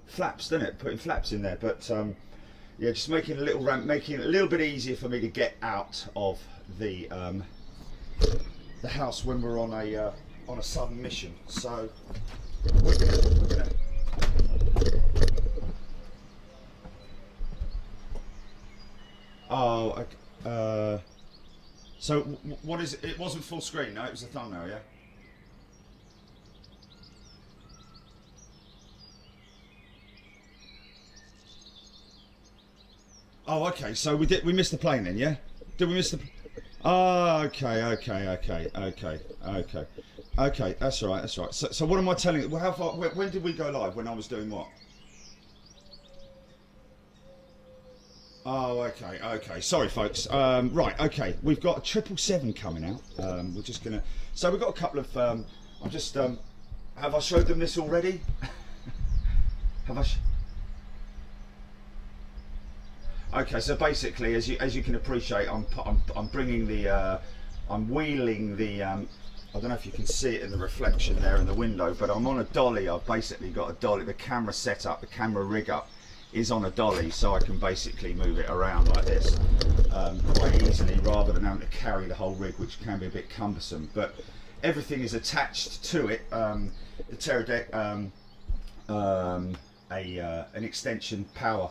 flaps, doesn't it? Putting flaps in there, but yeah, just making a little ramp, making it a little bit easier for me to get out of the house when we're on a sudden mission. So we're gonna oh, okay. So what is it? It wasn't full screen, no, it was a thumbnail, yeah? Oh, okay, so we missed the plane then, yeah? Did we miss the... Oh, okay, that's right, that's right. So what am I telling you? Well, how far, when did we go live? When I was doing what? Oh, okay. Sorry, folks. Right, okay. We've got a 777 coming out. We're just gonna. So we've got a couple of. I'm just. Have I showed them this already? Have I? Okay. So basically, as you can appreciate, I'm bringing the. I'm wheeling the. I don't know if you can see it in the reflection there in the window, but I'm on a dolly. I've basically got a dolly. The camera setup, the camera rig up is on a dolly, so I can basically move it around like this quite easily, rather than having to carry the whole rig, which can be a bit cumbersome. But everything is attached to it. The Teradek, an extension power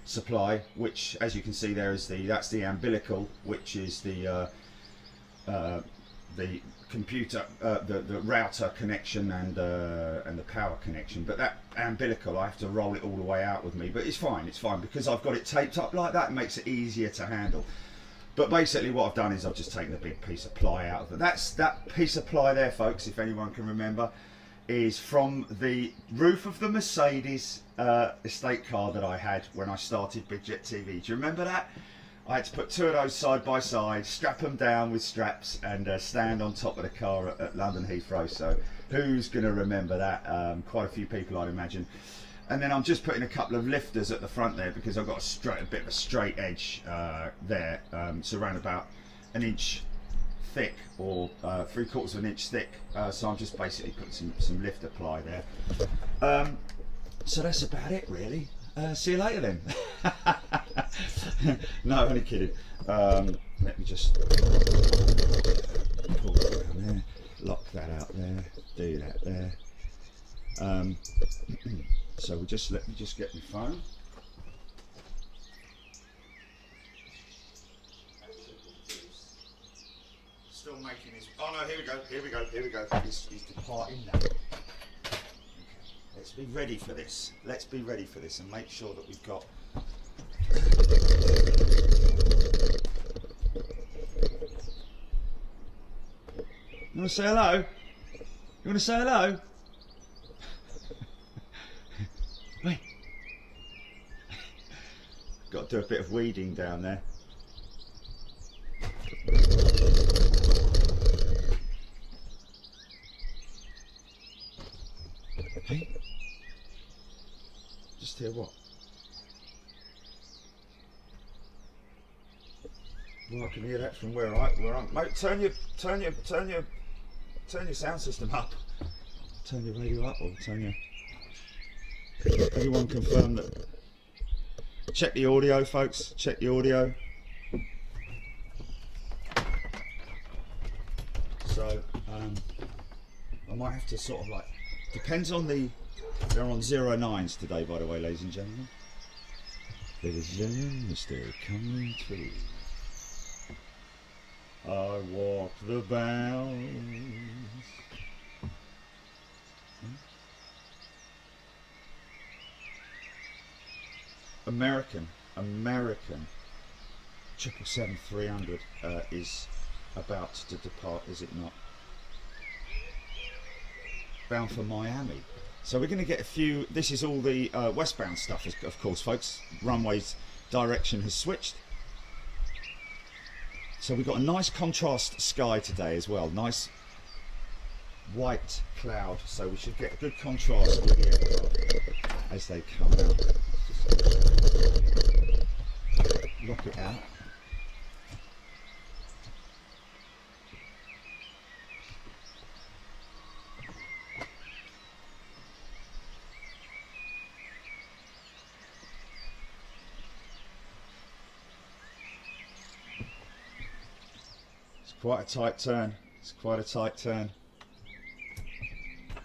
supply, which, as you can see there, is that's the umbilical, which is the computer, the router connection and the power connection. But that umbilical, I have to roll it all the way out with me, but it's fine because I've got it taped up like that. It makes it easier to handle. But basically what I've done is I've just taken a big piece of ply out of it. That piece of ply there, folks, if anyone can remember, is from the roof of the Mercedes estate car that I had when I started Big Jet TV. Do you remember that? I had to put two of those side by side, strap them down with straps, and stand on top of the car at London Heathrow. So who's going to remember that? Quite a few people, I'd imagine. And then I'm just putting a couple of lifters at the front there because I've got a bit of a straight edge there. It's around about an inch thick, or 3/4 of an inch thick. So I'm just basically putting some lifter ply there. So that's about it, really. See you later then. No, only kidding. Let me just pull that down there, lock that out there, do that there. So let me just get my phone. Still making his. Oh no! Here we go. He's departing now. Let's be ready for this. And make sure that we've got. You want to say hello? You want to say hello? Wait. Got to do a bit of weeding down there. Hey. Just hear what? Well, I can hear that from where I'm. Mate, turn your sound system up. Turn your radio up, or turn your. Everyone confirm that. Check the audio, folks. Check the audio. So I might have to sort of like. Depends on the. They're on 09s today, by the way, ladies and gentlemen. Ladies and gentlemen, Mr. Coming Through. I walk the bounds. American 777-300 is about to depart, is it not? Bound for Miami. So we're going to get a few. This is all the westbound stuff, of course, folks. Runway's direction has switched. So we've got a nice contrast sky today as well. Nice white cloud. So we should get a good contrast with the aircraft as they come out. Just lock it out. quite a tight turn. It's quite a tight turn.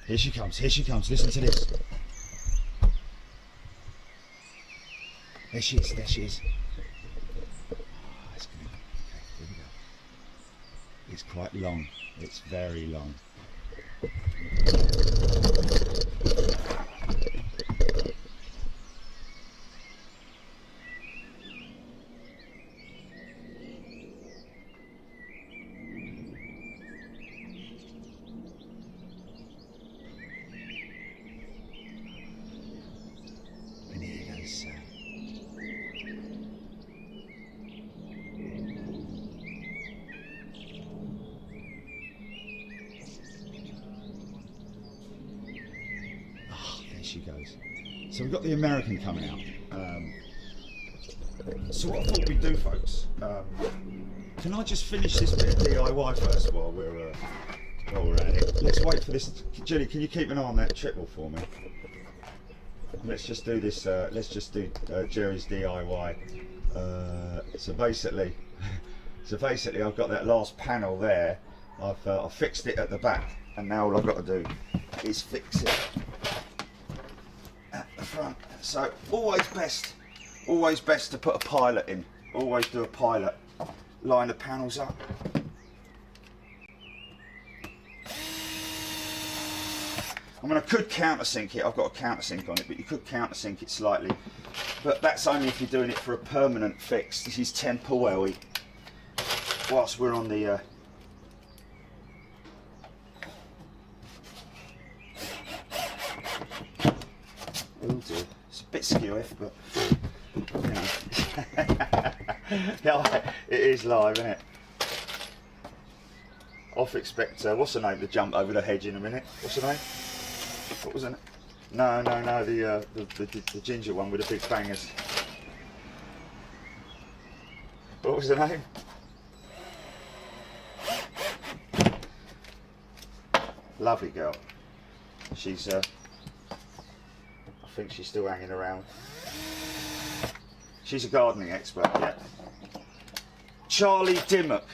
Here she comes, here she comes. Listen to this. There she is, there she is. Oh, it's good. Okay, here we go. It's quite long. It's very long. And here goes she goes. So we've got the American coming out. So what I thought we'd do, folks, can I just finish this bit of DIY first while we're at it? Let's wait for this. Julie, can you keep an eye on that triple for me? Let's just do this. Let's just do Jerry's DIY. So basically, I've got that last panel there. I've fixed it at the back, and now all I've got to do is fix it at the front. So always best to put a pilot in. Always do a pilot. Line the panels up. I mean, I could countersink it. I've got a countersink on it, but you could countersink it slightly. But that's only if you're doing it for a permanent fix. This is temp oil. Whilst we're on the oh dear, it's a bit skewiff, but you know. Yeah, it is live, isn't it? Off expect what's her name to jump over the hedge in a minute. What's her name? What was it? No, the ginger one with the big bangers. What was her name? Lovely girl. She's I think she's still hanging around. She's a gardening expert, yeah. Charlie Dimmock,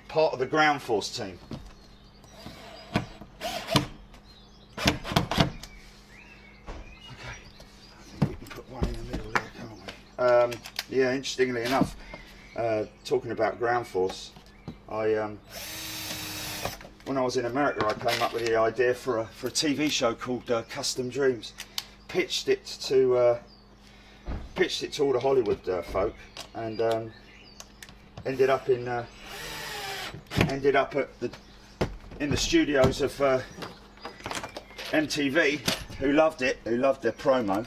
part of the ground force team. Okay, I think we can put one in the middle there, can't we? Yeah, interestingly enough, talking about ground force, when I was in America, I came up with the idea for a TV show called Custom Dreams. Pitched it to all the Hollywood folk, and ended up in the studios of MTV, who loved it, who loved their promo,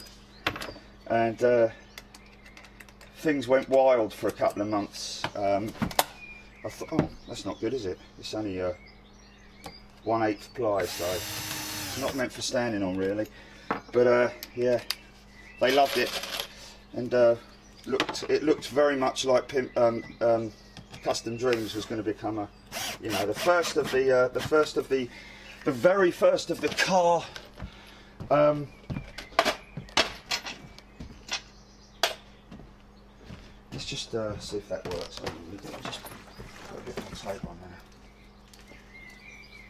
and things went wild for a couple of months. I thought, oh, that's not good, is it? It's only 1/8 ply, so it's not meant for standing on, really. But yeah, they loved it, and it looked very much like Custom Dreams was going to become a, you know, the very first of the car. Let's just see if that works. I'll just put a bit of tape on there.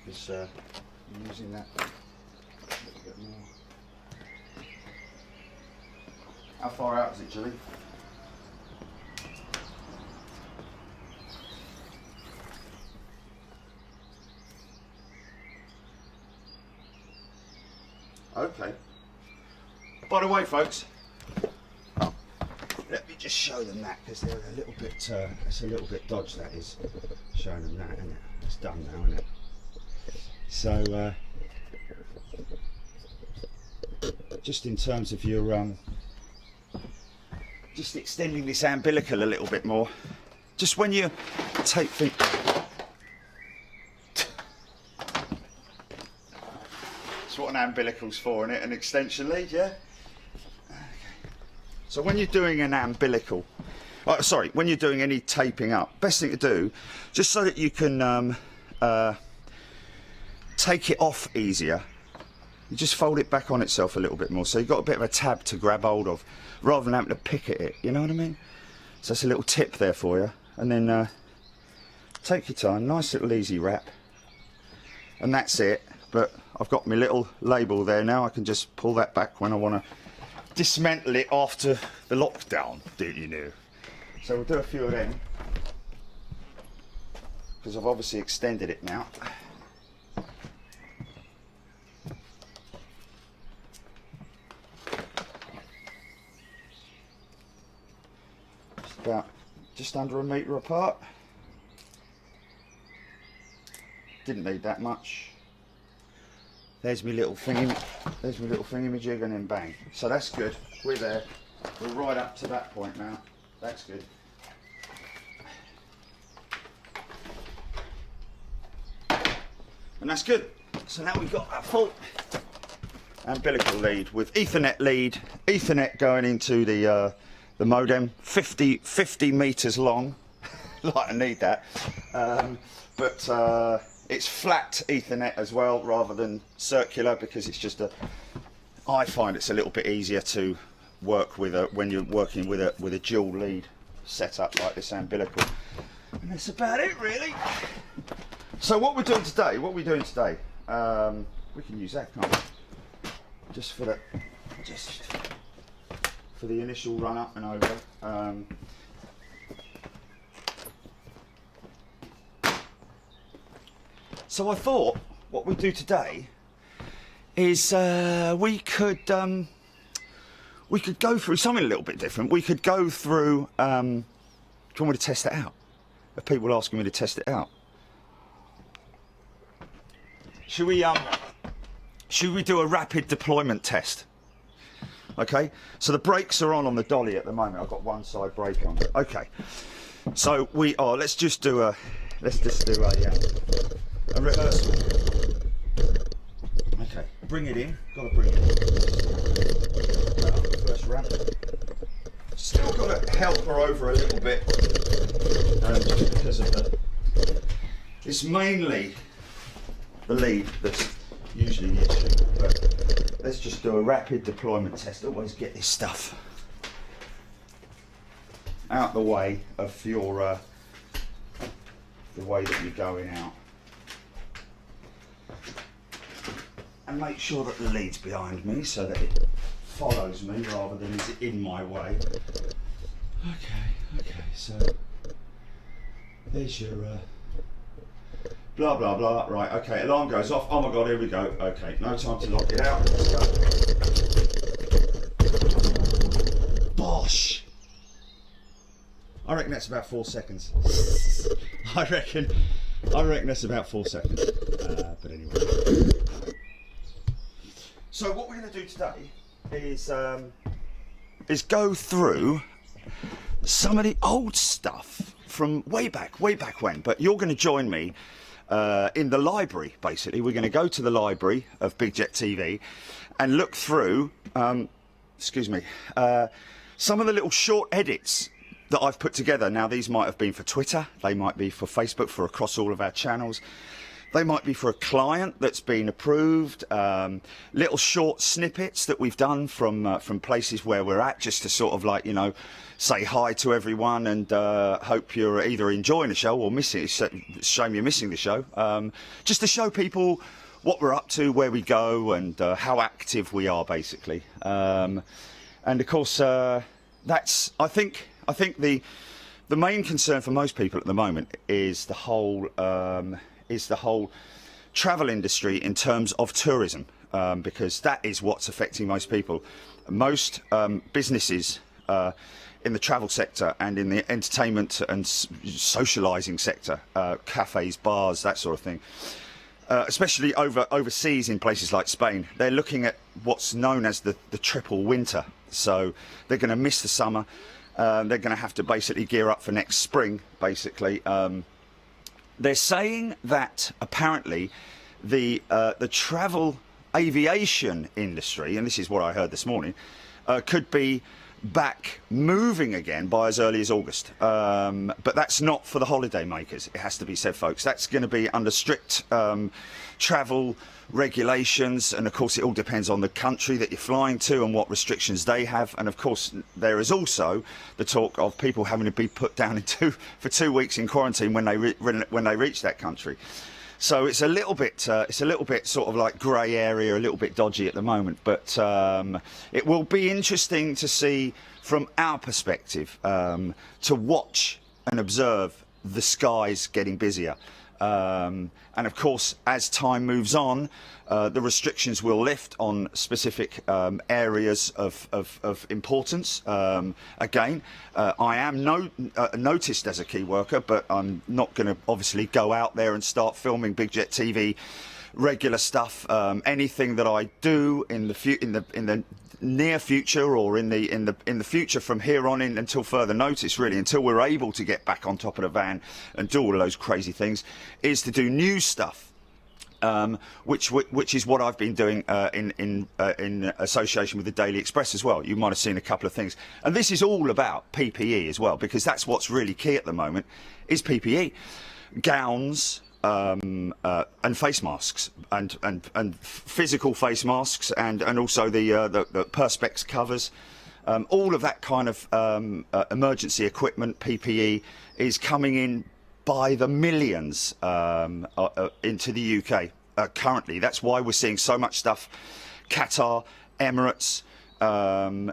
Just using that a little bit more. How far out is it, Julie? Okay. By the way, folks, let me just show them that, because they're a little bit. It's a little bit dodgy. That is showing them that, isn't it? It's done now, isn't it? So, just in terms of your just extending this umbilical a little bit more. Just when you take things. That's what an umbilical's for, isn't it? An extension lead, yeah? Okay. So when you're doing an umbilical, when you're doing any taping up, best thing to do, just so that you can take it off easier, you just fold it back on itself a little bit more, so you've got a bit of a tab to grab hold of, rather than having to pick at it, you know what I mean? So that's a little tip there for you. And then take your time, nice little easy wrap. And that's it. But I've got my little label there now. I can just pull that back when I want to dismantle it after the lockdown, do you know? So we'll do a few of them, because I've obviously extended it now. Just about just under a metre apart. Didn't need that much. There's my little thingy, there's my little thingamajig, and then bang. So that's good. We're there. We're right up to that point now. That's good. And that's good. So now we've got a full umbilical lead with Ethernet lead. Ethernet going into the modem. 50 meters long. Like I need that. But it's flat Ethernet as well, rather than circular, because it's just I find it's a little bit easier to work with when you're working with a dual lead setup like this umbilical. And that's about it, really. So what we're doing today? We can use that, can't we? Just for the initial run up and over. So I thought what we'd do today is we could go through something a little bit different. We could go through. Do you want me to test it out? Are people asking me to test it out? Should we do a rapid deployment test? Okay. So the brakes are on the dolly at the moment. I've got one side brake on. Okay. So we are. Let's just do a rehearsal. Okay, bring it in. Got to bring it in. First ramp. Still got to help her over a little bit, just because of it's mainly the lead that's usually the issue. But let's just do a rapid deployment test. Always get this stuff out the way of your the way that you're going out. And make sure that the lead's behind me so that it follows me rather than is in my way. Okay, so there's your blah blah blah. Right, okay, alarm goes off. Oh my god, here we go. Okay, no time to lock it out. Let's go. Bosh! I reckon that's about 4 seconds. I reckon that's about 4 seconds. But anyway. So what we're going to do today is go through some of the old stuff from way back when. But you're going to join me in the library. Basically, we're going to go to the library of Big Jet TV and look through. Some of the little short edits that I've put together. Now, these might have been for Twitter, they might be for Facebook, for across all of our channels. They might be for a client that's been approved. Little short snippets that we've done from places where we're at, just to sort of like, you know, say hi to everyone and hope you're either enjoying the show or missing it. It's a shame you're missing the show. Just to show people what we're up to, where we go, and how active we are, basically. And of course, that's I think the main concern for most people at the moment is the whole travel industry in terms of tourism, because that is what's affecting most people. Most businesses in the travel sector and in the entertainment and socialising sector, cafes, bars, that sort of thing, especially overseas in places like Spain, they're looking at what's known as the triple winter. So they're going to miss the summer. They're going to have to basically gear up for next spring, basically. They're saying that apparently the travel aviation industry, and this is what I heard this morning, could be back moving again by as early as August. But that's not for the holiday makers, it has to be said, folks. That's going to be under strict travel regulations, and of course it all depends on the country that you're flying to and what restrictions they have. And of course there is also the talk of people having to be put down for 2 weeks in quarantine when they reach that country. So it's a little bit sort of like grey area, a little bit dodgy at the moment. But it will be interesting to see from our perspective, to watch and observe the skies getting busier. And of course, as time moves on, the restrictions will lift on specific areas of importance. Again, I am noticed as a key worker, but I'm not going to obviously go out there and start filming Big Jet TV regular stuff. Anything that I do in the near future, or in the future from here on in until further notice, really, until we're able to get back on top of the van and do all of those crazy things, is to do new stuff, which is what I've been doing in association with the Daily Express as well. You might have seen a couple of things, and this is all about PPE as well, because that's what's really key at the moment, is PPE, gowns. And face masks, and physical face masks, and also the perspex covers, all of that kind of emergency equipment, PPE, is coming in by the millions into the UK currently. That's why we're seeing so much stuff. Qatar, Emirates.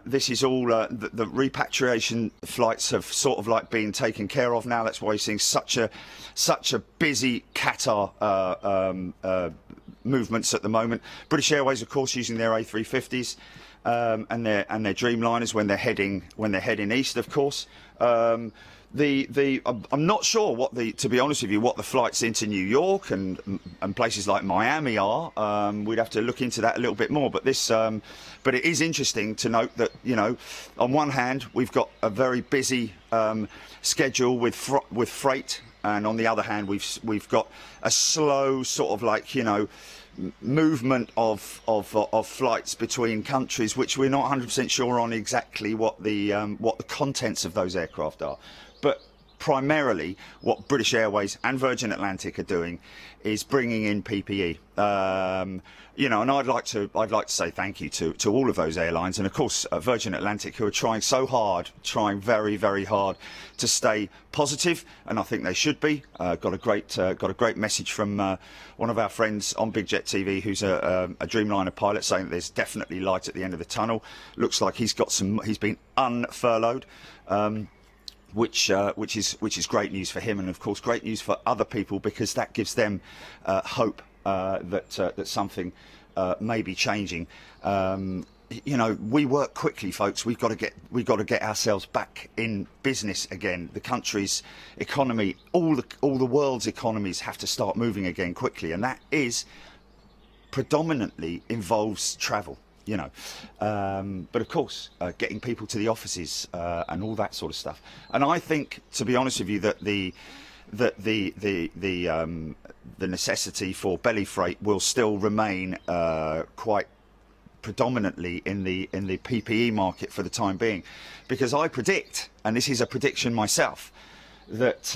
This is all the repatriation flights have sort of like been taken care of now. That's why you're seeing such a busy Qatar movements at the moment. British Airways, of course, using their A350s and their Dreamliners when they're heading east, of course. I'm not sure to be honest with you, what the flights into New York and places like Miami are. We'd have to look into that a little bit more. But but it is interesting to note that, you know, on one hand we've got a very busy schedule with freight, and on the other hand we've got a slow sort of like, you know, movement of flights between countries, which we're not 100% sure on exactly what the contents of those aircraft are. But primarily, what British Airways and Virgin Atlantic are doing is bringing in PPE. You know, and I'd like to say thank you to all of those airlines, and of course Virgin Atlantic, who are trying very, very hard to stay positive, and I think they should be. Got a great message from one of our friends on Big Jet TV, who's a Dreamliner pilot, saying that there's definitely light at the end of the tunnel. Looks like he's been unfurloughed. Which is great news for him, and of course great news for other people, because that gives them hope that something may be changing. You know, we work quickly, folks. We've got to get ourselves back in business again. The country's economy, all the world's economies have to start moving again quickly, and that is predominantly involves travel. You know, but of course, getting people to the offices and all that sort of stuff. And I think, to be honest with you, that the necessity for belly freight will still remain quite predominantly in the PPE market for the time being, because I predict, and this is a prediction myself, that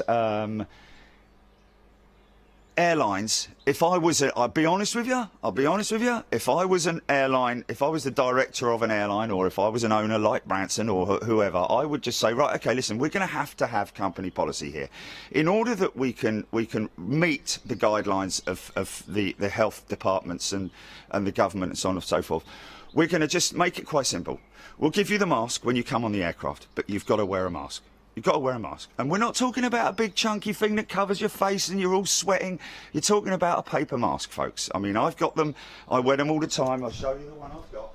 airlines, I'll be honest with you, if I was an airline, if I was the director of an airline, or if I was an owner like Branson or whoever, I would just say, right, okay, listen, we're going to have company policy here, in order that we can meet the guidelines of the health departments and the government and so on and so forth. We're going to just make it quite simple. We'll give you the mask when you come on the aircraft, but you've got to wear a mask. You've got to wear a mask. And we're not talking about a big chunky thing that covers your face and you're all sweating. You're talking about a paper mask, folks. I mean, I've got them. I wear them all the time. I'll show you the one I've got.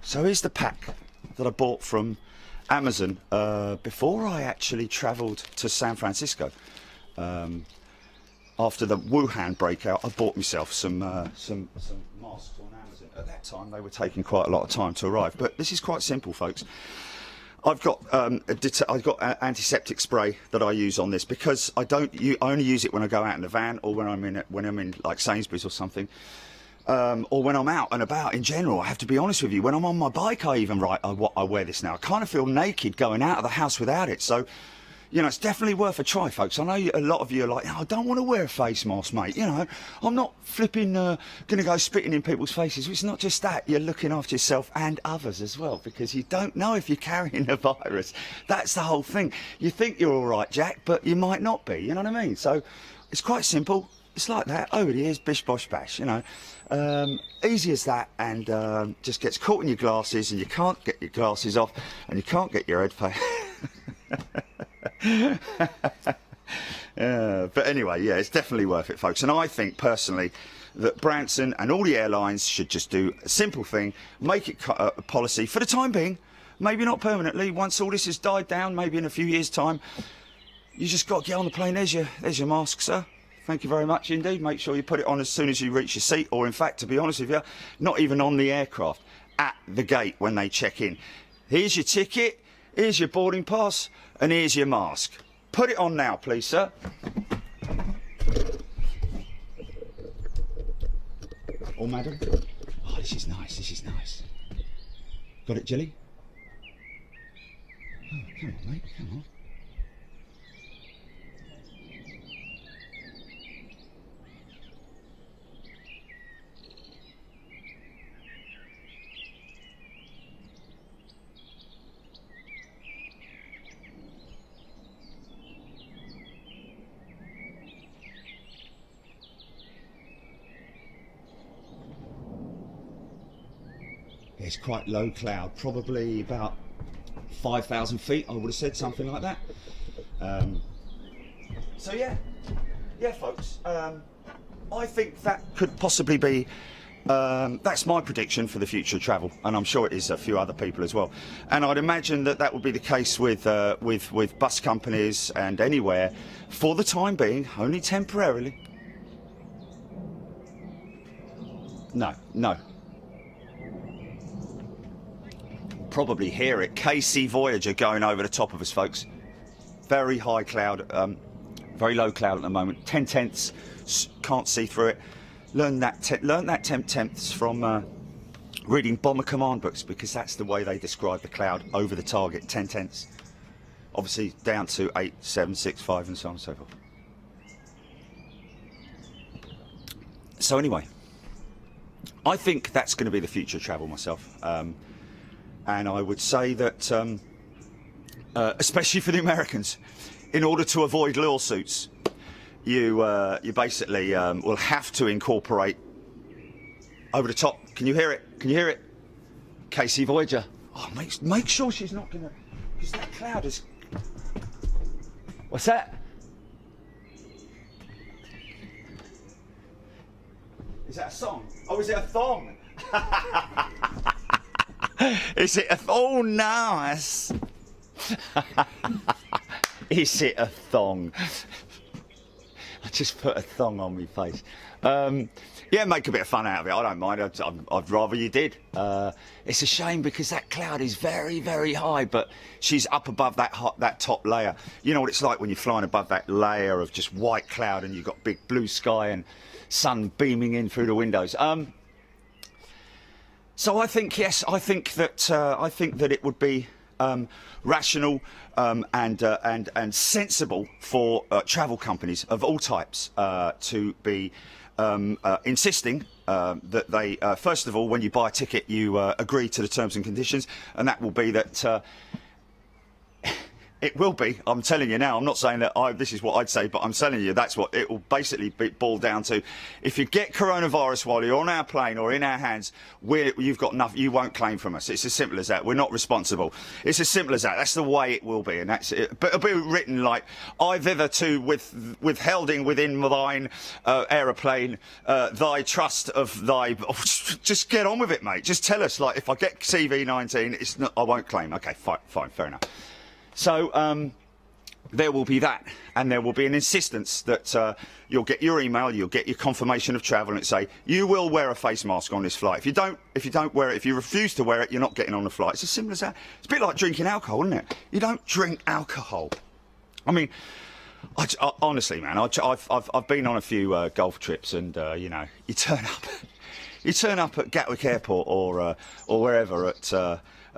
So here's the pack that I bought from Amazon before I actually travelled to San Francisco. After the Wuhan breakout, I bought myself some masks on Amazon. At that time, they were taking quite a lot of time to arrive. But this is quite simple, folks. I've got antiseptic spray that I use on this because I only use it when I go out in the van or when I'm in like Sainsbury's or something. Or when I'm out and about in general. I have to be honest with you, when I'm on my bike I wear this now. I kind of feel naked going out of the house without it, so you know, it's definitely worth a try, folks. I know a lot of you are like, oh, I don't want to wear a face mask, mate. You know, I'm not flipping going to go spitting in people's faces. It's not just that, you're looking after yourself and others as well, because you don't know if you're carrying the virus. That's the whole thing. You think you're all right, Jack, but you might not be, you know what I mean? So it's quite simple. It's like that, over the years, bish bosh bash, you know. Easy as that, and just gets caught in your glasses, and you can't get your glasses off, and you can't get your headphones. But anyway, yeah, it's definitely worth it, folks. And I think personally that Branson and all the airlines should just do a simple thing, make it a policy for the time being, maybe not permanently. Once all this has died down, maybe in a few years' time, you just got to get on the plane. There's your mask, sir. Thank you very much indeed. Make sure you put it on as soon as you reach your seat, or in fact, to be honest with you, not even on the aircraft, at the gate when they check in. Here's your ticket, here's your boarding pass, and here's your mask. Put it on now, please, sir. Or madam. Oh, this is nice, this is nice. Got it, Jilly? Oh, come on, mate, come on. It's quite low cloud, probably about 5,000 feet, I would have said, something like that. So yeah, folks, I think that could possibly be, that's my prediction for the future of travel, and I'm sure it is a few other people as well. And I'd imagine that that would be the case with bus companies and anywhere, for the time being, only temporarily. No. Probably hear it. KC Voyager going over the top of us, folks. Very high cloud, very low cloud at the moment. 10 tenths, can't see through it. Learn that 10 tenths from reading bomber command books, because that's the way they describe the cloud over the target. 10 tenths. Obviously down to 8, 7, 6, 5, and so on and so forth. So anyway, I think that's going to be the future of travel myself. And I would say that, especially for the Americans, in order to avoid lawsuits, you basically will have to incorporate over the top. Can you hear it? Can you hear it? KC Voyager. Oh, make sure she's not gonna, because that cloud is. What's that? Is that a song? Oh, is it a thong? Is it a... Oh, nice. Is it a thong? I just put a thong on my face. Yeah, make a bit of fun out of it. I don't mind. I'd rather you did. It's a shame because that cloud is very, very high, but she's up above that top layer. You know what it's like when you're flying above that layer of just white cloud and you've got big blue sky and sun beaming in through the windows. So I think, yes, I think that it would be rational and sensible for travel companies of all types to be insisting that they, first of all, when you buy a ticket, you agree to the terms and conditions, and that will be that It will be. I'm telling you now. I'm not saying that this is what I'd say, but I'm telling you that's what it will basically be boiled down to. If you get coronavirus while you're on our plane or in our hands, you've got nothing. You won't claim from us. It's as simple as that. We're not responsible. It's as simple as that. That's the way it will be, and that's it. But it'll be written like, I've hitherto withholding within thine aeroplane thy trust of thy. Just get on with it, mate. Just tell us, like, if I get CV19, it's not. I won't claim. Okay, fine, fair enough. So there will be that, and there will be an insistence that you'll get your email, you'll get your confirmation of travel, and it say you will wear a face mask on this flight. If you don't wear it, if you refuse to wear it, you're not getting on the flight. It's as simple as that. It's a bit like drinking alcohol, isn't it? You don't drink alcohol. I mean, honestly, man, I've been on a few golf trips, and you know, you turn up at Gatwick Airport or wherever at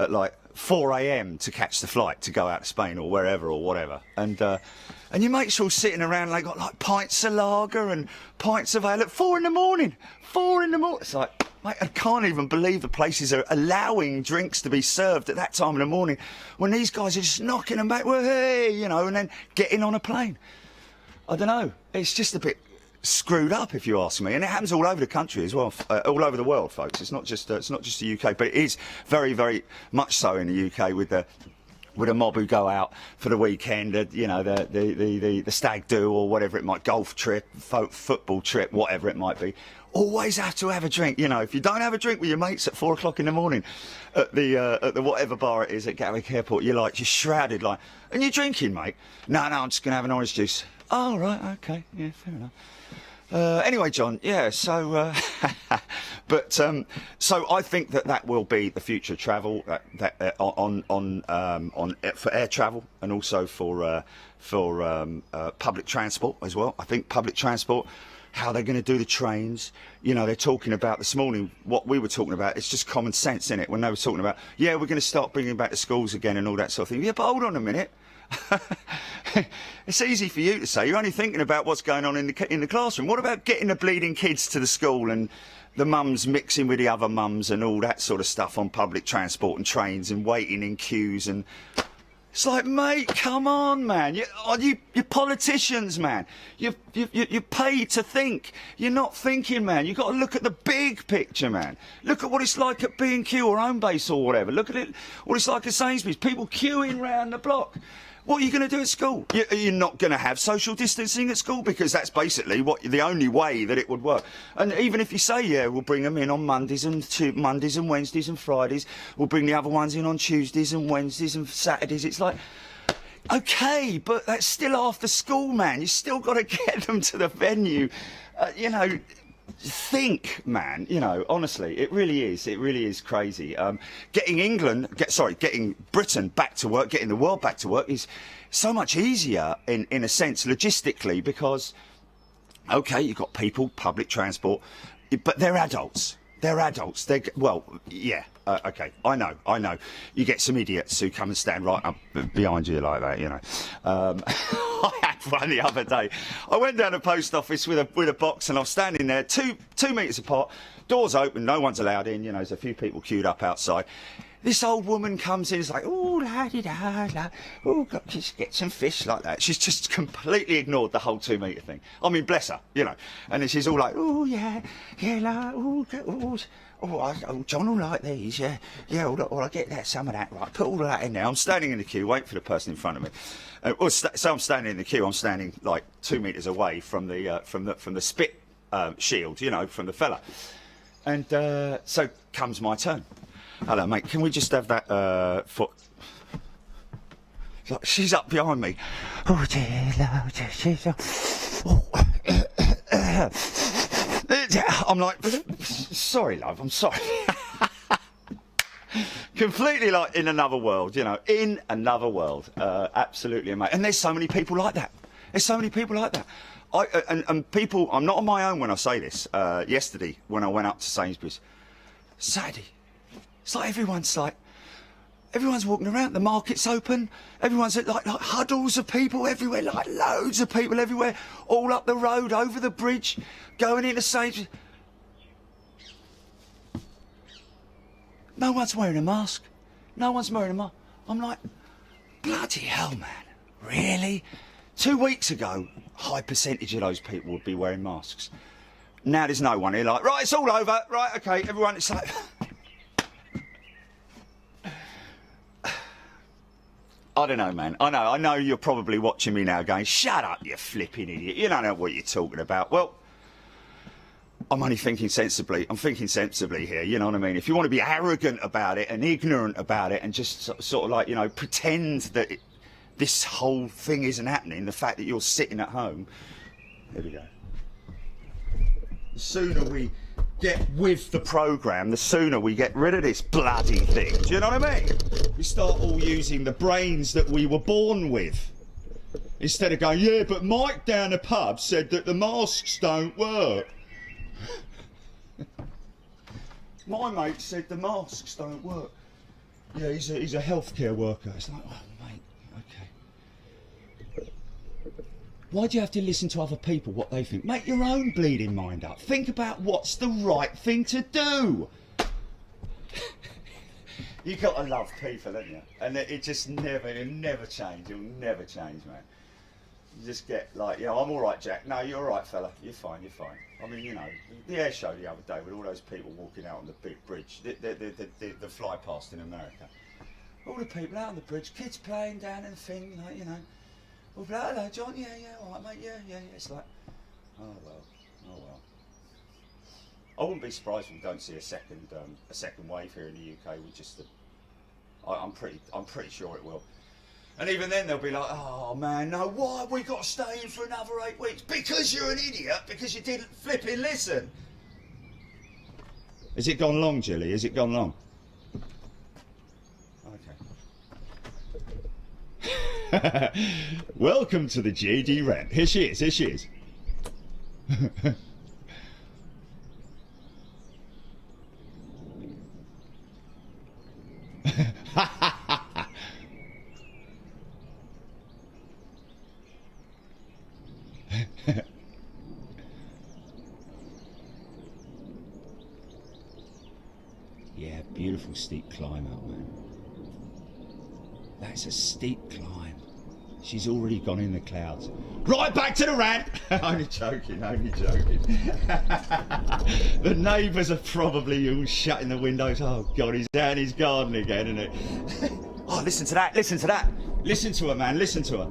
like 4 a.m. to catch the flight to go out to Spain or wherever or whatever, and your mates are all sitting around, and they got like pints of lager and pints of ale at 4 in the morning. 4 in the morning. It's like, mate, I can't even believe the places are allowing drinks to be served at that time in the morning when these guys are just knocking them back, well, hey, you know, and then getting on a plane. I don't know. It's just a bit screwed up, if you ask me, and it happens all over the country as well, all over the world, folks. It's not just the UK, but it is very, very much so in the UK with a mob who go out for the weekend, you know, the stag do or whatever it might, golf trip, football trip, whatever it might be. Always have to have a drink, you know. If you don't have a drink with your mates at 4 o'clock in the morning at the whatever bar it is at Gatwick Airport, you're shrouded, like, and you're drinking, mate. No, I'm just gonna have an orange juice. Oh, right, okay, yeah, fair enough. Anyway, John, yeah, so, so I think that will be the future travel for air travel, and also for public transport as well. I think public transport, how they're going to do the trains, you know, they're talking about this morning, what we were talking about, it's just common sense, isn't it? When they were talking about, yeah, we're going to start bringing back the schools again and all that sort of thing. Yeah, but hold on a minute. It's easy for you to say. You're only thinking about what's going on in the classroom. What about getting the bleeding kids to the school and the mums mixing with the other mums and all that sort of stuff on public transport and trains and waiting in queues? And it's like, mate, come on, man. You're politicians, man. You're paid to think. You're not thinking, man. You've got to look at the big picture, man. Look at what it's like at B&Q or Homebase or whatever. Look at it, what it's like at Sainsbury's. People queuing round the block. What are you going to do at school? You're not going to have social distancing at school, because that's basically the only way that it would work. And even if you say, yeah, we'll bring them in on Mondays and Wednesdays and Fridays, we'll bring the other ones in on Tuesdays and Wednesdays and Saturdays, it's like, okay, but that's still after school, man. You still got to get them to the venue. You know, think, man, you know, honestly, it really is crazy. Getting Britain back to work, getting the world back to work is so much easier in a sense logistically, because okay, you've got people, public transport, but they're adults. Well, yeah, okay, I know. You get some idiots who come and stand right up behind you like that, you know. I had one the other day. I went down to the post office with a box, and I was standing there, two metres apart, doors open, no one's allowed in, you know, there's a few people queued up outside. This old woman comes in, it's like, oh, la-di-da-da, oh, just get some fish, like that. She's just completely ignored the whole 2 metre thing. I mean, bless her, you know. And then she's all like, oh, yeah, John will like these, yeah, I'll get that, some of that, right, put all of that in there. I'm standing in the queue, waiting for the person in front of me. So I'm standing in the queue, I'm standing like 2 metres away from the spit shield, you know, from the fella. And so comes my turn. Hello, mate, can we just have that foot? She's up behind me. Oh, dear Lord, she's up. I'm like, sorry, love, I'm sorry. Completely like in another world, you know, in another world. Absolutely amazing. And there's so many people like that. And people, I'm not on my own when I say this. Yesterday, when I went up to Sainsbury's, Saturday, it's like everyone's walking around, the market's open, everyone's at like huddles of people everywhere, like loads of people everywhere, all up the road, over the bridge, going into Sainsbury's. No one's wearing a mask. I'm like, Bloody hell, man. Really? 2 weeks ago, high percentage of those people would be wearing masks. Now there's no one here like, right, it's all over. Right, okay, everyone, it's like... I don't know, man. I know you're probably watching me now going, shut up, you flipping idiot. You don't know what you're talking about. Well, I'm only thinking sensibly. I'm thinking sensibly here, you know what I mean? If you want to be arrogant about it and ignorant about it and just sort of like, you know, pretend that this whole thing isn't happening, the fact that you're sitting at home, here we go. The sooner we get with the programme, the sooner we get rid of this bloody thing. Do you know what I mean? We start all using the brains that we were born with. Instead of going, yeah, but Mike down the pub said that the masks don't work. My mate said the masks don't work. Yeah, he's a healthcare worker. It's like, oh, mate, okay. Why do you have to listen to other people, what they think? Make your own bleeding mind up. Think about what's the right thing to do. You got to love people, haven't you? And it just it'll never change. It'll never change, man. You just get like, yeah, I'm all right, Jack. No, you're all right, fella. You're fine, you're fine. I mean, you know, the air show the other day with all those people walking out on the big bridge, the fly past in America. All the people out on the bridge, kids playing down in the thing, like, you know. Well, hello, John. Yeah, all right, mate. Yeah. It's like, oh well. I wouldn't be surprised if we don't see a second wave here in the UK. I'm pretty sure it will. And even then they'll be like, oh man, no, why have we got to stay in for another 8 weeks? Because you're an idiot, because you didn't flipping listen. Has it gone long, Jilly? Has it gone long? Okay. Welcome to the JD rant. Here she is. Yeah, beautiful steep climb up, man. That's a steep climb. She's already gone in the clouds. Right, back to the rant. Only joking. The neighbours are probably all shutting the windows. Oh God, he's out in his garden again, isn't it? Oh, listen to that. Listen to her, man. Listen to her.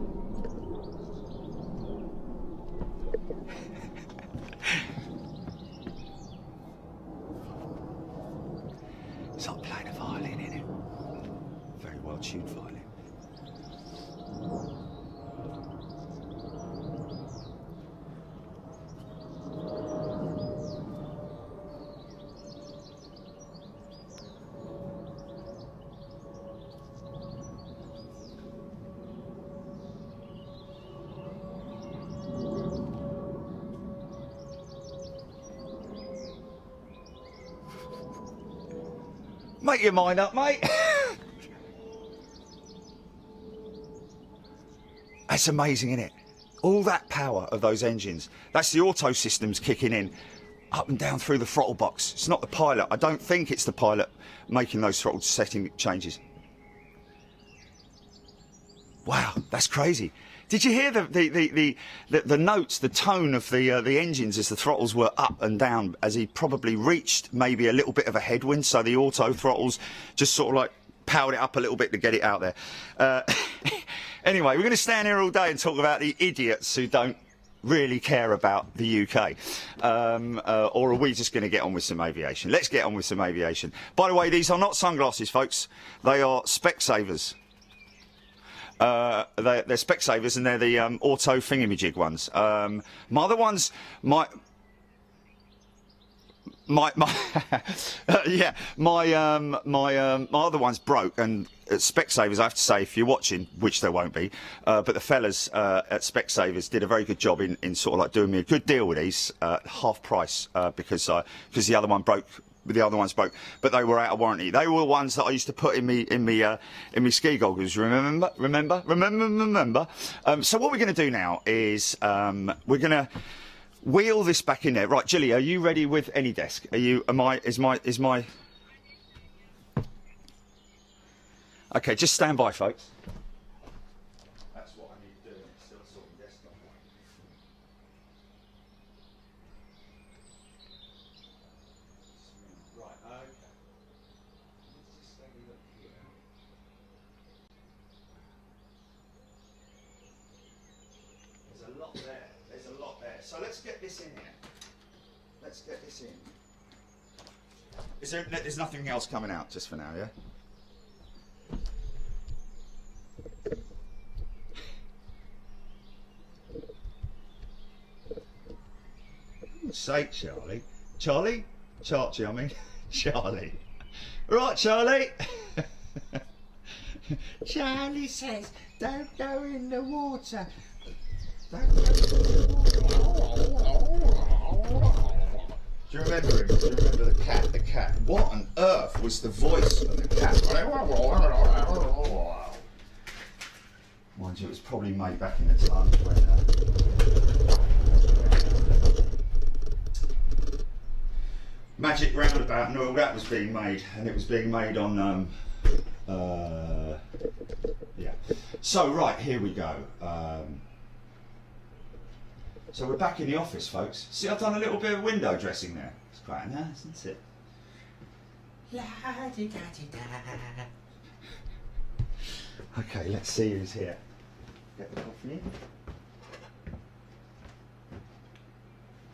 It's like playing a violin, isn't it? Very well tuned violin. Make your mind up, mate. That's amazing, isn't it? All that power of those engines. That's the auto systems kicking in, up and down through the throttle box. It's not the pilot. I don't think it's the pilot making those throttle setting changes. Wow, that's crazy. Did you hear the notes, the tone of the engines as the throttles were up and down, as he probably reached maybe a little bit of a headwind, so the auto throttles just sort of like powered it up a little bit to get it out there. Anyway, we're going to stand here all day and talk about the idiots who don't really care about the UK. Or are we just going to get on with some aviation? Let's get on with some aviation. By the way, these are not sunglasses, folks. They are Specsavers. They're Specsavers, and they're the auto thingamajig ones. My other ones, my other one's broke, and at Specsavers, I have to say, if you're watching, which there won't be, but the fellas at Specsavers did a very good job in sort of like doing me a good deal with these, half price, because the other one broke. The other ones broke, but they were out of warranty. They were the ones that I used to put in me ski goggles. Remember? So what we're going to do now is we're going to wheel this back in there. Right, Gilly, are you ready with any desk? Are you? Is my? Okay, just stand by, folks. so let's get this in here. Let's get this in. There's nothing else coming out just for now, yeah? Say, Charlie. Charlie? Charlie, I mean. Charlie. Right, Charlie. Charlie says, don't go in the water. Don't go in the water. Do you remember him? Do you remember the cat? The cat. What on earth was the voice of the cat? Mind you, it was probably made back in the times when... Magic Roundabout and all that was being made, and it was being made on, yeah. So, right, here we go. So we're back in the office, folks. See, I've done a little bit of window dressing there. It's quite nice, isn't it? La-di-da-di-da. Okay, let's see who's here. Get the coffee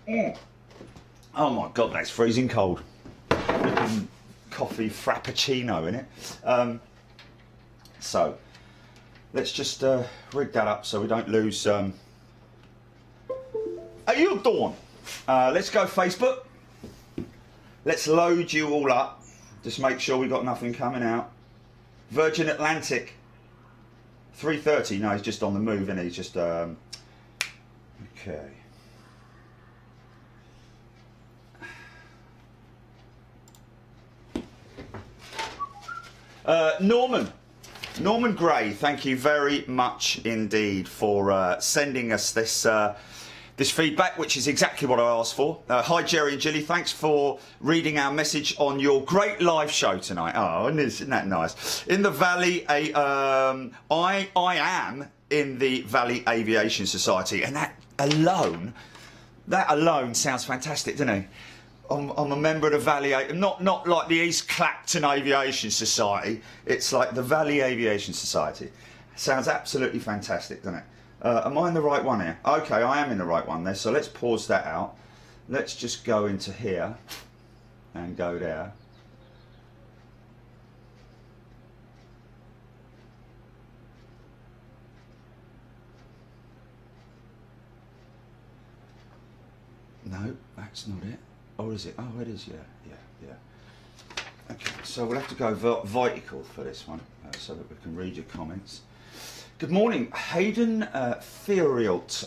in. Oh my God, that's freezing cold. Coffee frappuccino in it. So let's just rig that up so we don't lose. How you doing? Let's go Facebook. Let's load you all up. Just make sure we got nothing coming out. Virgin Atlantic. 3:30. No, he's just on the move, and he's just okay. Norman Gray, thank you very much indeed for sending us this this feedback, which is exactly what I asked for. Hi Jerry and Gilly, thanks for reading our message on your great live show tonight. Oh, isn't that nice? In the Valley, I am in the Valley Aviation Society, and that alone sounds fantastic, doesn't it? I'm a member of the Valley, not like the East Clacton Aviation Society. It's like the Valley Aviation Society. Sounds absolutely fantastic, doesn't it? Am I in the right one here? Okay, I am in the right one there. So let's pause that out. Let's just go into here and go there. No, that's not it. Or is it? Oh, it is, yeah. Okay, so we'll have to go vertical for this one, so that we can read your comments. Good morning, Hayden Theriot.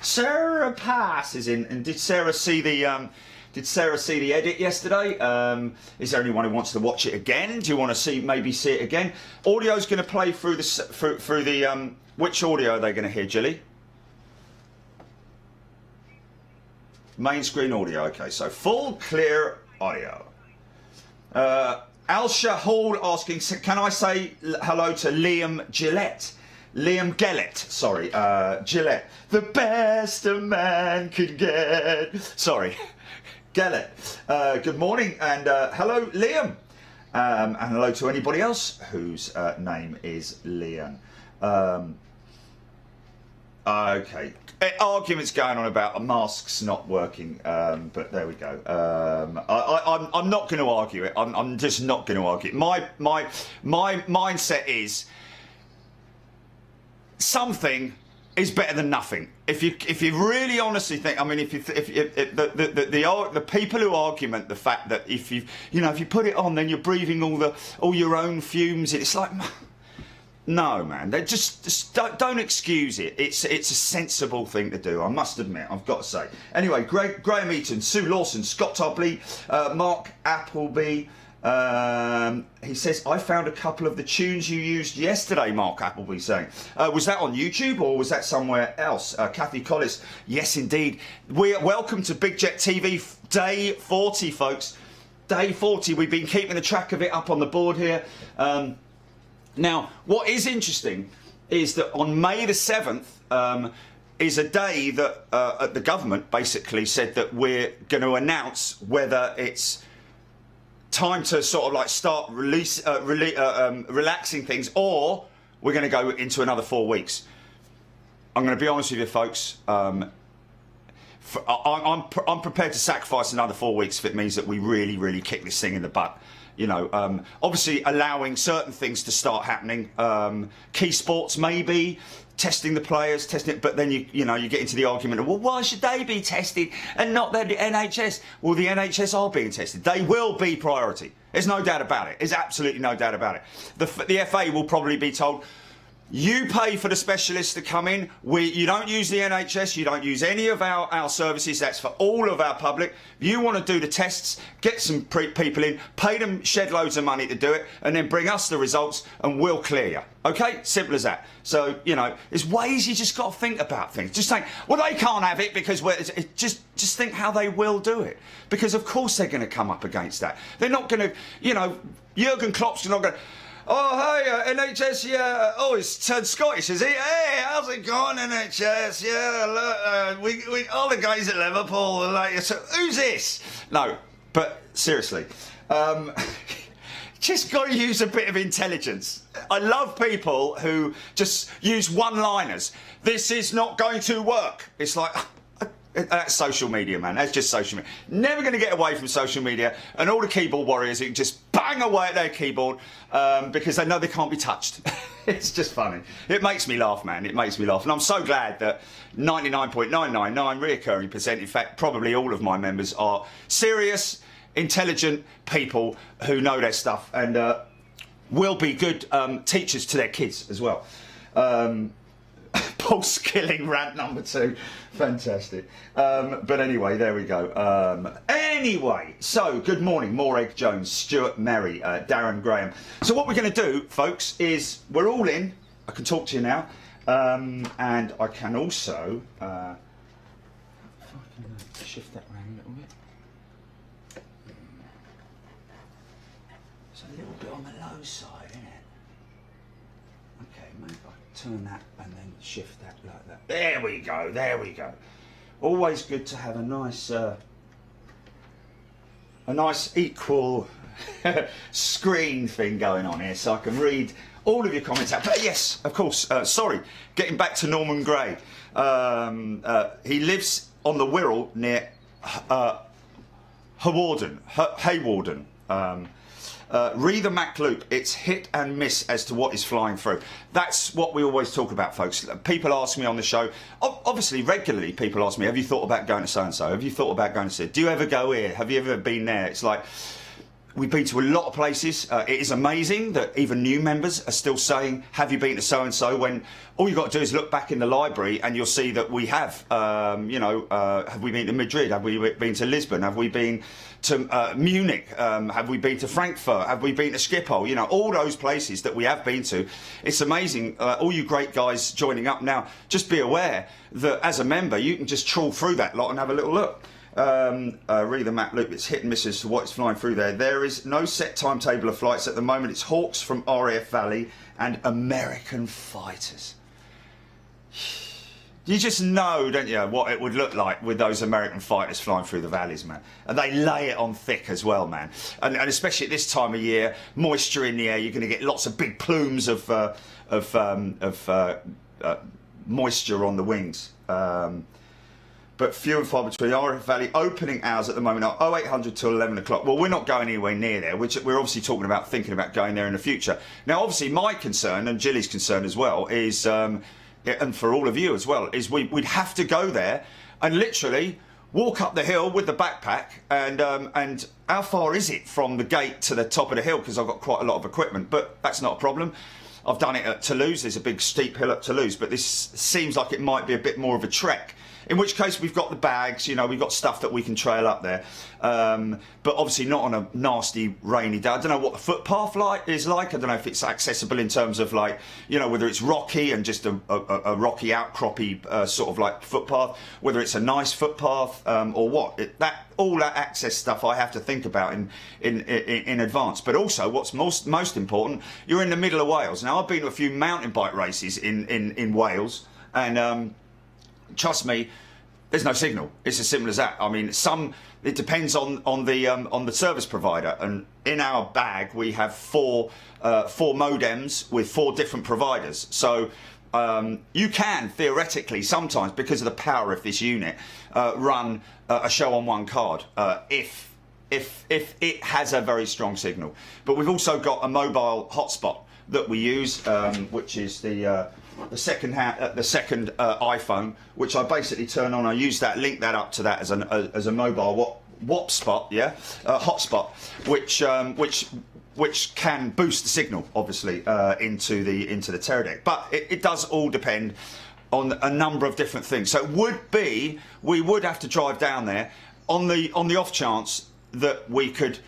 Sarah Pass is in, and did Sarah see the edit yesterday? Is there anyone who wants to watch it again? Do you want to maybe see it again? Audio's going to play through the which audio are they going to hear, Gilly? Main screen audio, okay, so full clear audio. Alsha Hall asking, can I say hello to Liam Gillette? Liam Gellett, sorry, Gillette. The best a man could get. Sorry, Gellett. Good morning, and hello, Liam. And hello to anybody else whose name is Liam. Okay. Arguments going on about masks not working, but there we go. I'm not going to argue it. I'm just not going to argue it. My mindset is something is better than nothing. If you really honestly think, I mean, if the people who argument the fact that if you put it on, then you're breathing all your own fumes. It's like. No, man. They just don't excuse it. It's a sensible thing to do. I must admit. I've got to say. Anyway, Graham Eaton, Sue Lawson, Scott Tobley, Mark Appleby. He says, I found a couple of the tunes you used yesterday. Mark Appleby saying, was that on YouTube or was that somewhere else? Kathy Collis, yes, indeed. Welcome to Big Jet TV Day 40, folks. Day 40. We've been keeping the track of it up on the board here. Now, what is interesting is that on May the 7th is a day that the government basically said that we're going to announce whether it's time to sort of like start relaxing things, or we're going to go into another 4 weeks. I'm going to be honest with you, folks. I'm prepared to sacrifice another 4 weeks if it means that we really kick this thing in the butt. You know, obviously allowing certain things to start happening. Key sports maybe, testing the players, testing it, but then you know you get into the argument of, well, why should they be tested and not the NHS? Well, the NHS are being tested. They will be priority. There's no doubt about it. There's absolutely no doubt about it. The FA will probably be told, you pay for the specialists to come in. You don't use the NHS. You don't use any of our services. That's for all of our public. If you want to do the tests, get some people in, pay them shed loads of money to do it, and then bring us the results, and we'll clear you. Okay? Simple as that. So, you know, there's ways you just got to think about things. Just think, well, they can't have it because just think how they will do it. Because, of course, they're going to come up against that. They're not going to, you know, Jurgen Klopp's not going to... Oh, hey, NHS, yeah. Oh, he's turned Scottish, is he? Hey, how's it going, NHS? Yeah, look, we all the guys at Liverpool are like, so who's this? No, but seriously, just got to use a bit of intelligence. I love people who just use one-liners. This is not going to work. It's like... That's social media, man. That's just social media. Never going to get away from social media, and all the keyboard warriors who can just bang away at their keyboard because they know they can't be touched. It's just funny. It makes me laugh, man. It makes me laugh. And I'm so glad that 99.999 reoccurring percent, in fact, probably all of my members are serious, intelligent people who know their stuff and will be good teachers to their kids as well. Paul Skilling rant number 2. Fantastic. But anyway, there we go. Anyway, so good morning. Moreg Jones, Stuart Merry, Darren Graham. So what we're going to do, folks, is we're all in. I can talk to you now. And I can also... if I can shift that around a little bit. It's a little bit on the low side, isn't it? Okay, maybe I turn that and then shift that like that. There we go, there we go. Always good to have a nice equal screen thing going on here, so I can read all of your comments out. But yes, of course, sorry, getting back to Norman Gray. He lives on the Wirral near Haywarden. Read the Mac loop. It's hit and miss as to what is flying through. That's what we always talk about, folks. People ask me on the show, obviously regularly people ask me, have you thought about going to so-and-so? Have you thought about going to... Do you ever go here? Have you ever been there? It's like, we've been to a lot of places. It is amazing that even new members are still saying, have you been to so-and-so, when all you've got to do is look back in the library and you'll see that we have. Have we been to Madrid? Have we been to Lisbon? Have we been to Munich? Have we been to Frankfurt? Have we been to Schiphol? You know, all those places that we have been to. It's amazing. All you great guys joining up now, just be aware that as a member, you can just trawl through that lot and have a little look. Read the map loop. It's hit and miss as to what's flying through there. There is no set timetable of flights at the moment. It's Hawks from RAF Valley and American fighters. You just know, don't you, what it would look like with those American fighters flying through the valleys, man. And they lay it on thick as well, man. And especially at this time of year, moisture in the air, you're going to get lots of big plumes of moisture on the wings. But few and far between. RF Valley opening hours at the moment are 0800 till 11 o'clock. Well, we're not going anywhere near there, which we're obviously talking about, thinking about going there in the future. Now, obviously, my concern, and Jilly's concern as well, is, and for all of you as well, is we'd have to go there and literally walk up the hill with the backpack. And how far is it from the gate to the top of the hill? Because I've got quite a lot of equipment, but that's not a problem. I've done it at Toulouse. There's a big steep hill at Toulouse, but this seems like it might be a bit more of a trek. In which case we've got the bags, you know, we've got stuff that we can trail up there. But obviously not on a nasty rainy day. I don't know what the footpath is like. I don't know if it's accessible in terms of, like, you know, whether it's rocky and just a rocky outcroppy sort of like footpath, whether it's a nice footpath or what. All that access stuff I have to think about in advance. But also what's most important, you're in the middle of Wales. Now, I've been to a few mountain bike races in Wales, and trust me, there's no signal. It's as simple as that. I mean, it depends on the service provider. And in our bag, we have four modems with 4 different providers. So you can theoretically sometimes, because of the power of this unit, run a show on one card if it has a very strong signal. But we've also got a mobile hotspot that we use, which is the second iPhone, which I basically turn on. I use that, link that up to that as a mobile WAP spot, hotspot, which can boost the signal, obviously, into the Teradek. But it does all depend on a number of different things. So we would have to drive down there on the off chance that we could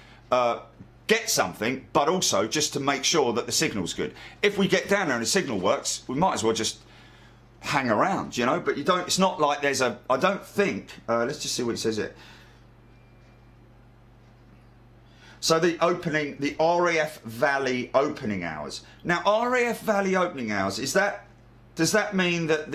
get something, but also just to make sure that the signal's good. If we get down there and the signal works, we might as well just hang around, you know. But you don't. It's not like there's a. I don't think. Let's just see what it says here. So the RAF Valley opening hours. Now, RAF Valley opening hours, does that mean that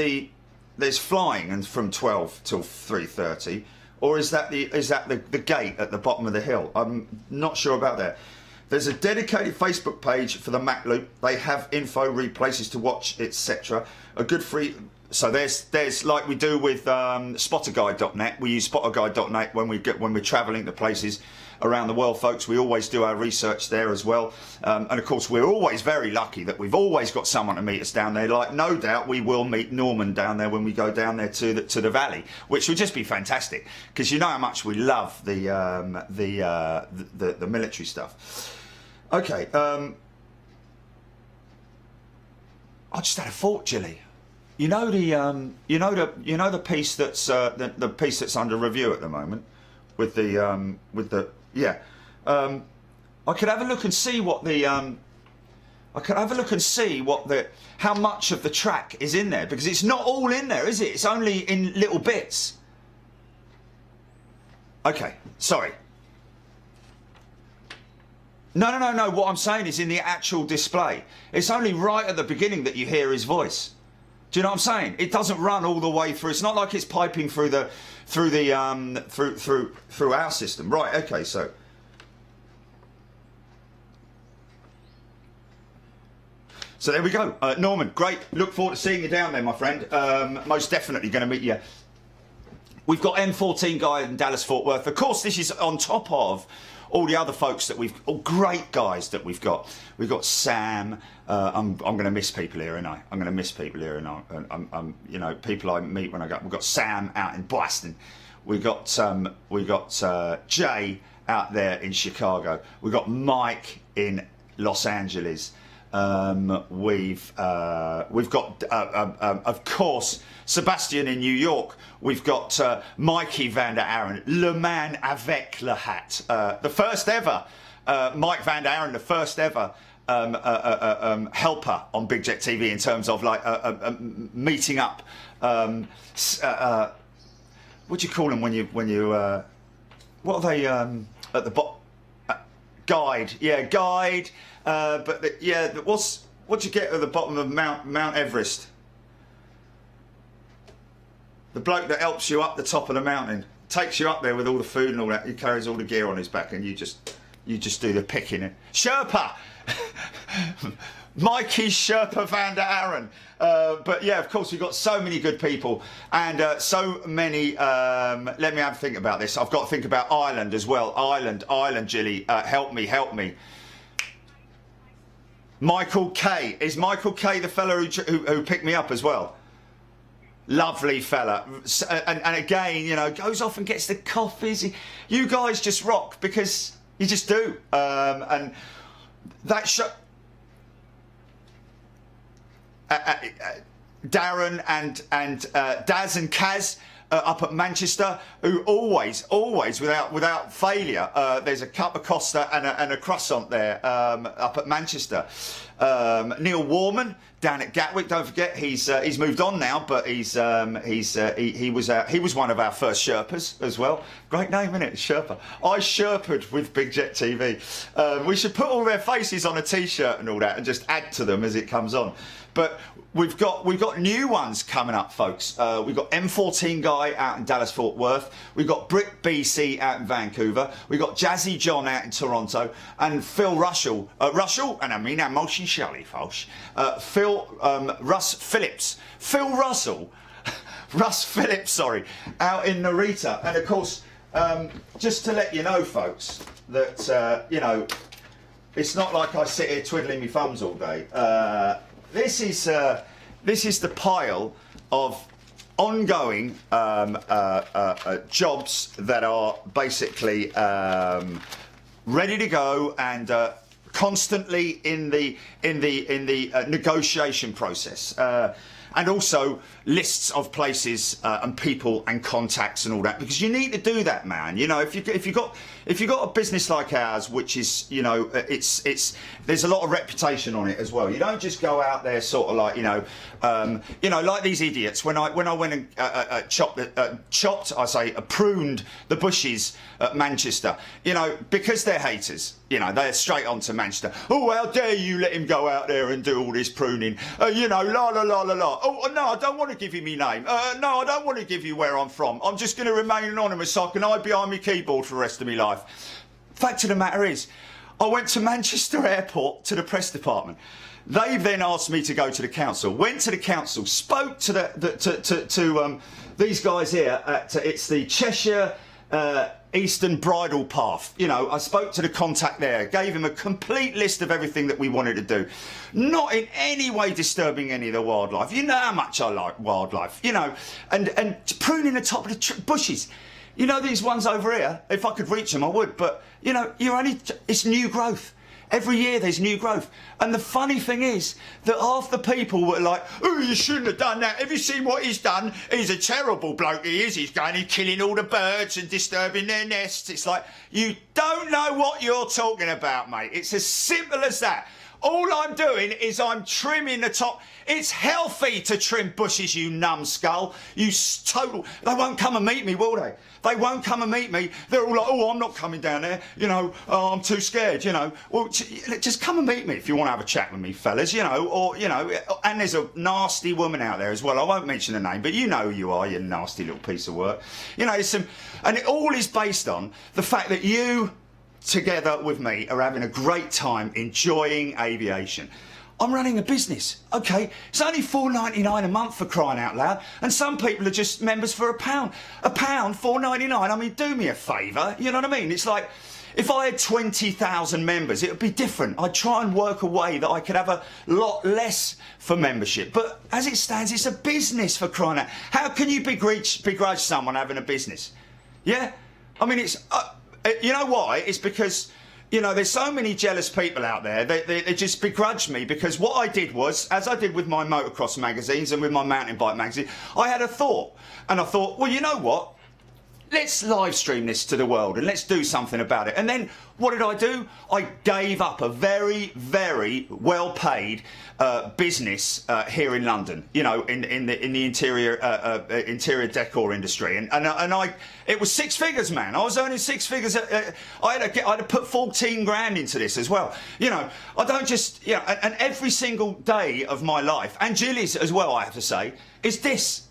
there's flying and from 12 till 3:30, or is that the gate at the bottom of the hill? I'm not sure about that. There's a dedicated Facebook page for the Mac Loop. They have info, places to watch, etc. A good free. So there's like we do with spotterguide.net. We use spotterguide.net when we're travelling to places around the world, folks. We always do our research there as well, and of course we're always very lucky that we've always got someone to meet us down there. Like, no doubt we will meet Norman down there when we go down there to the valley, which would just be fantastic, because you know how much we love the military stuff. Okay, I just had a thought, Jilly. You know the piece that's the piece that's under review at the moment with the yeah. I could have a look and see what the how much of the track is in there, because it's not all in there, is it? It's only in little bits. Okay, sorry. No. What I'm saying is in the actual display. It's only right at the beginning that you hear his voice. Do you know what I'm saying? It doesn't run all the way through. It's not like it's piping through our system. Right, okay, so there we go. Norman, great. Look forward to seeing you down there, my friend. Most definitely going to meet you. We've got M14 guy in Dallas Fort Worth. Of course, this is on top of all the other folks that all great guys that we've got. We've got Sam. I'm going to miss people here, and I'm going to miss people here, and I'm you know, people I meet when I go. We've got Sam out in Boston. We got Jay out there in Chicago. We've got Mike in Los Angeles. We've got of course Sebastian in New York. We've got Mikey van der Aren, Le Man avec le hat, the first ever Mike van der Aren, the first ever helper on Big Jet TV in terms of like meeting up. What do you call them when you what are they at the bottom? Guide, yeah, guide. But what do you get at the bottom of Mount Everest? The bloke that helps you up the top of the mountain, takes you up there with all the food and all that. He carries all the gear on his back, and you just do the picking. Sherpa, Mikey Sherpa van der Aren. But yeah, of course, we've got so many good people, and so many. Let me have a think about this. I've got to think about Ireland as well. Ireland, Jilly, help me. Michael K. Is Michael K the fella who picked me up as well? Lovely fella. And again, you know, goes off and gets the coffees. You guys just rock, because you just do. And that show... Darren and Daz and Kaz up at Manchester, who always without failure, there's a cup of Costa and a croissant there up at Manchester. Neil Warman down at Gatwick, don't forget, he's moved on now, but he was one of our first Sherpas as well. Great name, isn't it? Sherpa. I Sherpa'd with Big Jet TV. We should put all their faces on a t-shirt and all that, and just add to them as it comes on. But we've got new ones coming up, folks. We've got M14 guy out in Dallas Fort Worth. We've got Brick BC out in Vancouver. We've got Jazzy John out in Toronto, and Phil Russell, and I mean our motion Shelley, folks. Phil Russ Phillips, Russ Phillips, sorry, out in Narita. And of course, just to let you know, folks, that you know, it's not like I sit here twiddling my thumbs all day. This is the pile of ongoing jobs that are basically ready to go and constantly in the negotiation process, and also lists of places and people and contacts and all that, because you need to do that, man. You know, if you got a business like ours, which is, you know, it's there's a lot of reputation on it as well. You don't just go out there sort of like, you know, like these idiots. When I went and pruned the bushes at Manchester, you know, because they're haters. You know, they're straight on to Manchester. Oh, how dare you let him go out there and do all this pruning? You know, la la la la la. Oh no, I don't want to give you my name. No, I don't want to give you where I'm from. I'm just going to remain anonymous so I can hide behind my keyboard for the rest of my life. Fact of the matter is, I went to Manchester Airport to the press department. They then asked me to go to the council. Went to the council, spoke to these guys here. It's the Cheshire Eastern Bridle Path. You know, I spoke to the contact there, gave him a complete list of everything that we wanted to do. Not in any way disturbing any of the wildlife. You know how much I like wildlife, you know, and pruning the top of the bushes. You know, these ones over here, if I could reach them, I would. But, you know, it's new growth. Every year there's new growth. And the funny thing is that half the people were like, oh, you shouldn't have done that. Have you seen what he's done? He's a terrible bloke, he is. He's going and killing all the birds and disturbing their nests. It's like, you don't know what you're talking about, mate. It's as simple as that. All I'm doing is I'm trimming the top. It's healthy to trim bushes, you numbskull. You total... They won't come and meet me, will they? They won't come and meet me. They're all like, oh, I'm not coming down there. You know, oh, I'm too scared, you know. Well, just come and meet me if you want to have a chat with me, fellas, you know. Or, you know, and there's a nasty woman out there as well. I won't mention her name, but you know who you are, you nasty little piece of work. You know, and it all is based on the fact that you, together with me, are having a great time enjoying aviation. I'm running a business, okay? It's only $4.99 a month, for crying out loud, and some people are just members for £1. £1, $4.99. I mean, do me a favour, you know what I mean? It's like, if I had 20,000 members, it would be different. I'd try and work a way that I could have a lot less for membership. But as it stands, it's a business, for crying out. How can you begrudge someone having a business? Yeah? I mean, it's... you know why? It's because, you know, there's so many jealous people out there. They just begrudge me, because what I did was, as I did with my motocross magazines and with my mountain bike magazine, I had a thought. And I thought, well, you know what? Let's live stream this to the world and let's do something about it. And then what did I do? I gave up a very, very well-paid business here in London. You know, in the interior decor industry, and it was six figures, man. I was earning six figures. I had to put 14 grand into this as well. You know, I don't just, you know, and every single day of my life, and Jilly's as well, I have to say, is this.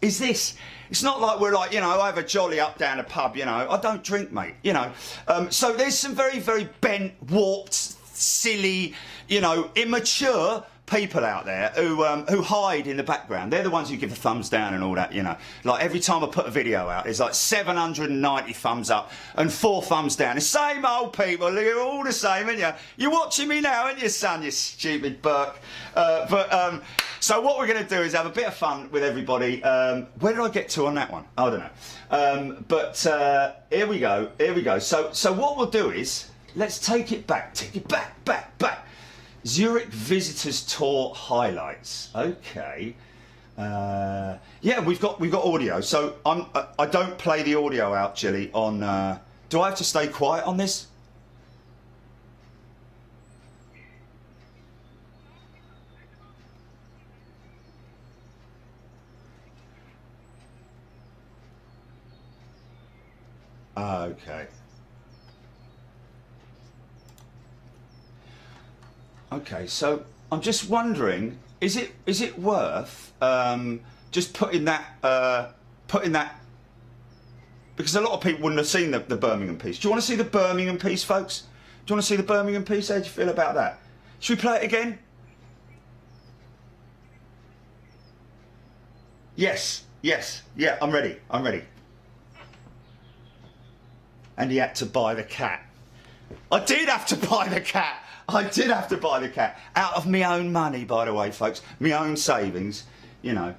It's not like we're like, you know, I have a jolly up down a pub, you know. I don't drink, mate, you know. So there's some very, very bent, warped, silly, you know, immature people out there who hide in the background. They're the ones who give the thumbs down and all that, you know. Like every time I put a video out, there's like 790 thumbs up and 4 thumbs down. The same old people, you're all the same, aren't you? You're watching me now, aren't you, son, you stupid Burke? So what we're going to do is have a bit of fun with everybody. Where did I get to on that one? I don't know. Here we go. So what we'll do is, let's take it back. Zurich Visitors Tour highlights. Okay. Yeah, we've got audio. So I don't play the audio out, Jilly. On do I have to stay quiet on this? Okay. Okay, so I'm just wondering, is it worth just putting that because a lot of people wouldn't have seen the Birmingham piece. Do you want to see the Birmingham piece, folks? Do you want to see the Birmingham piece? How do you feel about that? Should we play it again? Yes, yes, yeah, I'm ready. I'm ready. And he had to buy the cat. I did have to buy the cat. I did have to buy the cat. Out of my own money, by the way, folks. My own savings, you know.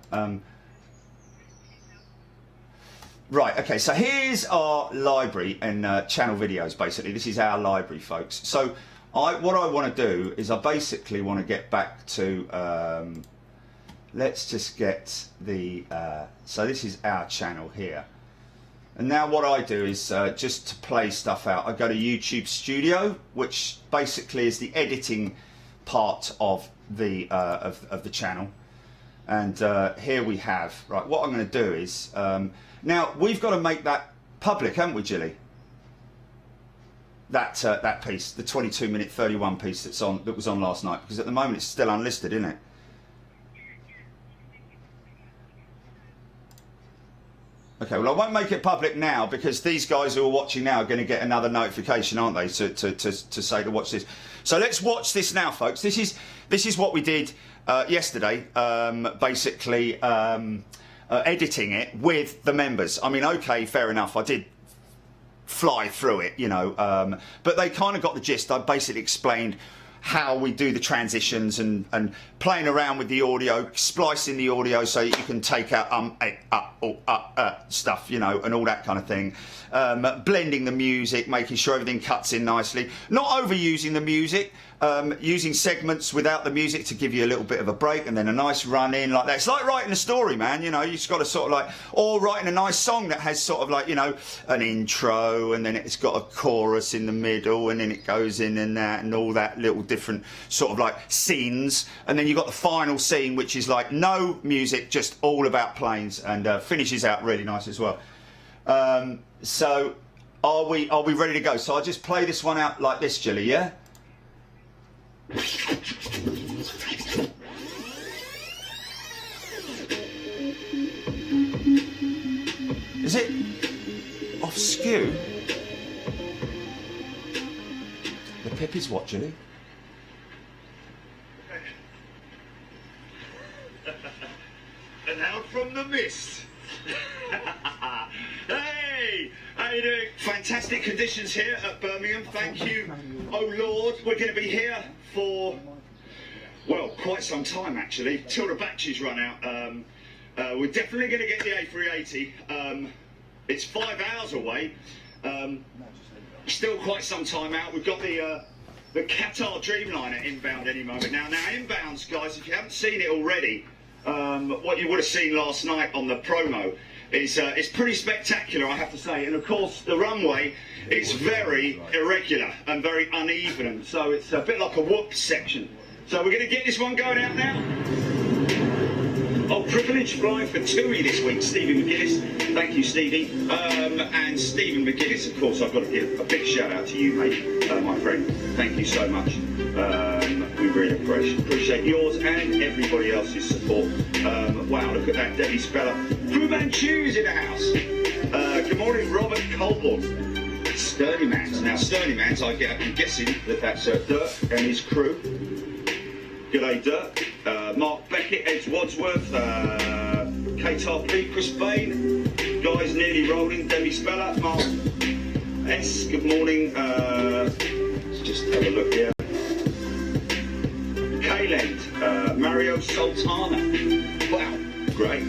Right, okay, so here's our library and channel videos, basically. This is our library, folks. So what I want to do is I basically want to get back to... let's just get the... so this is our channel here. And now what I do is just to play stuff out, I go to YouTube Studio, which basically is the editing part of the channel. And here we have, right, what I'm going to do is, now we've got to make that public, haven't we, Jilly? That piece, the 22-minute 31 piece that was on last night, because at the moment it's still unlisted, isn't it? Okay, well I won't make it public now because these guys who are watching now are going to get another notification, aren't they, to say to watch this. So let's watch this now, folks. This is what we did yesterday, basically editing it with the members. I mean, okay, fair enough. I did fly through it, you know, but they kind of got the gist. I basically explained how we do the transitions and playing around with the audio, splicing the audio so you can take out stuff, you know, and all that kind of thing. Blending the music, making sure everything cuts in nicely. Not overusing the music, using segments without the music to give you a little bit of a break and then a nice run in like that. It's like writing a story, man, you know, you've just got to sort of like, or writing a nice song that has sort of like, you know, an intro and then it's got a chorus in the middle and then it goes in and that and all that little different sort of like scenes. And then you've got the final scene, which is like no music, just all about planes, and finishes out really nice as well. So are we ready to go? So I'll just play this one out like this, Jilly, yeah? Is it off skew? The pip is what, Jilly? And out from the mist. Hey, how you doing? Fantastic conditions here at Birmingham. Thank you. Oh Lord, we're going to be here for, well, quite some time actually, till the batteries run out. We're definitely going to get the A380. It's 5 hours away. Still quite some time out. We've got the Qatar Dreamliner inbound any moment now. Now inbounds, guys, if you haven't seen it already, what you would have seen last night on the promo is it's pretty spectacular, I have to say. And of course, the runway is very irregular and very uneven, so it's a bit like a whoop section. So we're going to get this one going out now. Oh, privilege flying for TUI this week, Stevie McGuinness. Thank you, Stevie. And Stephen McGuinness, of course, I've got to give a big shout out to you, mate, my friend. Thank you so much. We really appreciate yours and everybody else's support. Wow, look at that, Debbie Speller. Fuban Chews in the house. Good morning, Robert Colborne. Sturdy Mans. Now, Sturdy Mans, I'm guessing that's Dirk and his crew. G'day, Dirk. Mark Beckett, Ed Wadsworth, Kate Harpley, Chris Bain, guys nearly rolling, Debbie Speller, Mark S, good morning. Let's just have a look here. Kayland, Mario Sultana. Wow, great.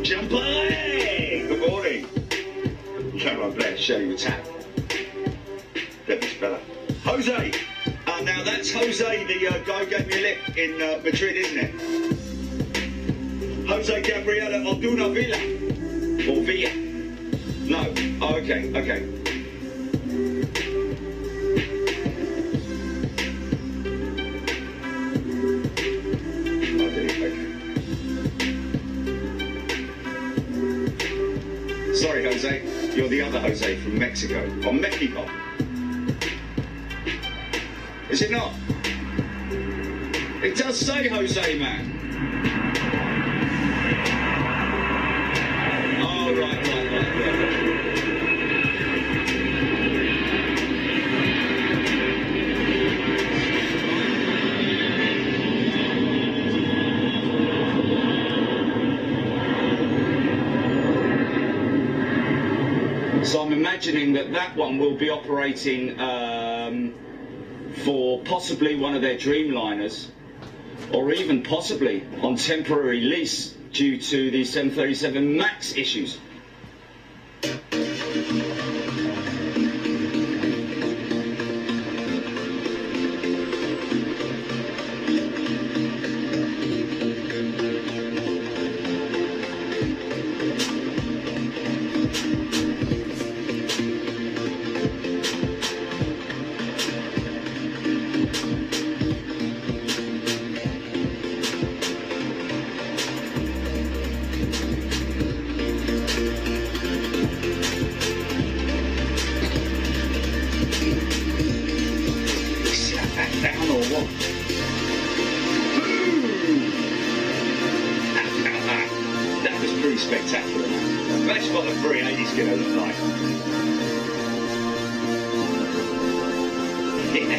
Jumper, hey, good morning. Caroline Blair, Shelley Attack. Debbie Speller. Jose. Now that's Jose, the guy who gave me a lift in Madrid, isn't it? Jose Gabriela Orduna Villa. Or Villa. No. Oh, okay, okay. Okay. Sorry, Jose. You're the other Jose from Mexico. Or Mexico. Is it not? It does say Jose, man. Oh, right. So I'm imagining that that one will be operating for possibly one of their Dreamliners, or even possibly on temporary lease due to the 737 MAX issues. Spectacular. That's what the 380's going to look like. Yeah.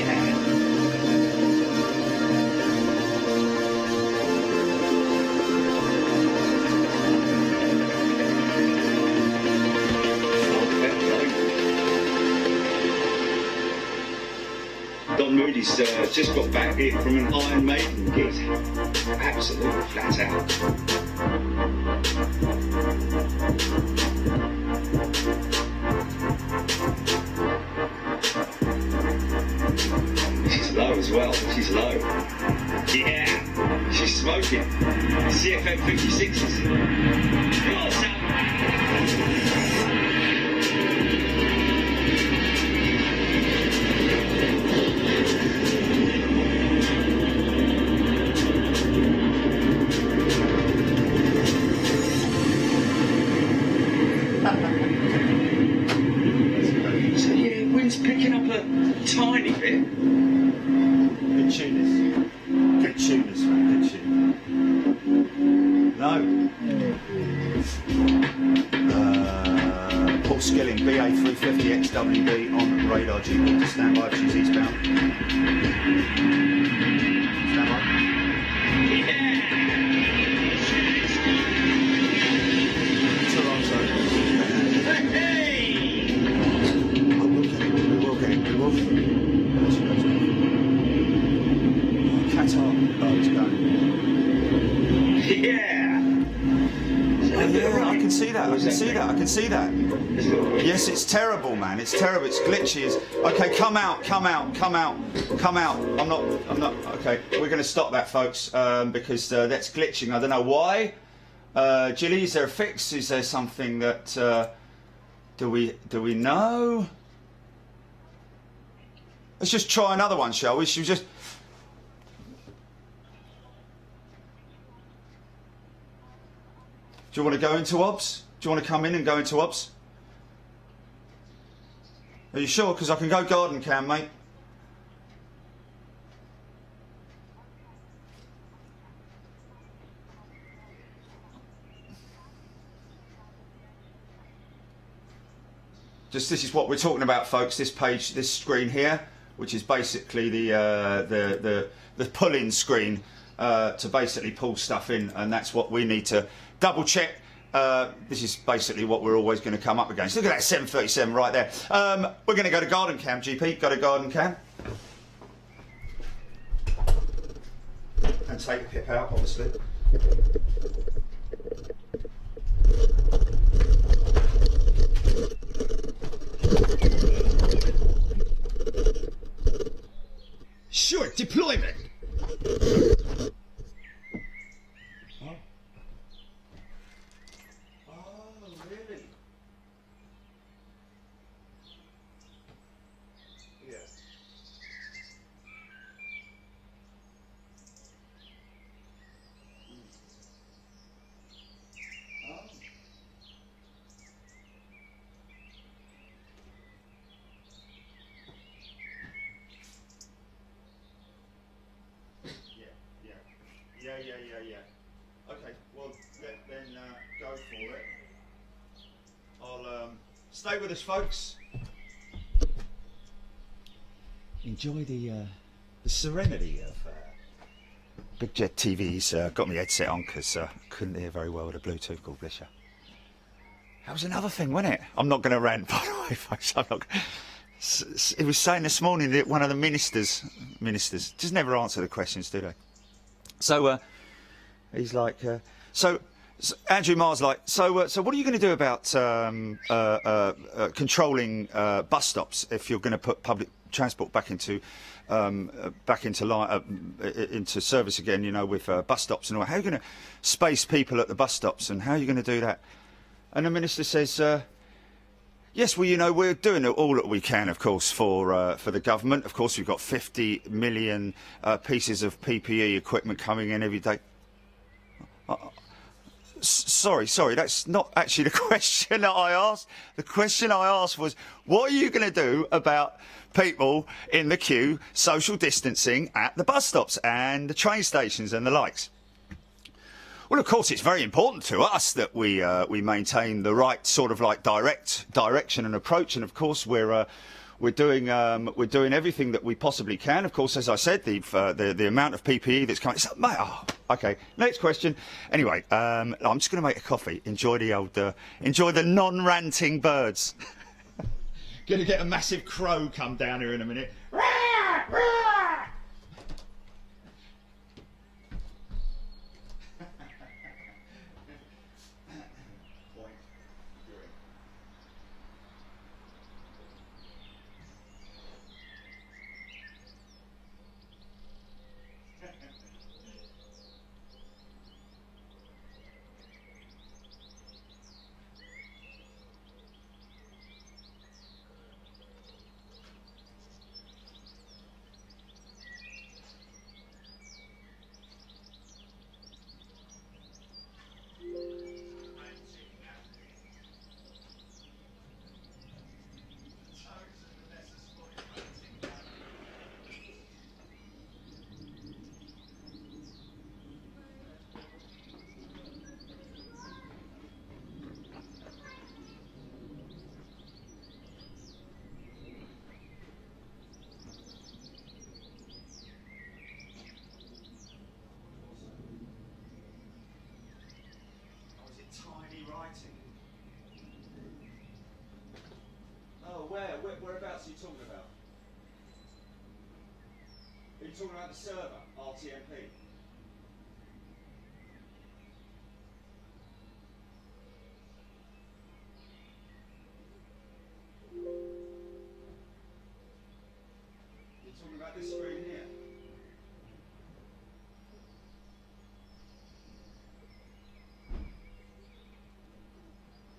Don Moody's just got back here from an Iron Maiden gig. Absolutely flat out. She's low as well. She's low. Yeah, she's smoking. CFM 56s. God, so yeah, wind's picking up a tiny bit. Good tuners. Good tuners, man. Good tuners. No. Paul Skilling, BA350 XWB on radar. GP to stand by if she's eastbound. Stand by. Toronto. Hey! We will get it. Qatar. Oh, it's going. Yeah! Yeah, I can see that. I can see that. Yes, it's terrible, man. It's terrible. It's glitchy. Okay, come out. I'm not. Okay, we're going to stop that, folks, because that's glitching. I don't know why. Jilly, is there a fix? Is there something that do we know? Let's just try another one, shall we? Should we just? Do you want to go into OBS? Do you want to come in and go into OBS? Are you sure? Because I can go garden cam, mate. This is what we're talking about, folks. This page, this screen here, which is basically the pull-in screen to basically pull stuff in, and that's what we need to double check. This is basically what we're always going to come up against. Look at that 737 right there. We're going to go to garden cam, GP. Go to garden cam. And take Pip out, obviously. Short deployment. Really? Yeah. Yeah. Okay, well, then go for it. I'll stay with us, folks. Enjoy the serenity of Big Jet TV's got my headset on because I couldn't hear very well with the Bluetooth call, bless you. That was another thing, wasn't it? I'm not going to rant, by the way, folks. I'm not. He was saying this morning that one of the ministers just never answer the questions, do they? So he's like, so Andrew Marr's like, so what are you going to do about controlling bus stops if you're going to put public transport back into service again? You know, with bus stops and all. How are you going to space people at the bus stops, and how are you going to do that? And the minister says, yes, well, you know, we're doing all that we can, of course, for the government. Of course, we've got 50 million pieces of PPE equipment coming in every day. Sorry, that's not actually the question that I asked. The question I asked was, what are you going to do about people in the queue, social distancing at the bus stops and the train stations and the likes? Well, of course, it's very important to us that we maintain the right sort of like direction and approach, and of course we're doing everything that we possibly can. Of course, as I said, the amount of PPE that's coming. Okay. Next question. Anyway, I'm just going to make a coffee. Enjoy the non-ranting birds. Going to get a massive crow come down here in a minute. Tiny writing. Oh, whereabouts are you talking about? Are you talking about the server, RTMP? You're talking about this screen here?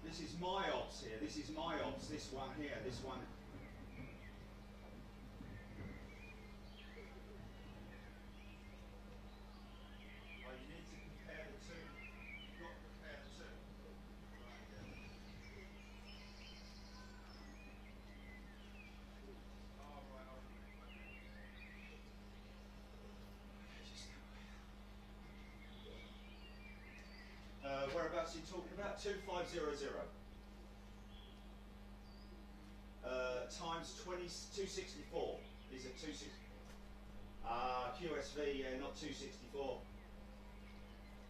This is my ops here, this is my ops, this one here, this one. Oh, you need to compare the two. You've got to compare the two. Right, yeah. Whereabouts are you talking about? 2500. Times 264. These are 260. QSV, yeah, not 264.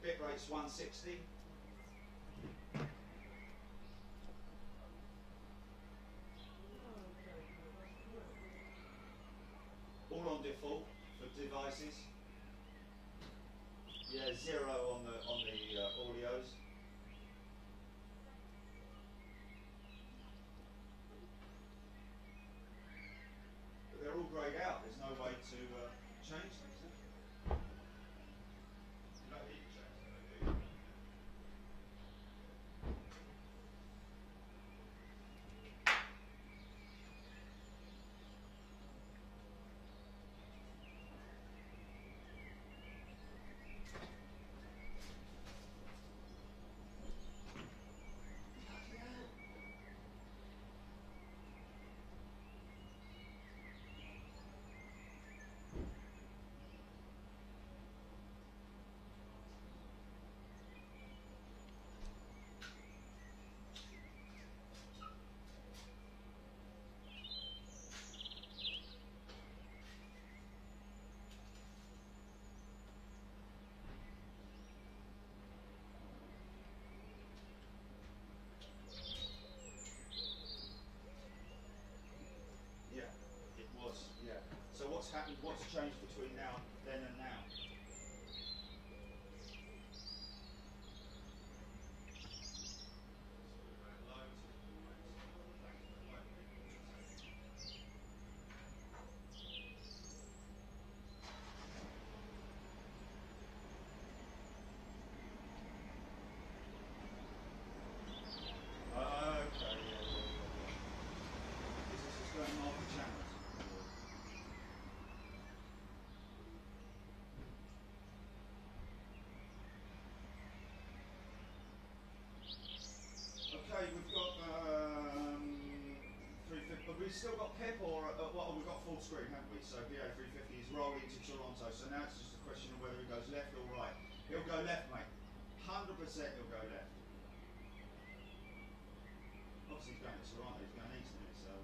Bit rate's 160. All on default for devices. Yeah, 0 on the audios. But they're all greyed out. There's no way to change things. You don't need to change them, do you? changed between then and now? Okay, we've got 350, but we've still got PIP or well, we've got full screen, haven't we? So BA 350 is rolling to Toronto. So now it's just a question of whether it goes left or right. He'll go left, mate. 100% he'll go left. Obviously he's going to Toronto. He's going east, isn't it? So.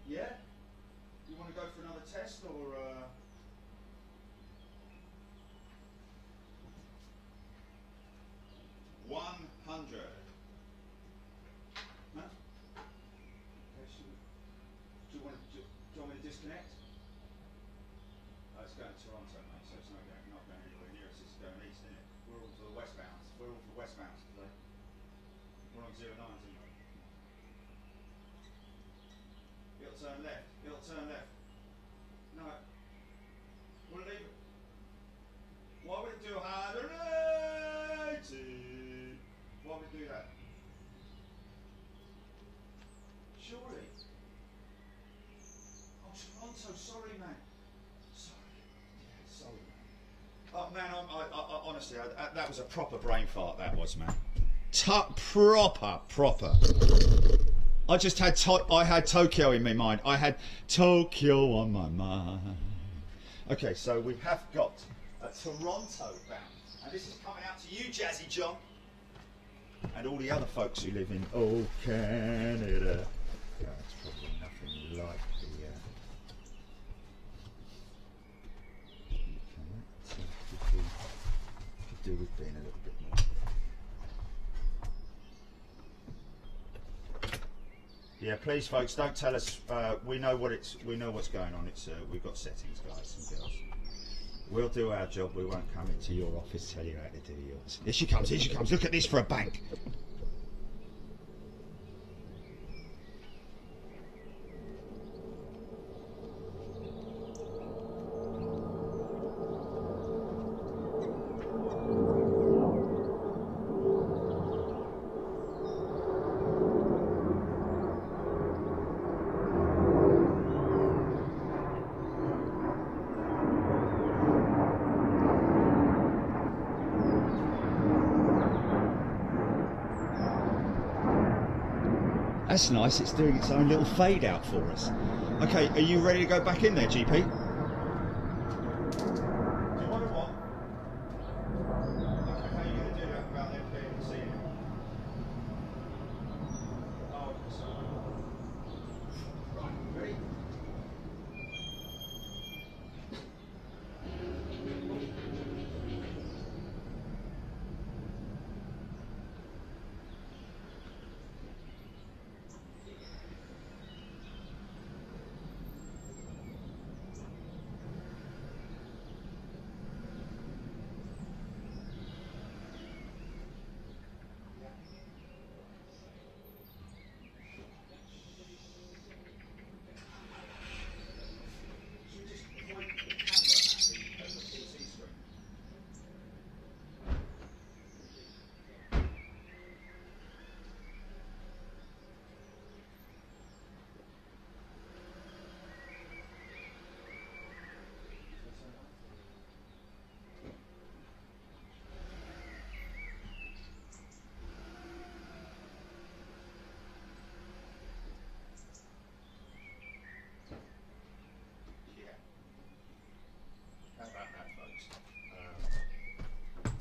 Yeah. You want to go for another test or? 100. Huh? Okay, do you want me to disconnect? Oh, it's going to Toronto, mate, so it's not going anywhere near us. It's going east, isn't it? We're all for the westbound. We're all for westbound today. We're on 09s, isn't we? It'll turn left. It'll turn left. No. We'll leave it. Why would it do 180? Why would it do that? Surely. Oh, Toronto, sorry, man. Sorry. Yeah, sorry, man. Oh, man, honestly, that was a proper brain fart, that was, man. Proper. I just had I had Tokyo in my mind. I had Tokyo on my mind. Okay, so we have got a Toronto bound, and this is coming out to you, Jazzy John, and all the other folks who live in Canada. Yeah, it's probably nothing like the. Could do with being a little bit more. Yeah, please, folks, don't tell us. We know what's going on. It's we've got settings, guys and girls. We'll do our job. We won't come into your office tell you how to do yours. Here she comes. Here she comes. Look at this for a bank. That's nice, it's doing its own little fade out for us. Okay, are you ready to go back in there, GP? Do you want to what? Okay, how are you going to do that without them being able to see it? Oh, sorry. Right, ready?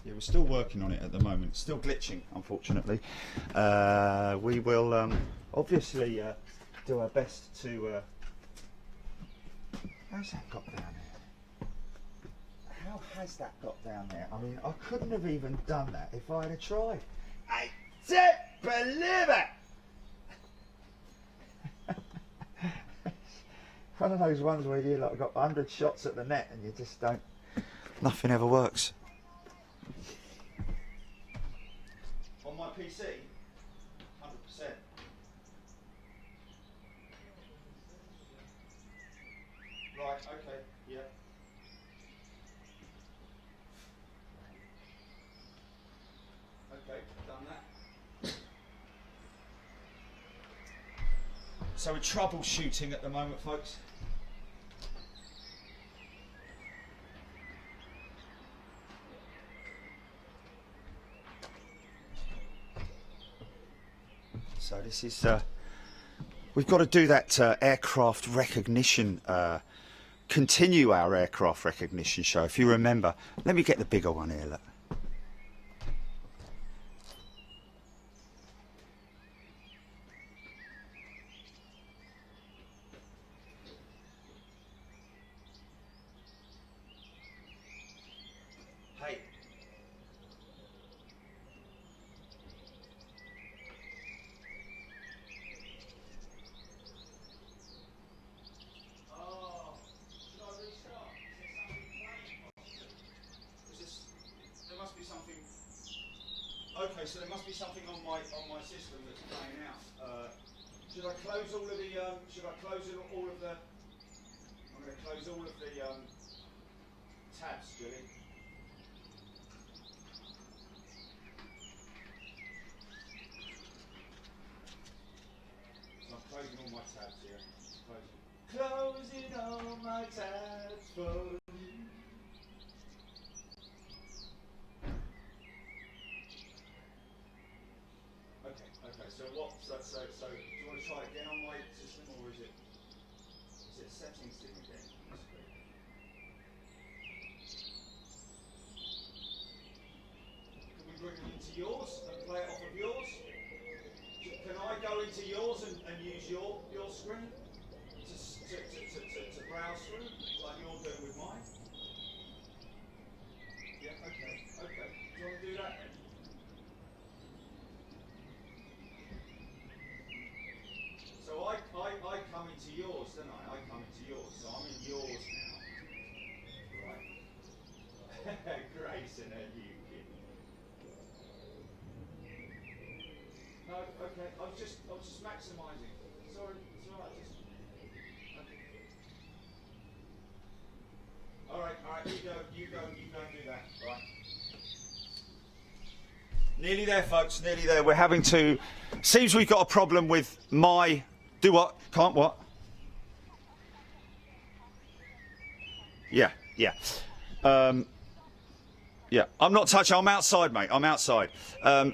Yeah, we're still working on it at the moment. Still glitching, unfortunately. We will obviously do our best to. How's that got down there? How has that got down there? I mean, I couldn't have even done that if I had tried. I don't believe it! One of those ones where you like got 100 shots at the net and you just don't. Nothing ever works. On my PC, 100%. Right, okay, yeah. Okay, done that. So we're troubleshooting at the moment, folks. So this is, we've got to do that aircraft recognition, continue our aircraft recognition show. If you remember, let me get the bigger one here, look. Hey. Okay, so there must be something on my system that's playing out. Should I close all of the? Should I close all of the? I'm going to close all of the tabs, Julie. So I'm closing all my tabs here. Closing all my tabs for you. Okay, so what? So do you want to try it again on my system, or is it a settings thing again? Can we bring it into yours and play it off of yours? Can I go into yours and use your screen to browse through like you're doing with mine? Yeah. Okay. Do you want to do that then? So I come into yours, don't I? I come into yours, so I'm in yours now. Right. Grayson, are you kidding? No, okay, I was just maximising. Sorry, it's alright, okay. Alright, you go and do that, right. Nearly there, folks, nearly there. We're having to, seems we've got a problem with my, do what? Can't what? Yeah. Yeah, I'm not touching, I'm outside, mate, I'm outside.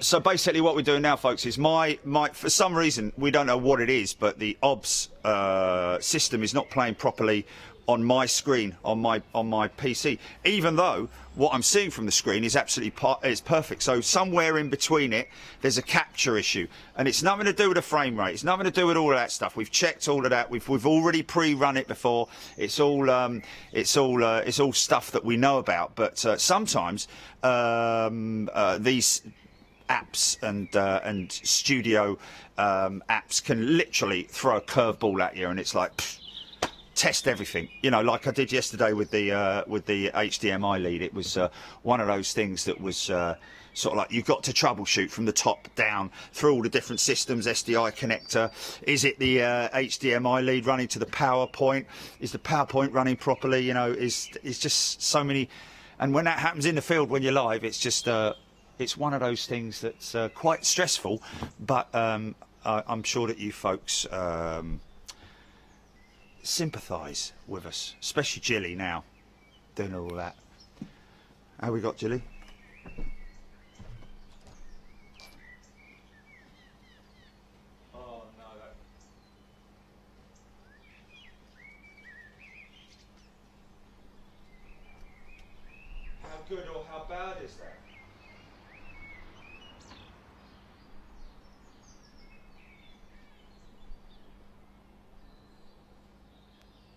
So basically what we're doing now, folks, is my for some reason, we don't know what it is, but the OBS system is not playing properly on my screen, on my PC, even though what I'm seeing from the screen is absolutely it's perfect. So somewhere in between it, there's a capture issue, and it's nothing to do with the frame rate. It's nothing to do with all of that stuff. We've checked all of that. We've already pre-run it before. It's all stuff that we know about. But sometimes these apps and studio apps can literally throw a curveball at you, and it's like. Pfft, test everything, you know, like I did yesterday with the HDMI lead. It was one of those things that was sort of like you've got to troubleshoot from the top down through all the different systems. SDI connector, is it the HDMI lead running to the PowerPoint? Is the PowerPoint running properly? You know, is just so many. And when that happens in the field when you're live, it's just it's one of those things that's quite stressful. But I'm sure that you folks sympathise with us, especially Jilly now, doing all that. How we got, Jilly? Oh no, how good or how bad is that?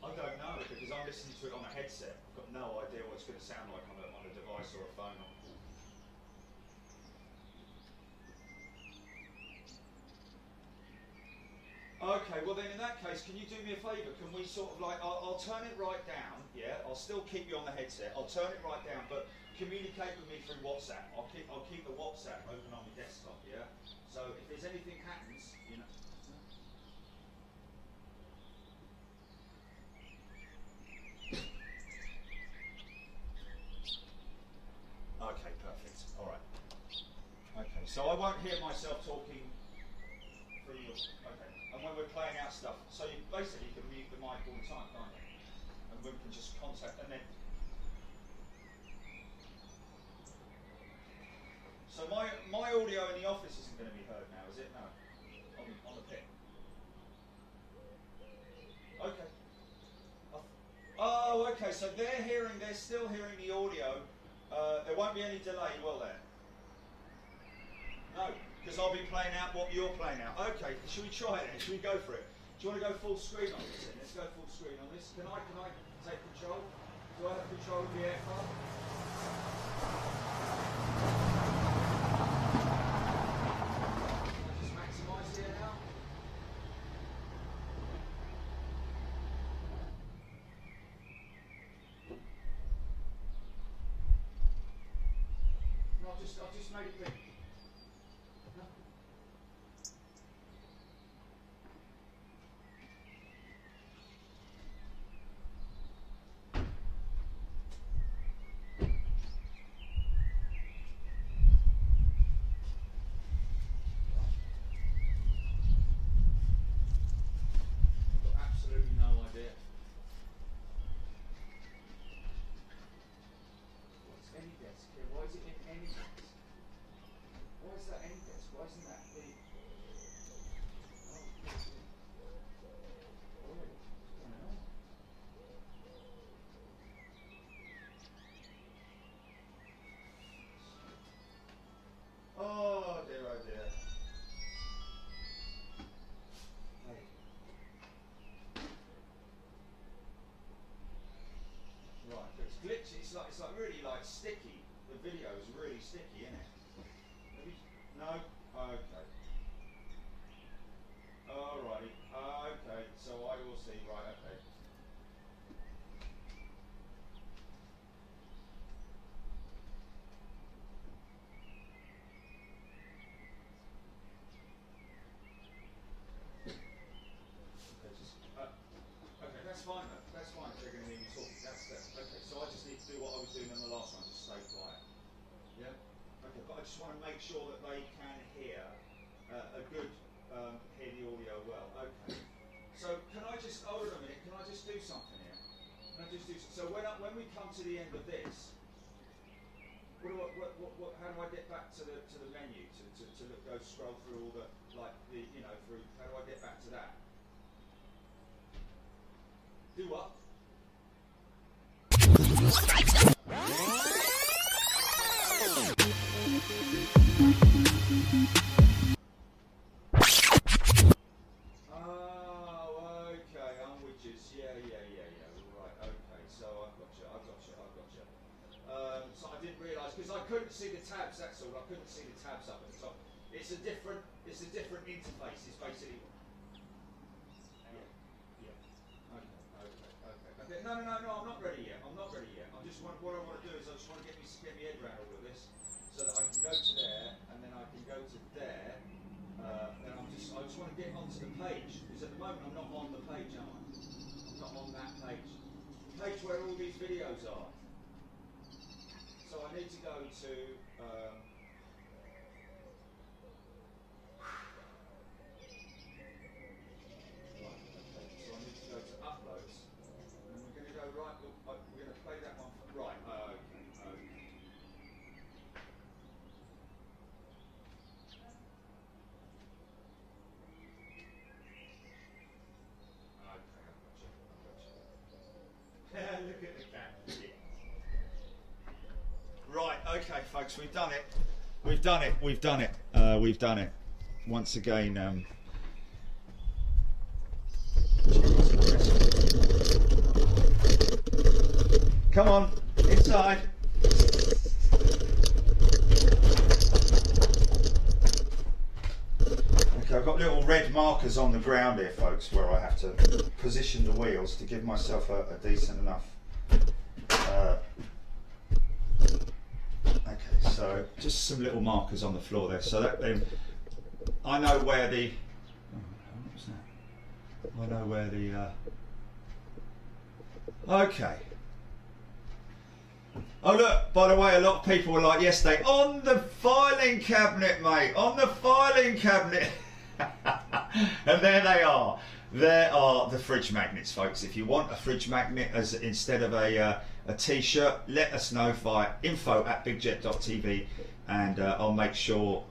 I don't know, because I'm listening to it on a headset. I've got no idea what it's going to sound like on a device or a phone. Okay, well then in that case, can you do me a favour? Can we sort of like, I'll turn it right down, yeah? I'll still keep you on the headset. I'll turn it right down, but communicate with me through WhatsApp. I'll keep the WhatsApp open on my desktop, yeah? So if there's anything happens, you know. Okay, perfect. All right. Okay, so I won't hear myself talking through your. Okay, and when we're playing out stuff, so you basically can mute the mic all the time, can't you? And we can just contact and then. So my audio in the office isn't going to be heard now, is it? No, on the pit. Okay. Oh, okay. So they're still hearing the audio. There won't be any delay, will there? No, because I'll be playing out what you're playing out. Okay, should we try it then? Should we go for it? Do you want to go full screen on this then? Let's go full screen on this. Can I take control? Do I have control of the aircraft? Can I just maximise here now? No, I've just made it big. No. I've got absolutely no idea. What's any desk here? Why is it in any desk? Why is that any desk? Why isn't that the... Oh dear, oh dear. Hey. Right, it's glitchy. It's like really like sticky. The video is really sticky, isn't it? Maybe, no? Okay. Alrighty. Okay, so I will see. Right, okay. Okay, that's fine though. That's fine if they're going to hear you talk. That's okay. So I just need to do what I was doing on the last one, just stay quiet. Yeah. Okay, but I just want to make sure that they can hear hear the audio well. Okay. So can I just hold on a minute? Can I just do something here? Can I just do so? When we come to the end of this, how do I get back to the menu to go scroll through all the how do I get back to that? Do what? Oh, okay, I'm with you. Yeah. Right, okay. So I've got you. So I didn't realise because I couldn't see the tabs. That's all. I couldn't see the tabs up at the top. It's a different interface. It's basically. Okay. No. I'm not ready yet. I'm just what I want to do is I just want to get my head around all of this, so that I can go to there and then I can go to there. Then I just want to get onto the page because at the moment I'm not on the page, am I? I'm not on that page. The page where all these videos are. So I need to go to. We're going to play that one. Right, okay. Look at the cat. Right, okay, folks, we've done it. Once again, come on, inside. Okay, I've got little red markers on the ground here, folks, where I have to position the wheels to give myself a decent enough. Okay, so just some little markers on the floor there, so that then I know where the. What was that? I know where the. Okay. Oh look, by the way, a lot of people were like yesterday, on the filing cabinet, mate, on the filing cabinet. And there they are. There are the fridge magnets, folks. If you want a fridge magnet as instead of a t-shirt, let us know via info@bigjet.tv, and I'll make sure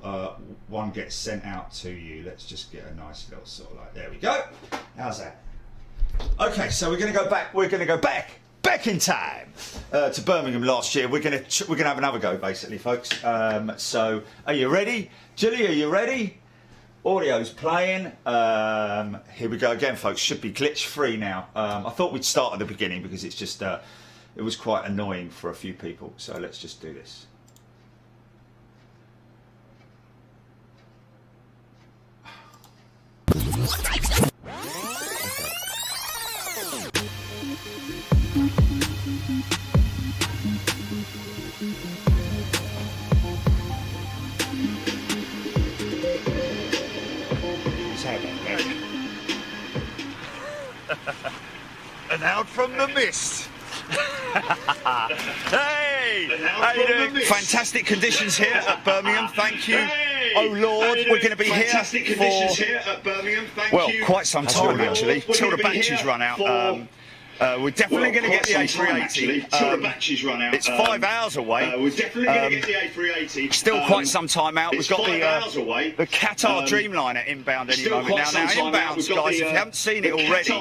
one gets sent out to you. Let's just get a nice little sort of like, there we go. How's that? Okay, so we're going to go back. We're going to go back in time to Birmingham last year. We're going to have another go, basically, folks. So, are you ready, Julie? Are you ready? Audio's playing. Here we go again, folks. Should be glitch free now. I thought we'd start at the beginning because it's just it was quite annoying for a few people. So let's just do this. And out from the mist. Hey, how you doing? Fantastic conditions here at Birmingham. Thank you. Hey, oh Lord, we're going to be here for quite some time actually till the batteries run out. We're definitely going to get the A380 till the batteries run out. It's 5 hours away. We're definitely going to get the A380. Still quite some time out. We've got the Qatar Dreamliner inbound any moment now. Now inbounds, guys, if you haven't seen it already,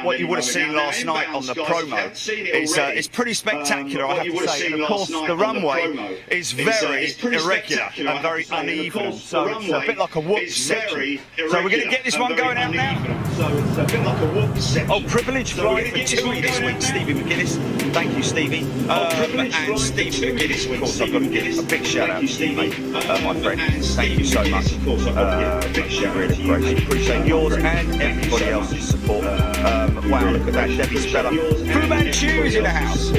what you would have seen last night on the promo is it's pretty spectacular, I have to say. And of course, the runway is very irregular and very uneven. So it's a bit like a whoop section. So we're going to get this one going out now. So it's a bit like a whoop section. Oh, privilege. Flying for Tui this week, Stevie McGuinness. Thank you, Stevie. And Stevie McGuinness, of course, I've got to give a big shout out to you, mate, my friend. Thank you so much. Really great. Appreciate yours and everybody else's support. Wow, look at that, Debbie Speller. Fu Manchu is in the house.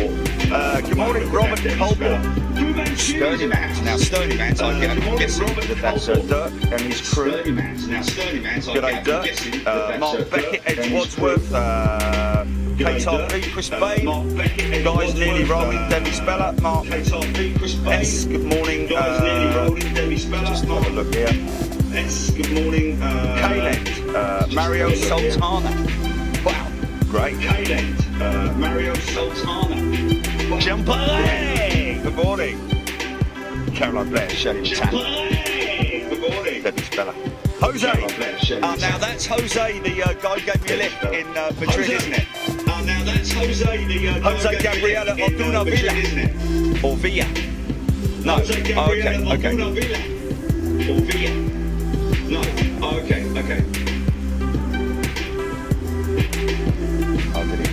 Good morning, Robert Colborne. Stern in the house. Now, Sterny Mans, I'm guessing that that's Dirk and his crew. Good day, Dirk. Mark Beckett, Ed Wadsworth, Kate RP, Chris Babe, guys nearly rolling, Debbie Speller, Mark S. Good morning. Just have a look here. S. Good morning. Kalend, Mario Sultana. Wow, great. Kalend, Mario Sultana. Jumpere! Good morning. Caroline Blair, Shelley Matano. Good morning. Debbie Speller. Jose! Now that's Jose, the guy who gave me a lift in Madrid, isn't it? Now that's Jose, the Jose Gabriela Orduna Villa, isn't it? Or Villa? No. Oh, okay. Or Villa? No. Oh, okay. Oh, did he?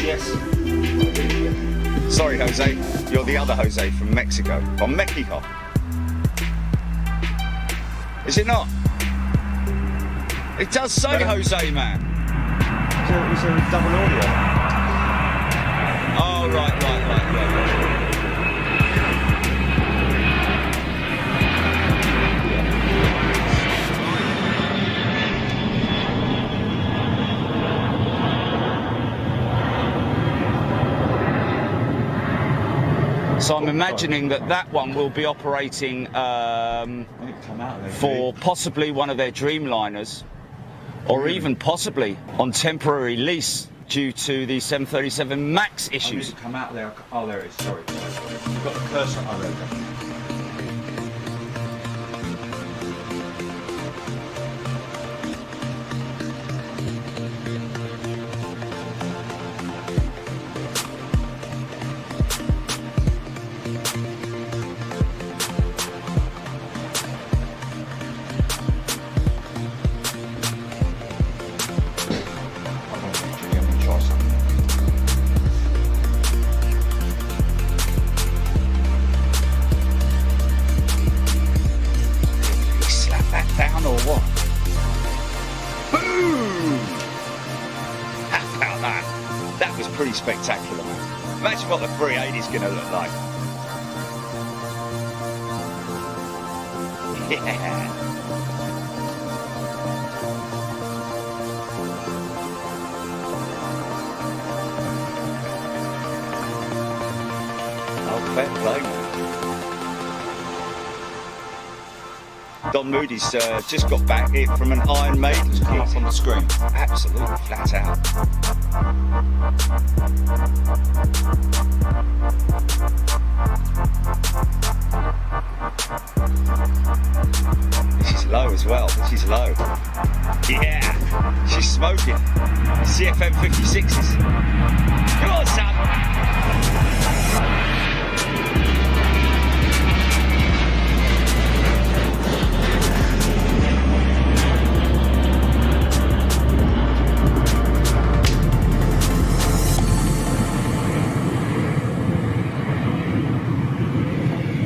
Yes. Sorry, Jose. You're the other Jose from Mexico. From Mexico. Is it not? It does say Jose, man. Is there a double audio? Oh, right. So I'm imagining that one will be operating for possibly one of their Dreamliners, or even possibly on temporary lease due to the 737 MAX issues. Come out there. Oh, there it is. Sorry. You've got the cursor. Oh, there we go. was pretty spectacular, man. Imagine what the 380 is going to look like. Yeah. Oh, fair play, man. Don Moody's just got back here from an Iron Maiden. It's come up on the screen. Absolutely flat out. This is low as well. This is low. Yeah, she's smoking. CFM 56s. Come on, son.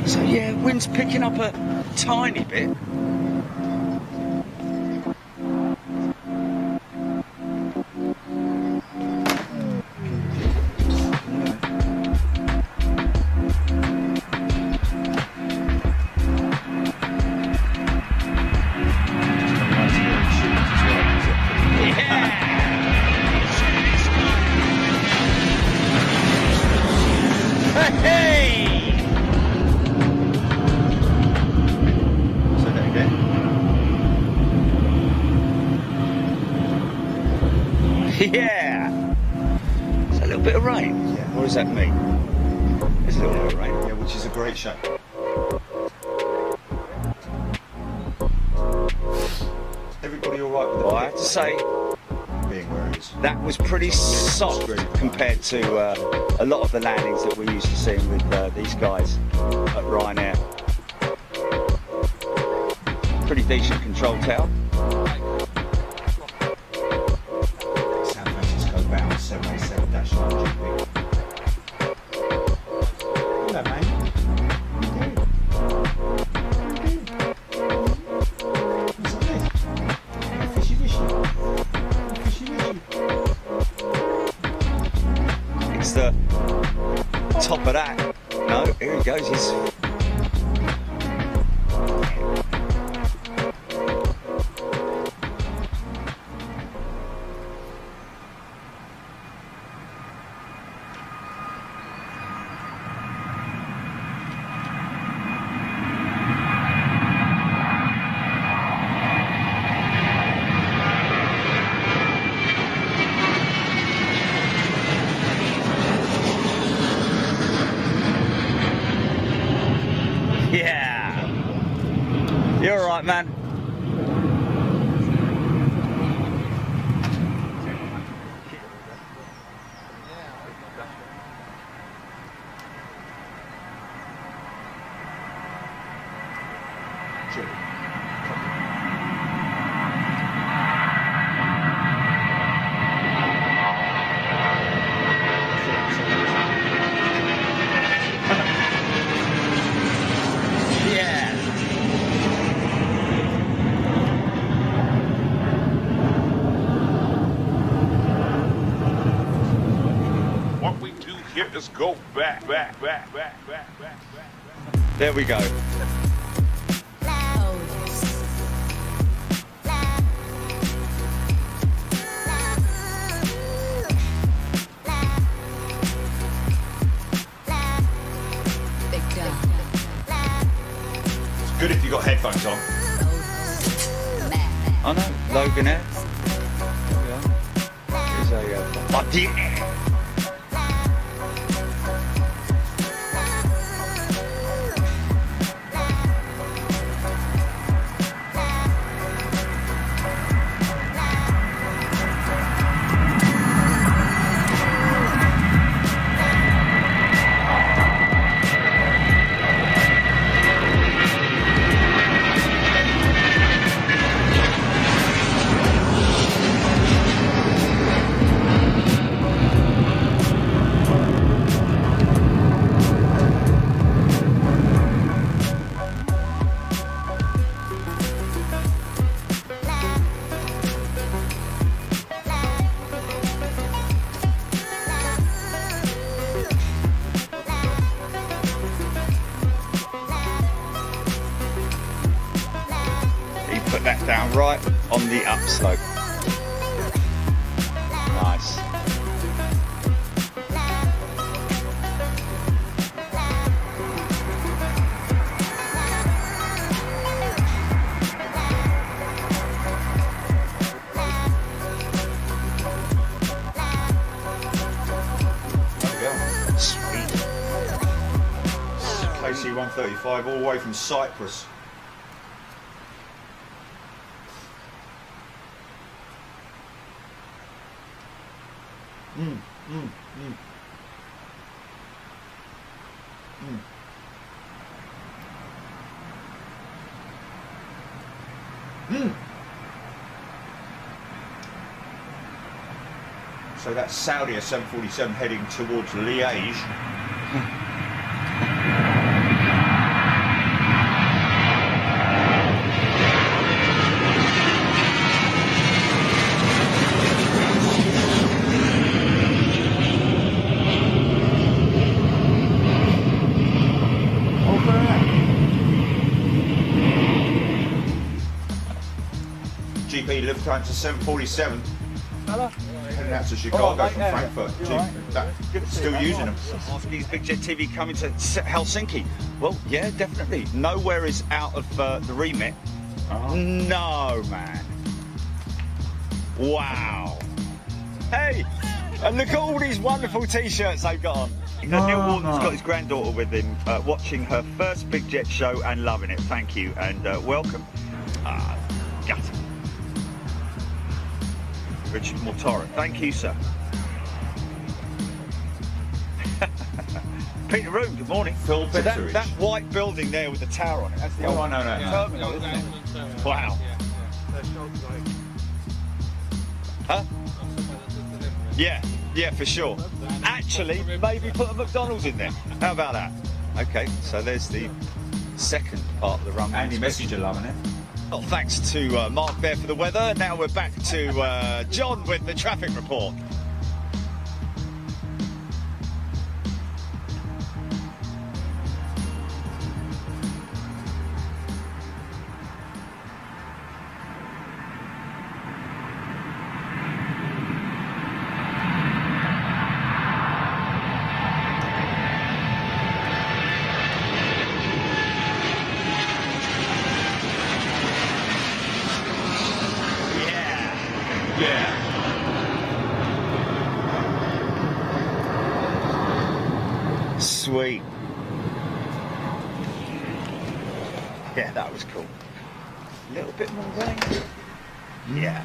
So yeah, wind's picking up a tiny bit. Yeah! It's a little bit of rain. Yeah. What does that mean? There's a little bit of rain. Yeah, which is a great show. Everybody all right with Well, I have to say, being where it is? that was pretty soft compared to a lot of the landings that we're used to seeing with these guys at Ryanair. Pretty decent control tower. San Francisco bound 787-9 GP. Hello, mate. What's up, mate? Fishy, fishy. Fishy, fishy. It's the top of that. No, here he goes. He's yeah. You're all right, man. Yeah. What we do here is go back. There we go. It's good if you got headphones on. I know, Logan Air. Here's a body air. Down right on the upslope. Nice. Sweet. KC 135 all the way from Cyprus. So that's Saudi 747 heading towards Liège. GP Lufthansa 747. Heading out to Chicago from Frankfurt. Still using them. Afternoon's Big Jet TV coming to Helsinki. Well, yeah, definitely. Nowhere is out of the remit. No, man. Wow. Hey, and look at all these wonderful T-shirts they've got on. Neil Wharton's got his granddaughter with him, watching her first Big Jet show and loving it. Thank you and welcome. Gutted. Richard Mortora, thank you, sir. Peter Room, good morning. Phil So Petteridge. that white building there with the tower on it, that's the Oh, old no. terminal, isn't it? Wow. Huh? Yeah, for sure. Actually, maybe put a McDonald's in there. How about that? Okay, so there's the second part of the runway. Andy Messenger loving it. Well, thanks to Mark there for the weather. Now we're back to John with the traffic report. Sweet. Yeah, that was cool. A little bit more rain. Yeah.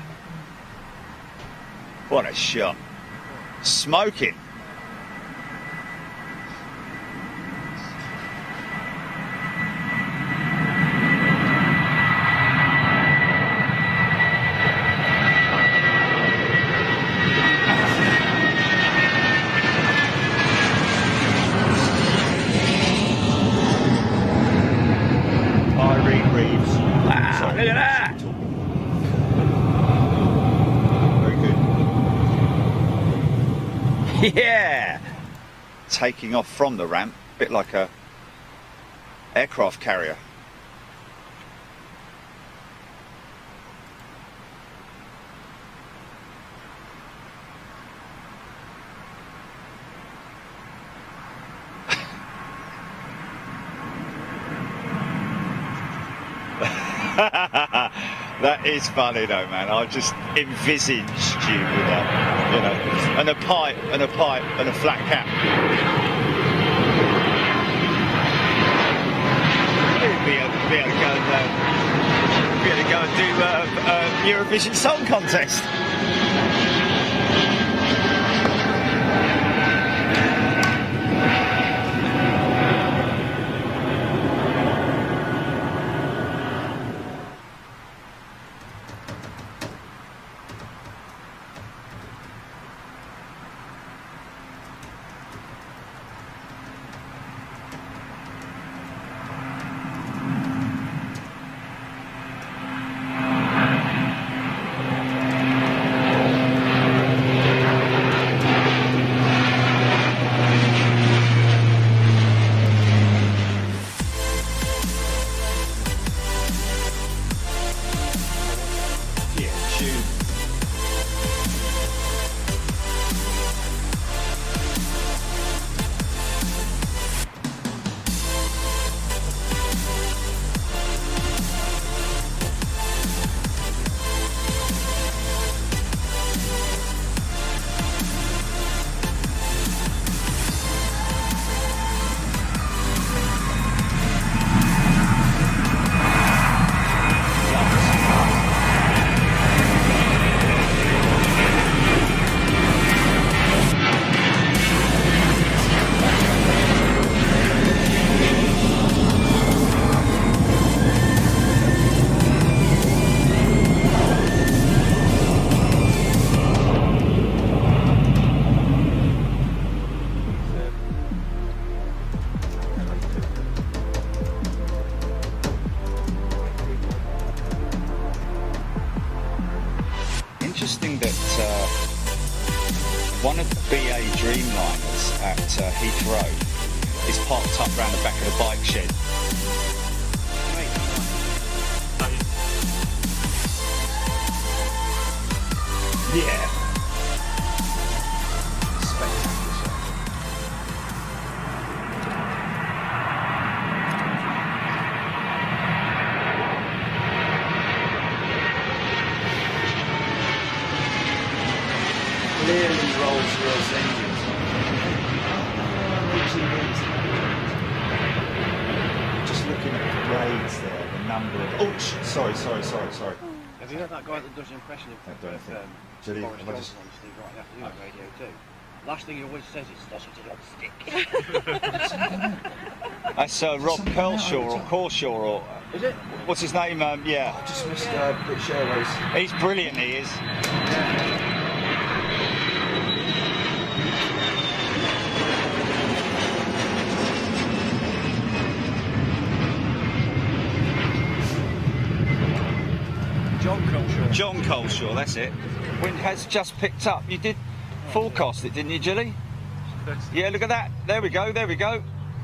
What a shot. Smoking. Look at that! Very good. Yeah! Taking off from the ramp, a bit like a aircraft carrier. That is funny though, man. I just envisaged you with a, you know, and a pipe and a flat cap. Be able to go and do Eurovision Song Contest. BA Dreamliners at Heathrow is parked up round the back of the bike shed. Yeah. Clearly Rolls-Royce engines. Just looking at the grades there, the number of... Oh, sorry. Have you heard that guy that does the impression of don't think. Boris Have I Johnson just- on Steve right after on radio too? Last thing he always says is sausage on stick. That's Rob Pershaw or Corshaw or... Is it? What's his name? Yeah. I just missed British Airways. He's brilliant, he is. John Coleshaw, that's it. Wind has just picked up. You did forecast it, didn't you, Gilly? Yeah, look at that. There we go.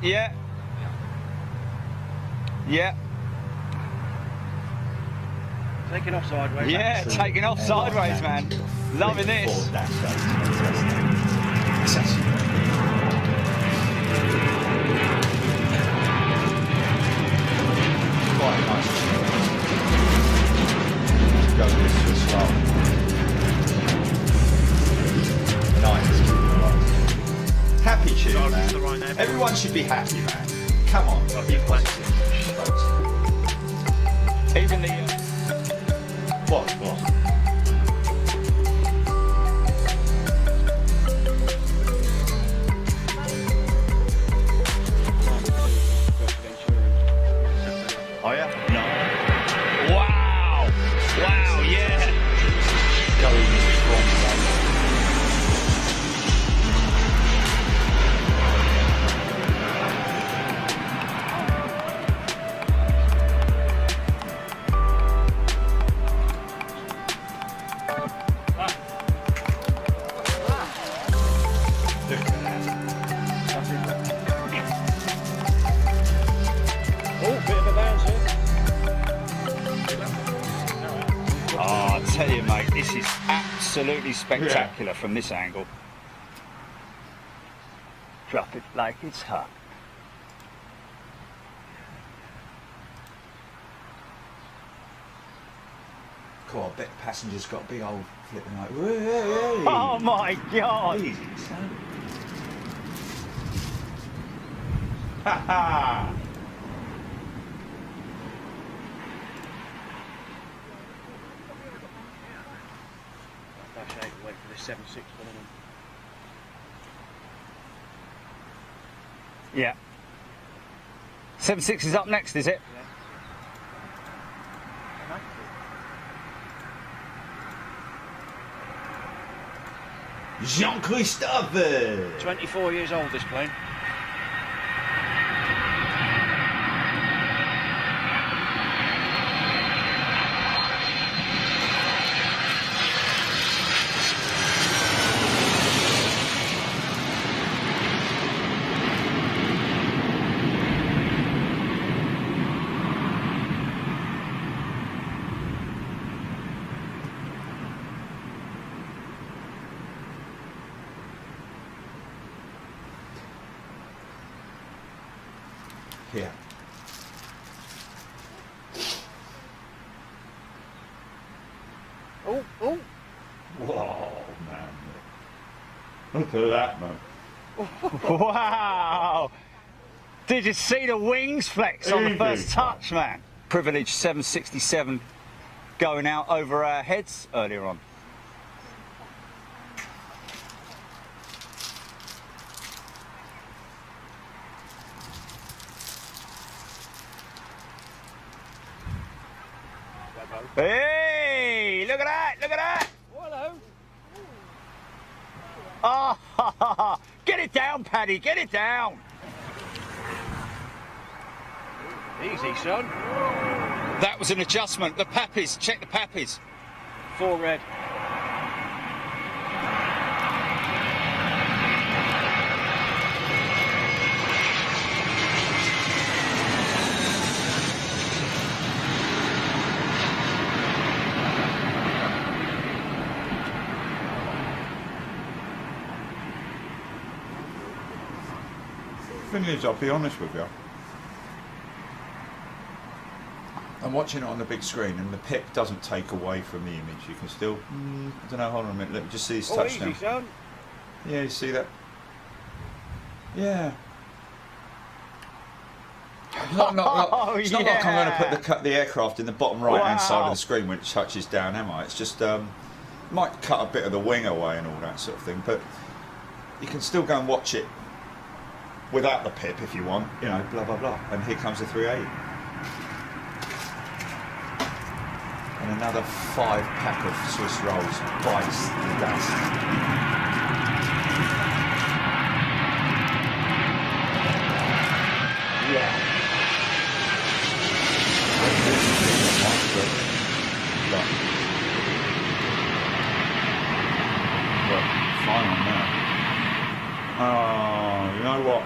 Yeah. Yeah. Taking off sideways. Yeah, taking off sideways, man. Loving this. Quite nice. Go with this as well. Nice. Happy tune, man. Everyone should be happy, man. Come on. Be positive. Even the... What? Oh, yeah? No. Wow, yeah. Going strong, Oh, bit of a bounce here. Oh, I tell you, mate, this is absolutely spectacular from this angle. Drop it like it's hot. Cool, I bet passengers got big old flipping like, hey. Oh my God! Easy, son. Ha ha! Dash 8, wait for the 7.6 coming in. Yeah. 7.6 is up next, is it? Jean-Christophe! 24 years old, this plane. Here. Oh. Whoa, man. Look at that, man. Wow! Did you see the wings flex on the first touch, man? Privileged 767 going out over our heads earlier on. Hey, look at that, look at that. Oh, Oh, hello. get it down, Paddy, get it down. Easy, son. That was an adjustment. The pappies, check the pappies. 4 red. thing is, I'll be honest with you, I'm watching it on the big screen and the pip doesn't take away from the image. You can still, I don't know, hold on a minute, let me just see his touchdown. Easy, son. Yeah, you see that? Yeah. It's not like I'm going to put the aircraft in the bottom right hand side of the screen when it touches down, am I? It's just, might cut a bit of the wing away and all that sort of thing, but you can still go and watch it without the pip if you want, you know, blah blah blah. And here comes the 380. And another 5-pack of Swiss rolls bites the dust. Yeah. Look, fine on that. Oh, you know what?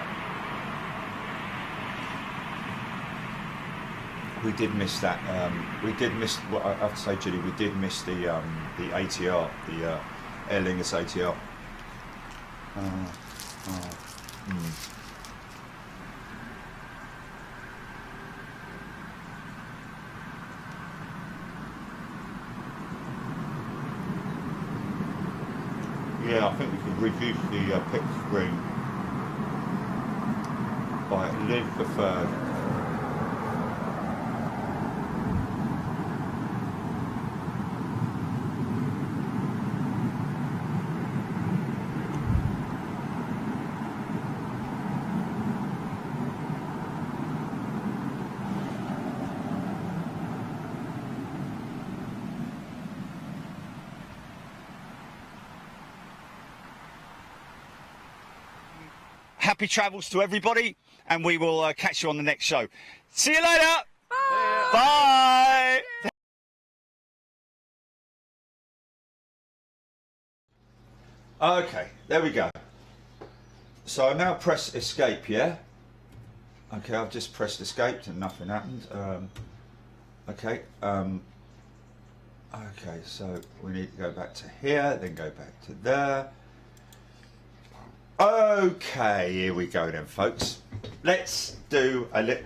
We did miss that. We did miss. Well, I have to say, Julie, we did miss the ATR, the Aer Lingus ATR. Yeah, I think we could reduce the pick screen by at least a third. Happy travels to everybody, and we will catch you on the next show. See you later. Bye. Bye. Okay, there we go. So I now press escape, yeah? Okay, I've just pressed escape and nothing happened. Okay, so we need to go back to here, then go back to there. Okay, here we go then, folks. Let's do a little...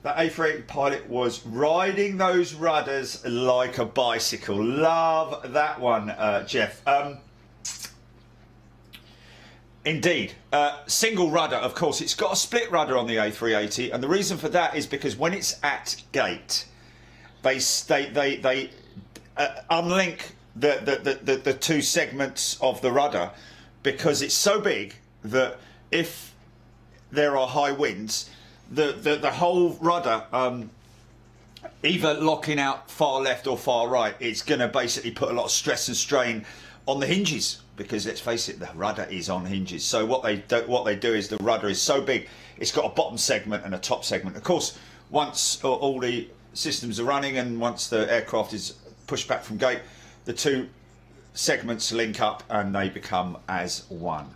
That A380 pilot was riding those rudders like a bicycle. Love that one, Jeff. Indeed. Single rudder, of course. It's got a split rudder on the A380, and the reason for that is because when it's at gate, they unlink the two segments of the rudder, because it's so big that if there are high winds, the whole rudder, either locking out far left or far right, it's going to basically put a lot of stress and strain on the hinges, because let's face it, the rudder is on hinges. So what they do is the rudder is so big, it's got a bottom segment and a top segment. Of course, once all the systems are running and once the aircraft is pushed back from gate, the two segments link up and they become as one.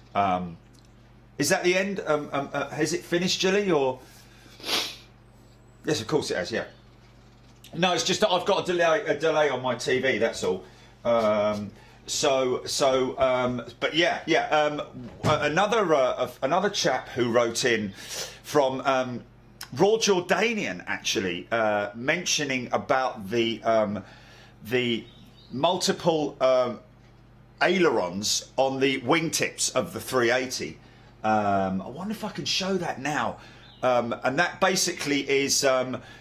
Is that the end? Has it finished, Gilly? Or yes, of course it has. Yeah. No, it's just that I've got a delay on my TV. That's all. But yeah. Another chap who wrote in from Raw Jordanian, actually, mentioning about the multiple ailerons on the wingtips of the 380. I wonder if I can show that now. And that basically is,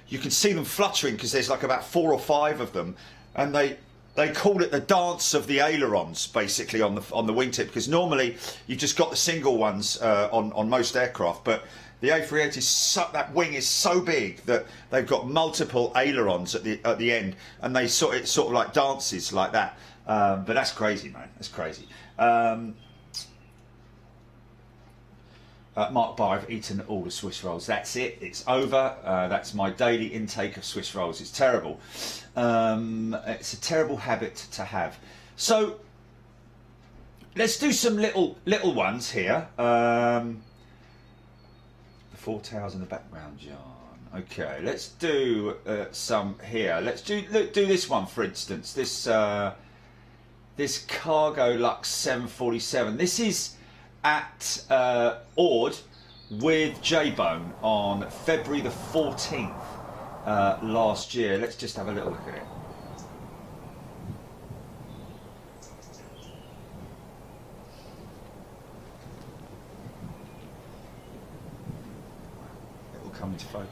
you can see them fluttering because there's like about 4 or 5 of them, and they call it the dance of the ailerons, basically on the wingtip, because normally you've just got the single ones on most aircraft, but the A380 that wing is so big that they've got multiple ailerons at the end, and it sort of like dances like that. But that's crazy, man. That's crazy. Mark Bar, I've eaten all the Swiss rolls. That's it. It's over. That's my daily intake of Swiss rolls. It's terrible. It's a terrible habit to have. So let's do some little ones here. The 4 towers in the background, John. Okay, let's do some here. Let's do this one, for instance. This Cargo Lux 747. This is at Ord with J-Bone on February the 14th last year. Let's just have a little look at it. It will come into focus.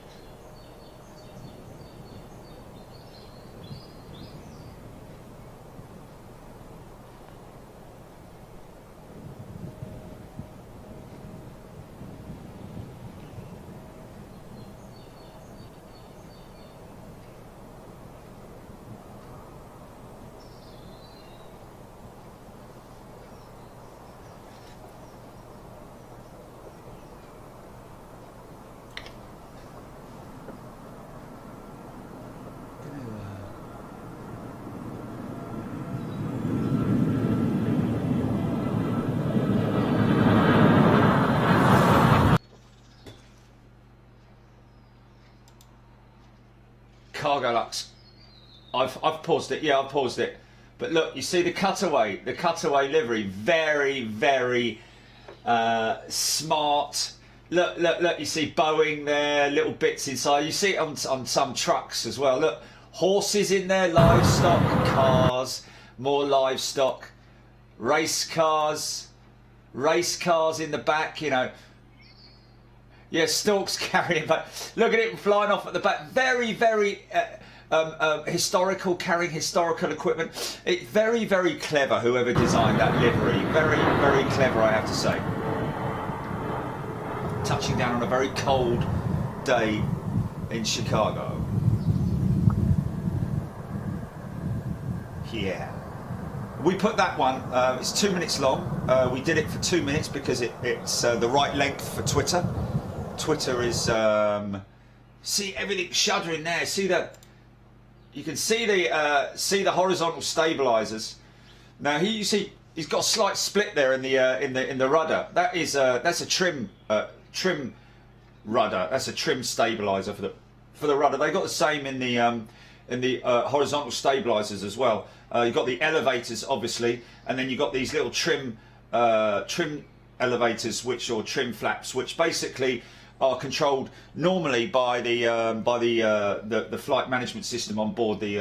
Cargo Lux. I've paused it. Yeah, I've paused it. But look, you see the cutaway livery, very smart. Look, you see Boeing there, little bits inside. You see it on some trucks as well. Look, horses in there, livestock, cars, more livestock, race cars in the back, you know. Yeah, stalks carrying back. Look at it flying off at the back. Very historical, carrying historical equipment. It's very clever, whoever designed that livery. Very clever, I have to say. Touching down on a very cold day in Chicago. Yeah. We put that one, it's 2 minutes long. We did it for 2 minutes because it's the right length for Twitter. Twitter is see everything shuddering there. See that? You can see the horizontal stabilizers. Now here you see he's got a slight split there in the rudder. That is that's a trim rudder. That's a trim stabilizer for the rudder. They got the same in the horizontal stabilizers as well. You've got the elevators obviously, and then you've got these little trim elevators, or trim flaps, which basically are controlled normally by the flight management system on board the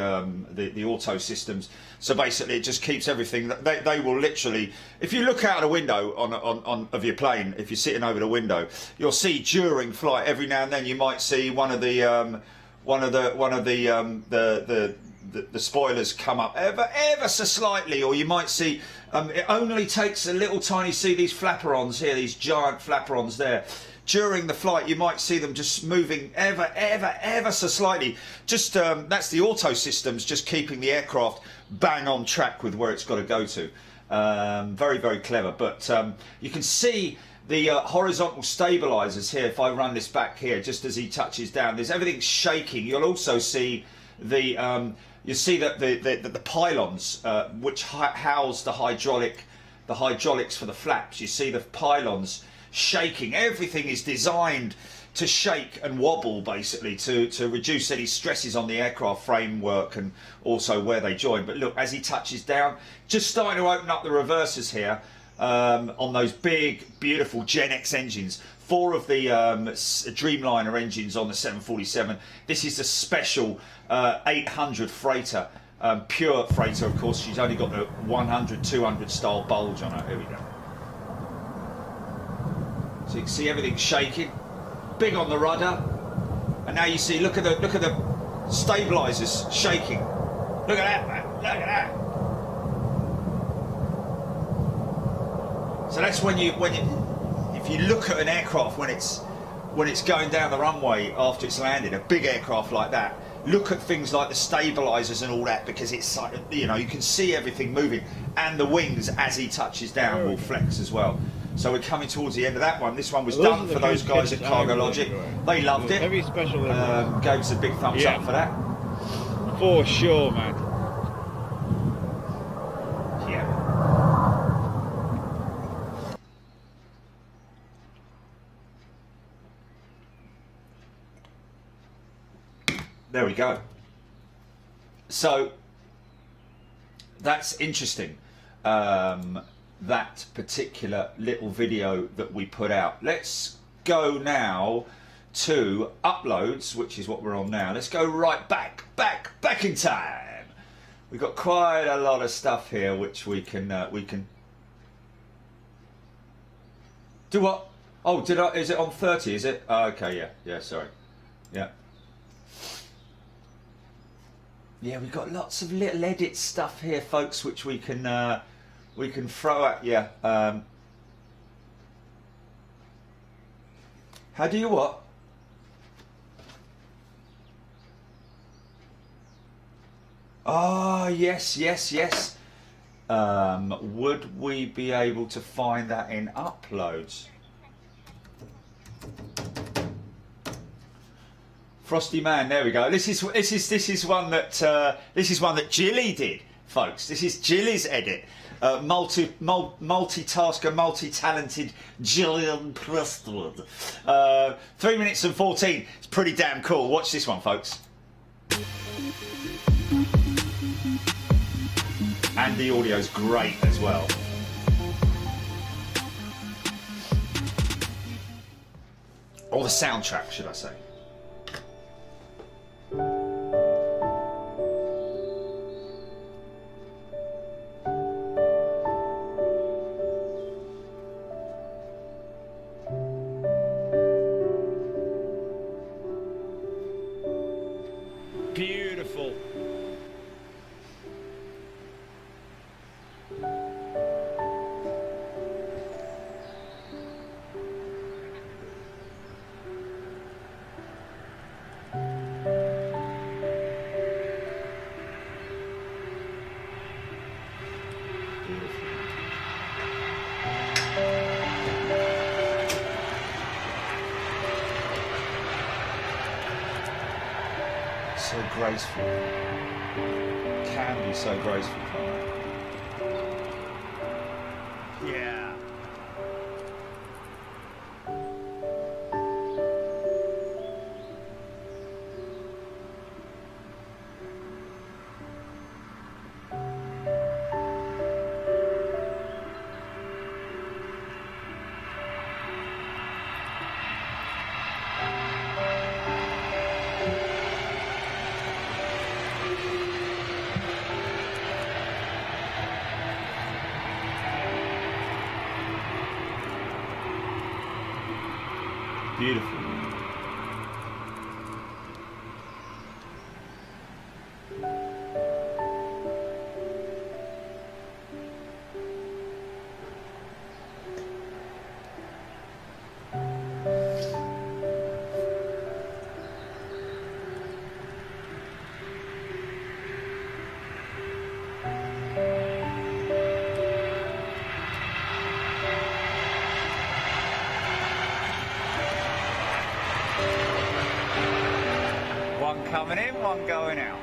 auto systems. So basically, it just keeps everything. They will literally, if you look out a window of your plane, if you're sitting over the window, you'll see during flight every now and then you might see one of the spoilers come up ever so slightly, or you might see it only takes a little tiny. See these flaperons here, these giant flaperons there. During the flight, you might see them just moving ever so slightly. Just that's the auto systems just keeping the aircraft bang on track with where it's got to go to. Very clever. But you can see the horizontal stabilizers here. If I run this back here, just as he touches down, there's everything shaking. You'll also see the the pylons which house the hydraulics for the flaps. You see the pylons shaking. Everything is designed to shake and wobble, basically to reduce any stresses on the aircraft framework and also where they join. But look, as he touches down, just starting to open up the reversers here on those big beautiful Gen X engines. 4 of the Dreamliner engines on the 747. This is a special 800 freighter, pure freighter, of course. She's only got the 100 200 style bulge on her. Here we go. So you can see everything shaking, big on the rudder, and now you see look at the stabilizers shaking. Look at that, man! Look at that. So that's when if you look at an aircraft when it's going down the runway after it's landed, a big aircraft like that, look at things like the stabilizers and all that, because it's like, you know, you can see everything moving, and the wings as he touches down will flex as well. So we're coming towards the end of that one. This one was done for those guys at Cargo Logic. They loved it. Very special. Gave us a big thumbs up for that. For sure, man. Yeah. There we go. So that's interesting. That particular little video that we put out. Let's go now to uploads, which is what we're on now. Let's go right back in time. We've got quite a lot of stuff here which we can do. What? Oh, is it on 30? Is it? Oh, okay, yeah, sorry. Yeah. Yeah, we've got lots of little edit stuff here, folks, which we can throw at you. How do you what? Oh, yes. Would we be able to find that in uploads? Frosty Man, there we go. This is one that Jilly did, folks. This is Jilly's edit. Multitasker, multi-talented Gillian Prestwood. 3 minutes and 14. It's pretty damn cool. Watch this one, folks. And the audio's great as well. Or the soundtrack, should I say. Beautiful. So graceful. Can be so graceful, can't it? Yeah. Beautiful. One coming in, one going out.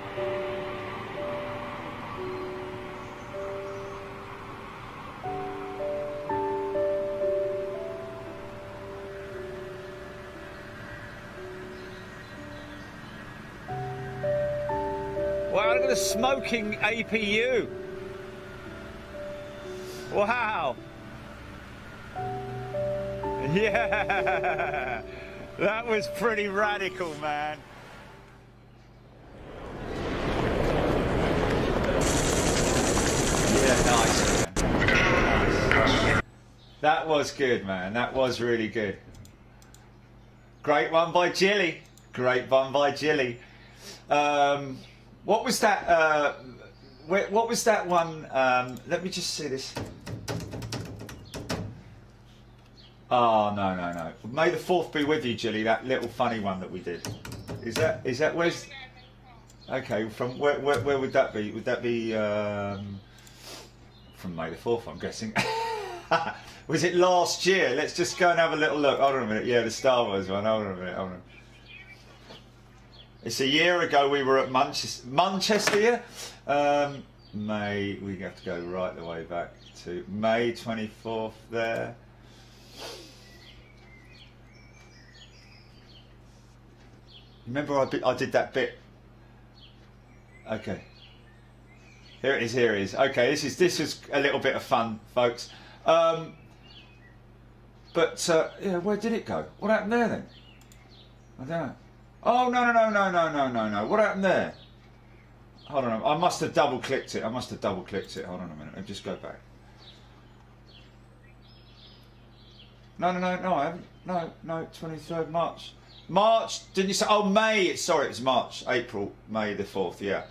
Wow, look at the smoking APU. Wow. Yeah. That was pretty radical, man. Yeah, nice. Nice. That was good, man. That was really good. Great one by Jilly. Great one by Jilly. What was that? What was that one? Let me just see this. Oh, no. May the 4th be with you, Jilly. That little funny one that we did. Is that where's? Okay, from where would that be? Would that be from May the 4th? I'm guessing. Was it last year? Let's just go and have a little look. Hold on a minute. Yeah, the Star Wars one. Hold on a minute. Hold on. It's a year ago. We were at Manchester. Yeah? May. We have to go right the way back to May 24th. There. Remember, I did that bit. Okay. Here it is. Okay, this is a little bit of fun, folks. But yeah, where did it go? What happened there then? I don't know. Oh no. What happened there? Hold on. I must have double clicked it. Hold on a minute. Let me just go back. No, I haven't. No, 23rd March. March, didn't you say? Oh, May. Sorry, it's March, April, May the 4th, yeah.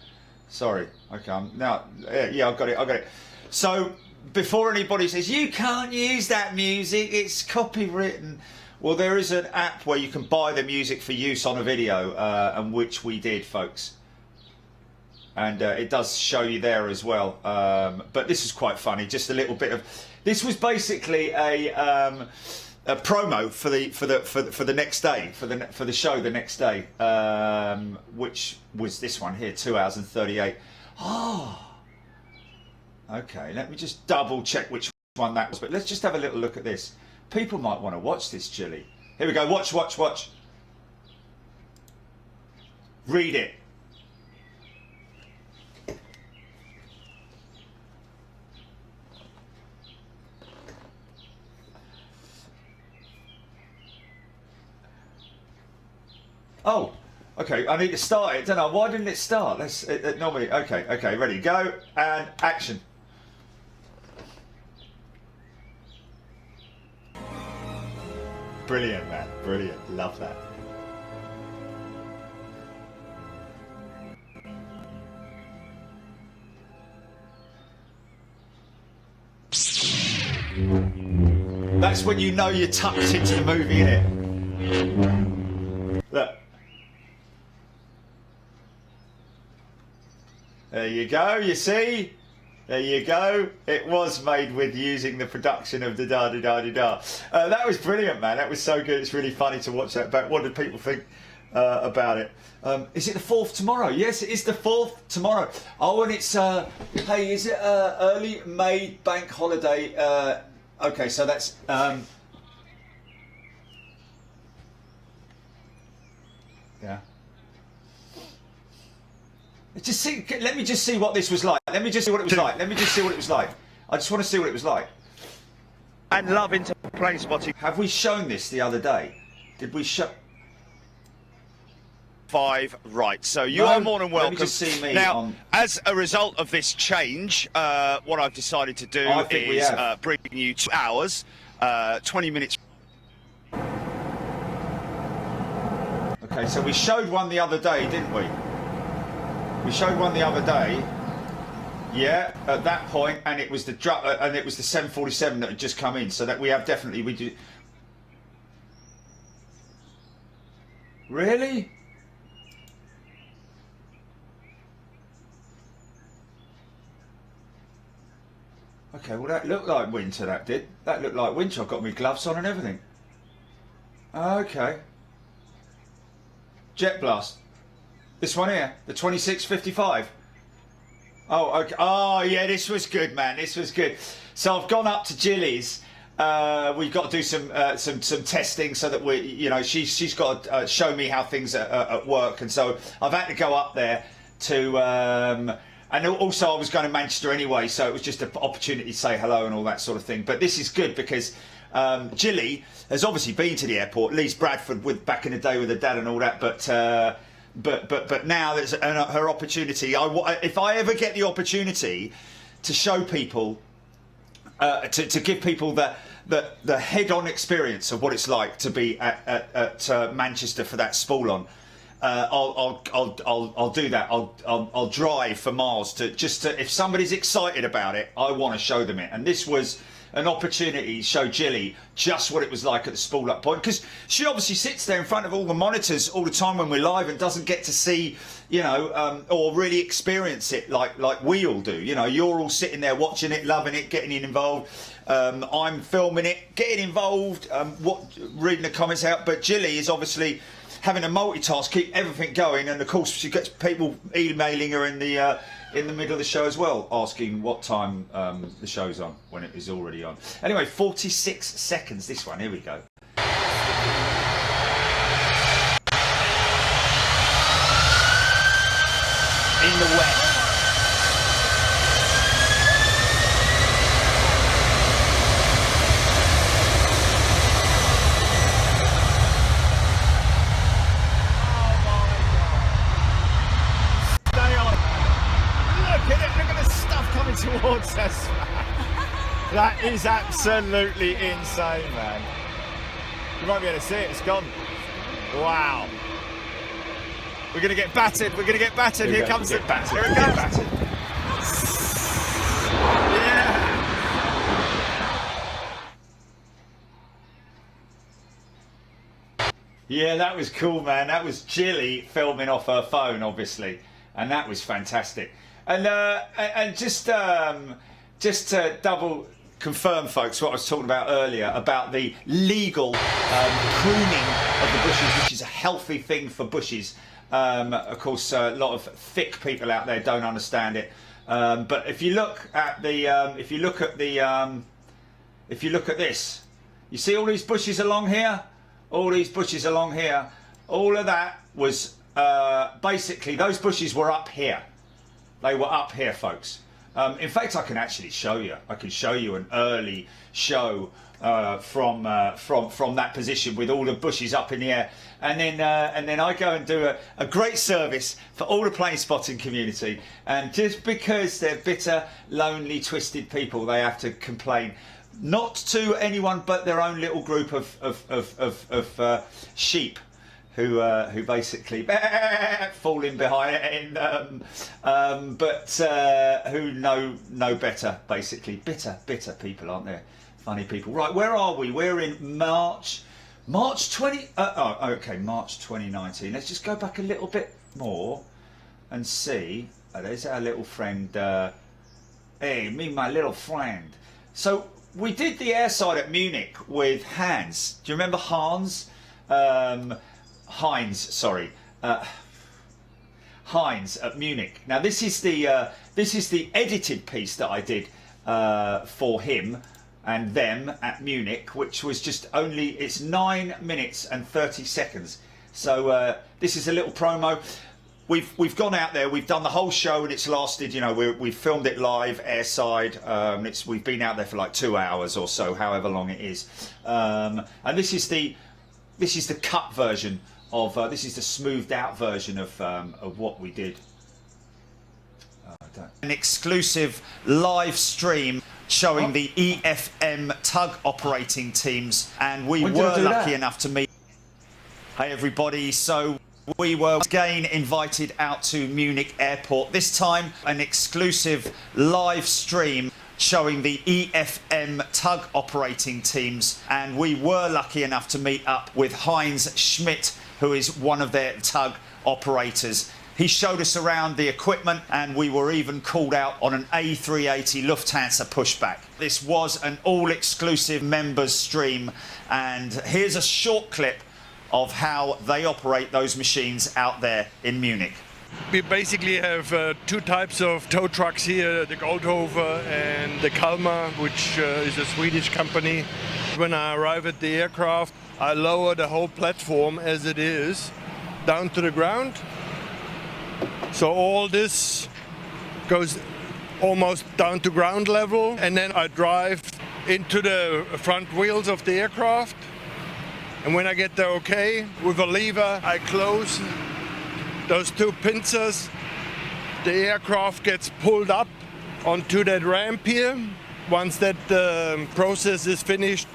Sorry. Okay, now, yeah, I've got it. So, before anybody says, you can't use that music, it's copywritten. Well, there is an app where you can buy the music for use on a video, and which we did, folks. And it does show you there as well. But this is quite funny, just a little bit of... This was basically a promo for the next day, for the show the next day, which was this one here, 2 hours and 38. Oh, okay. Let me just double check which one that was. But let's just have a little look at this. People might want to watch this, Jilly. Here we go. Watch. Read it. Oh, okay, I need to start it, don't I? Why didn't it start? Normally, okay, ready, go, and action. Brilliant, man, brilliant, love that. That's when you know you're tucked into the movie, innit? Look. There you go, you see? There you go. It was made with using the production of the da-da-da-da-da. That was brilliant, man. That was so good. It's really funny to watch that back. What did people think about it? Is it the 4th tomorrow? Yes, it is the 4th tomorrow. Oh, and it's, hey, is it early May bank holiday? Okay, so that's... yeah. Let me just see what this was like. I just want to see what it was like. And love into plane spotting. Have we shown this the other day? Did we show... 5 right, so you are more than welcome. Let me just see me now, on... as a result of this change, what I've decided to do is bring you 2 hours, 20 minutes. Okay, so we showed one the other day, didn't we? We showed one the other day, yeah, at that point, and it was the 747 that had just come in. So that we have definitely we do. Really? Okay, well that looked like winter. That did. That looked like winter. I've got my gloves on and everything. Okay. Jet Blast. This one here, the 2655. Oh, okay. Oh, yeah, this was good, man. This was good. So I've gone up to Jilly's. We've got to do some testing so that we, you know, she's got to show me how things are at work, and so I've had to go up there to. And also, I was going to Manchester anyway, so it was just an opportunity to say hello and all that sort of thing. But this is good because Jilly has obviously been to the airport, Lee's Bradford back in the day with her dad and all that, but now there's her opportunity. If I ever get the opportunity to show people, to give people the head-on experience of what it's like to be at Manchester for that spool on, I'll do that. I'll drive for miles to if somebody's excited about it, I want to show them it. And this was an opportunity to show Jilly just what it was like at the spool up point, because she obviously sits there in front of all the monitors all the time when we're live and doesn't get to see, you know, or really experience it like we all do. You know, you're all sitting there watching it, loving it, getting involved. I'm filming it, getting involved, reading the comments out. But Jilly is obviously having a multitask, keep everything going, and of course she gets people emailing her in the middle of the show as well, asking what time the show's on when it is already on. Anyway, 46 seconds this one. Here we go. In the wet. Jesus, man. That is absolutely insane, man. You won't be able to see it, it's gone. Wow. We're going to get battered, we're going to get battered. Here comes the battered. Here it comes. Yeah. Yeah, that was cool, man. That was Jilly filming off her phone, obviously, and that was fantastic. And just to double confirm, folks, what I was talking about earlier about the legal pruning of the bushes, which is a healthy thing for bushes. Of course, a lot of thick people out there don't understand it. But if you look at if you look at this, you see all these bushes along here. All these bushes along here, all of that was basically, those bushes were up here. They were up here, folks. In fact, I can actually show you. I can show you an early show from that position with all the bushes up in the air, and then I go and do a great service for all the plane spotting community. And just because they're bitter, lonely, twisted people, they have to complain. Not to anyone but their own little group of sheep who basically fall in behind, but who know better, basically. Bitter people, aren't they? Funny people. Right, where are we? We're in March 20. March 2019. Let's just go back a little bit more and see. Oh, there's our little friend. Hey, me, my little friend. So. We did the airside at Munich with Hans. Do you remember Hans? Heinz, sorry. Heinz at Munich. Now this is the edited piece that I did for him and them at Munich, which was just it's 9 minutes and 30 seconds. So this is a little promo. We've gone out there, we've done the whole show, and it's lasted, you know, we've filmed it live, airside. We've been out there for like 2 hours or so, however long it is. And this is the cut version of, this is the smoothed out version of what we did. An exclusive live stream showing the EFM tug operating teams, and we were lucky enough to meet. Hey everybody, so we were again invited out to Munich airport, this time an exclusive live stream showing the EFM tug operating teams, and we were lucky enough to meet up with Heinz Schmidt, who is one of their tug operators. He showed us around the equipment, and we were even called out on an A380 Lufthansa pushback. This was an all-exclusive members stream, and here's a short clip of how they operate those machines out there in Munich. We basically have two types of tow trucks here, the Goldhofer and the Kalmar, which is a Swedish company. When I arrive at the aircraft, I lower the whole platform as it is down to the ground. So all this goes almost down to ground level, and then I drive into the front wheels of the aircraft. And when I get there okay, with a lever, I close those two pincers. The aircraft gets pulled up onto that ramp here. Once that process is finished,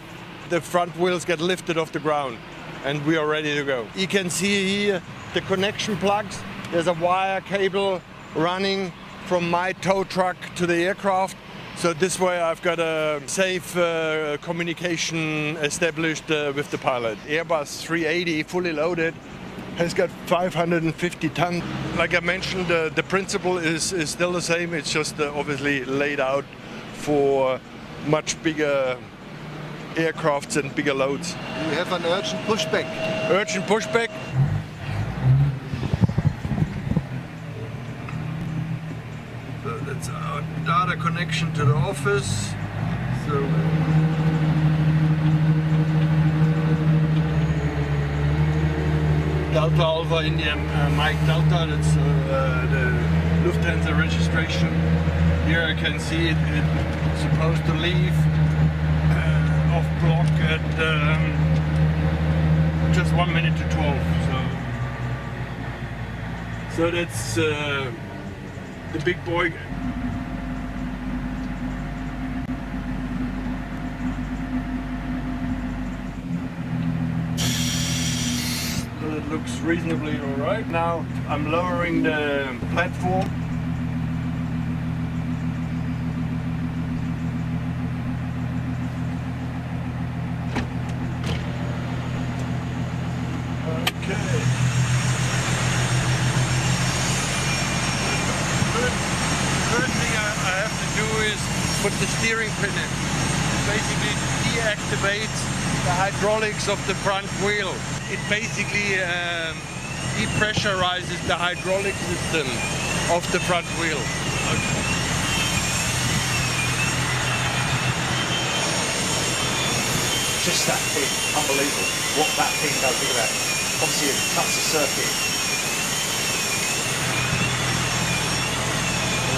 the front wheels get lifted off the ground and we are ready to go. You can see here the connection plugs. There's a wire cable running from my tow truck to the aircraft. So this way I've got a safe communication established with the pilot. Airbus 380, fully loaded, has got 550 tons. Like I mentioned, the principle is still the same. It's just obviously laid out for much bigger aircrafts and bigger loads. We have an urgent pushback. Urgent pushback. So that's our data connection to the office. So Delta Alpha India Mike Delta, that's the Lufthansa registration. Here I can see it's supposed to leave off block at just 1 minute to 12. So that's the big boy looks reasonably all right. Now I'm lowering the platform. Okay. First thing I have to do is put the steering pin in. Basically deactivates the hydraulics of the front wheel. It basically depressurizes the hydraulic system of the front wheel. Just that pin, unbelievable. What that pin does, look at that. Obviously it cuts the circuit.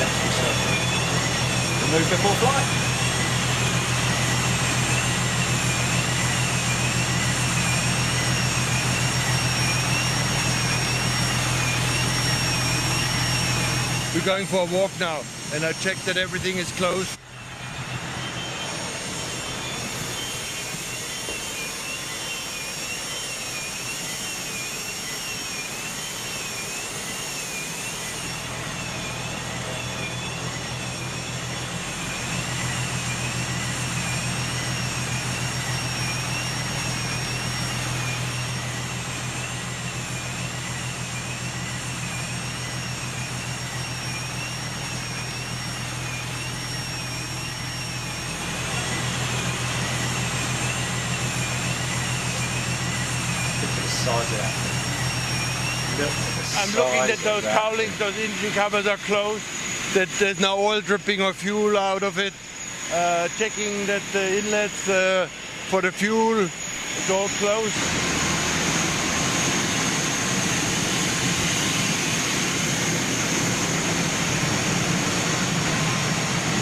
Electrical circuit. Remove before flight. We're going for a walk now, and I checked that everything is closed. I'm looking that those cowlings, those engine covers are closed, that there's no oil dripping or fuel out of it. Checking that the inlets for the fuel is all closed.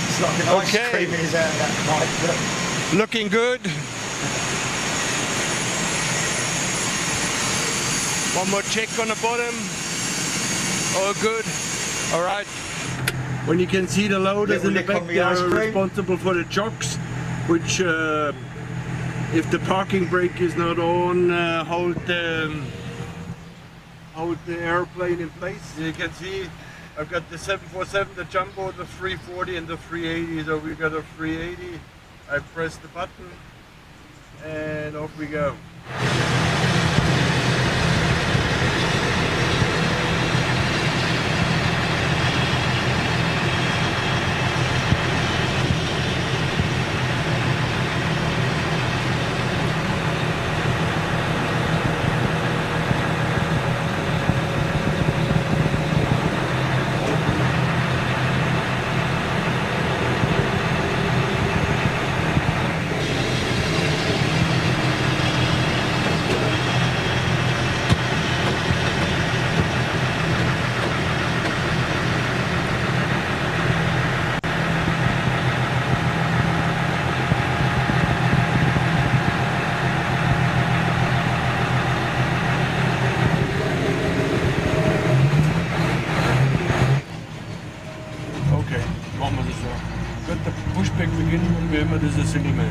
It's like an ice cream in his hand, that pipe. Looking good. One more check on the bottom. All good. All right. When you can see the loaders in the back, they are responsible for the chocks, which, if the parking brake is not on, hold the airplane in place. You can see I've got the 747, the Jumbo, the 340, and the 380. So we got a 380. I press the button, and off we go. Beginnen, wie immer dieses Element.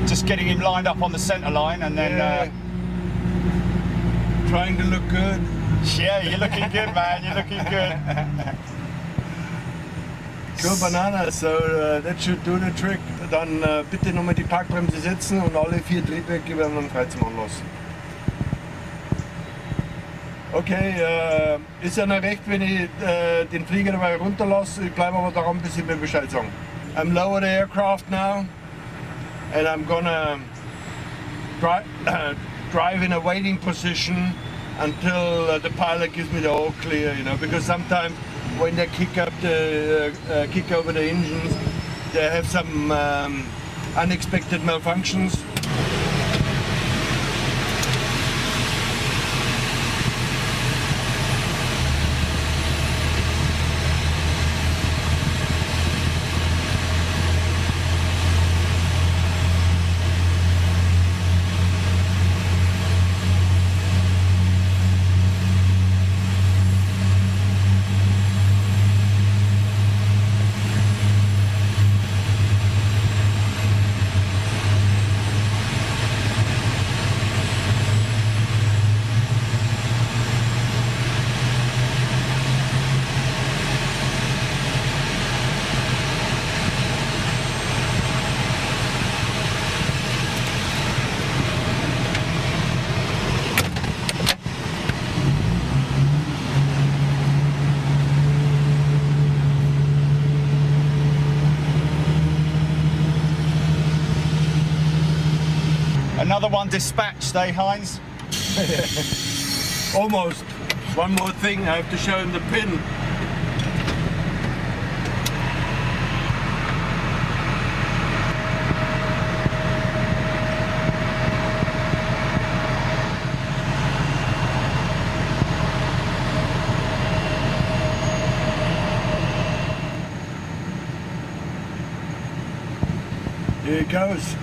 Just getting him lined up on the centre line and then trying to look good. Yeah, you're looking good, man. You're looking good. Cool banana, so that should do the trick. Dann bitte nochmal die Parkbremse setzen und alle 4 Triebwerke werden dann frei zum Anlassen. Okay, ist ja noch recht, wenn ich den Flieger dabei runterlasse. Ich bleibe aber daran, bis ich mir Bescheid sagen. I'm lower the aircraft now, and I'm gonna drive in a waiting position until the pilot gives me the all clear, you know, because sometimes when they kick over the engines, they have some unexpected malfunctions. Another one dispatched, eh, Heinz? Almost. One more thing, I have to show him the pin. Here it goes.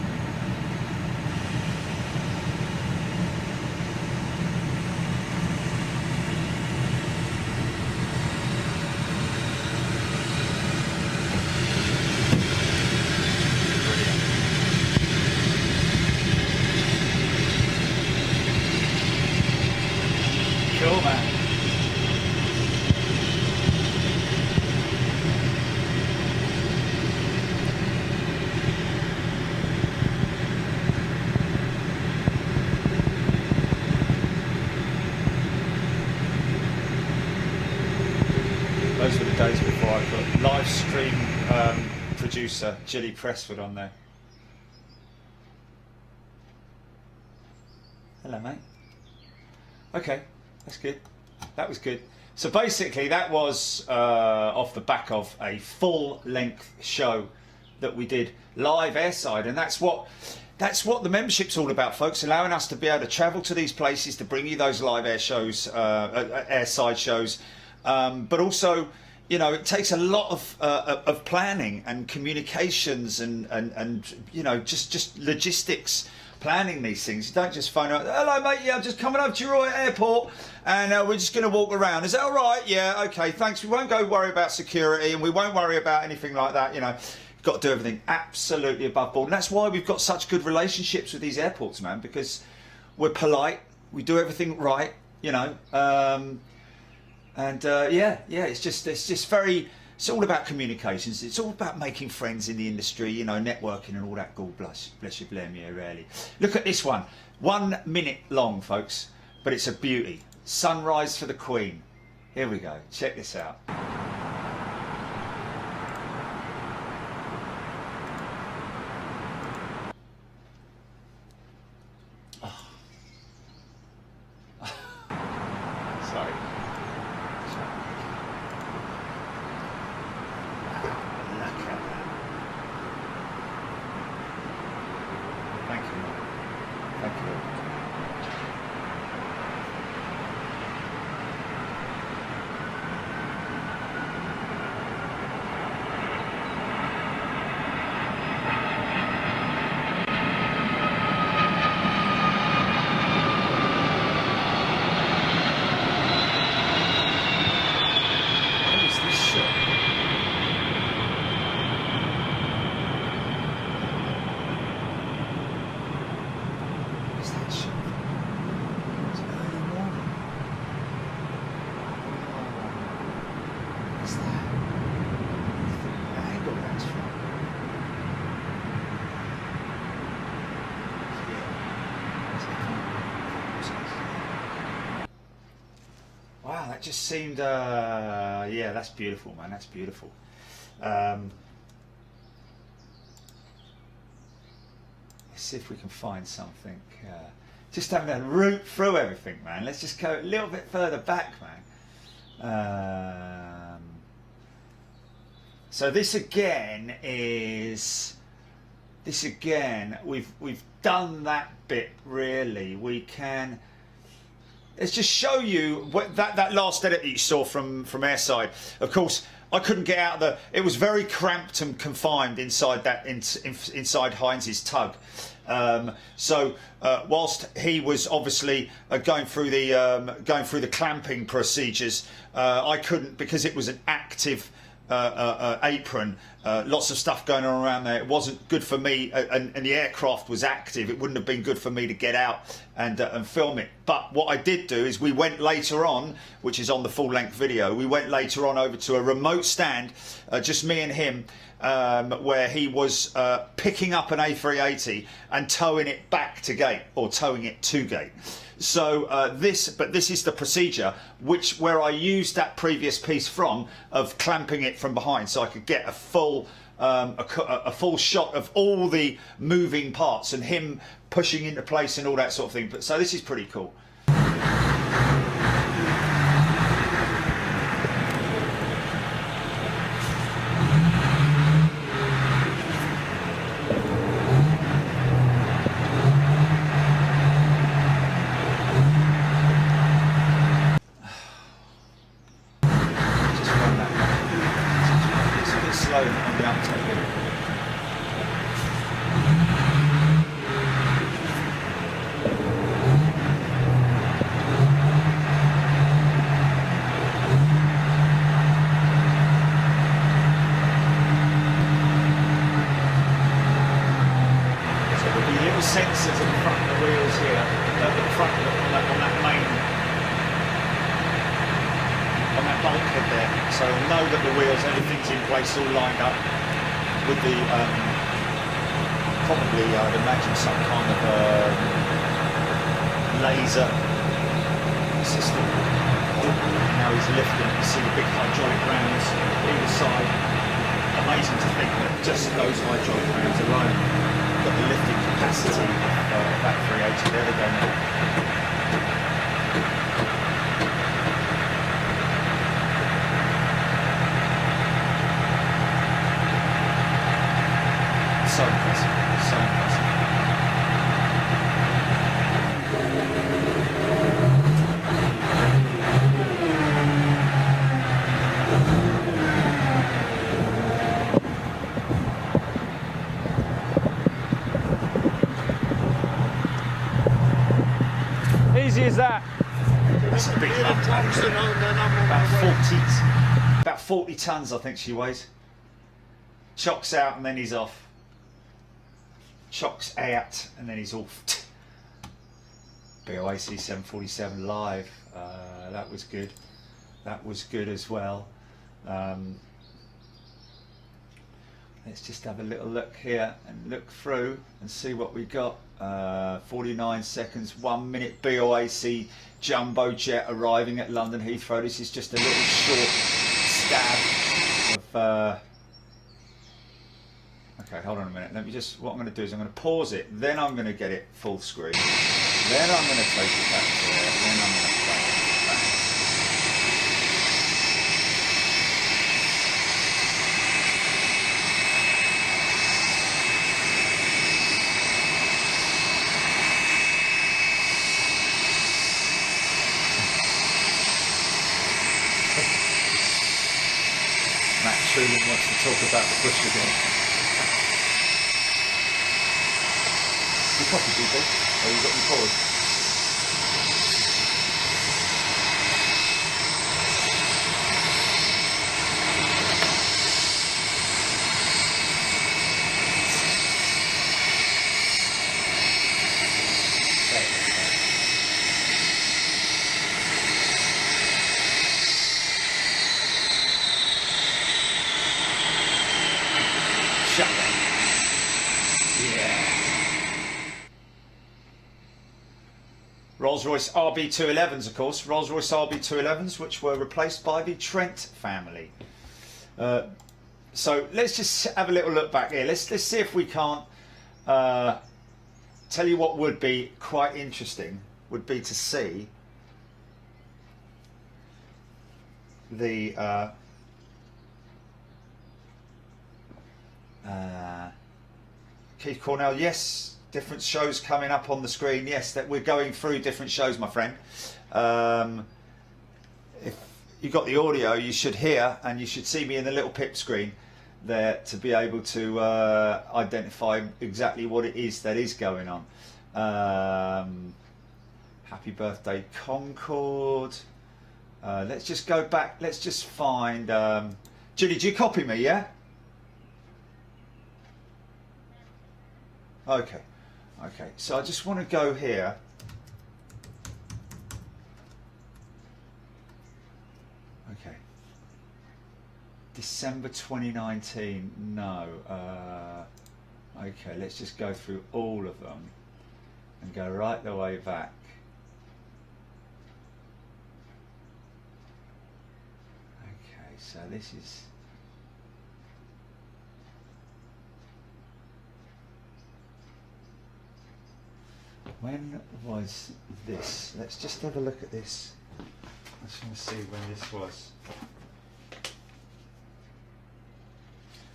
Cool, man. Those were the days before I put live stream producer Gilly Presswood on there. Hello, mate. Okay, that's good. That was good. So basically, that was off the back of a full-length show that we did live airside, and that's what the membership's all about, folks. Allowing us to be able to travel to these places to bring you those live air shows, airside shows. But also, you know, it takes a lot of planning and communications and you know, just logistics, planning these things. You don't just phone up, hello mate, yeah, I'm just coming over to your airport and we're just going to walk around. Is that all right? Yeah, okay, thanks. We won't go worry about security and we won't worry about anything like that, you know. You've got to do everything absolutely above board. And that's why we've got such good relationships with these airports, man, because we're polite, we do everything right, you know. Yeah, it's just very, it's all about communications. It's all about making friends in the industry, you know, networking and all that. God bless you, blame you, really. Look at this one. 1 minute long, folks, but it's a beauty. Sunrise for the Queen. Here we go. Check this out. Sorry. Thank you. Thank you. What is this shit? What is that shit? It's early morning. What's that? The angle that's from. Wow, that just seemed, yeah, that's beautiful, man, that's beautiful. Let's see if we can find something. Just having a route through everything, man. Let's just go a little bit further back, man. So this again is, we've done that bit really. We can, let's just show you what that last edit that you saw from airside. Of course, I couldn't get out of the. It was very cramped and confined inside that inside Heinz's tug. So whilst he was obviously going through the clamping procedures, I couldn't, because it was an active apron. Lots of stuff going on around there. It wasn't good for me, and the aircraft was active. It wouldn't have been good for me to get out and film it. But what I did do is we went later on, which is on the full-length video, we went later on over to a remote stand, just me and him, where he was picking up an A380 and towing it back to gate, or towing it to gate. So this is the procedure where I used that previous piece from, of clamping it from behind, so I could get a full a full shot of all the moving parts and him pushing into place and all that sort of thing. But so this is pretty cool. Slow on the uptake. So there'll be little sensors at the front of the wheels here, at the front of on that main. On that bulkhead there, so I'll know that the wheels, everything's in place, all lined up with the probably I'd imagine some kind of laser system. Now he's lifting, you see the big hydraulic rams either side. Amazing to think that just those hydraulic rams alone got the lifting capacity of that 380. There they go now. So impressive, so impressive. Easy as that. That's a big lump. About 40 tons, I think she weighs. Chocks out and then he's off. Chocks out and then he's off. BOAC 747 live. That was good. That was good as well. Let's just have a little look here and look through and see what we got. 49 seconds, 1 minute BOAC jumbo jet arriving at London Heathrow. This is just a little short stab of okay, hold on a minute. Let me just, what I'm going to do is I'm going to pause it, then I'm going to get it full screen, then I'm going to take it back to there, then I'm going to play it back. Matt Truman wants to talk about the bush again. You copy people, or you got them forward? Shut up. Yeah. Rolls-Royce RB211s, of course, Rolls-Royce RB211s, which were replaced by the Trent family. So let's just have a little look back here. Let's see if we can't tell you what would be quite interesting, would be to see the Keith Cornell, yes. Different shows coming up on the screen. Yes, that we're going through different shows, my friend. If you got the audio, you should hear and you should see me in the little pip screen there to be able to identify exactly what it is that is going on. Happy birthday, Concorde. Let's just go back. Let's just find. Julie, do you copy me? Yeah. Okay. Okay, so I just want to go here. Okay. December 2019, no. Okay, let's just go through all of them and go right the way back. Okay, so this is When was this? Let's just have a look at this. I just want to see when this was.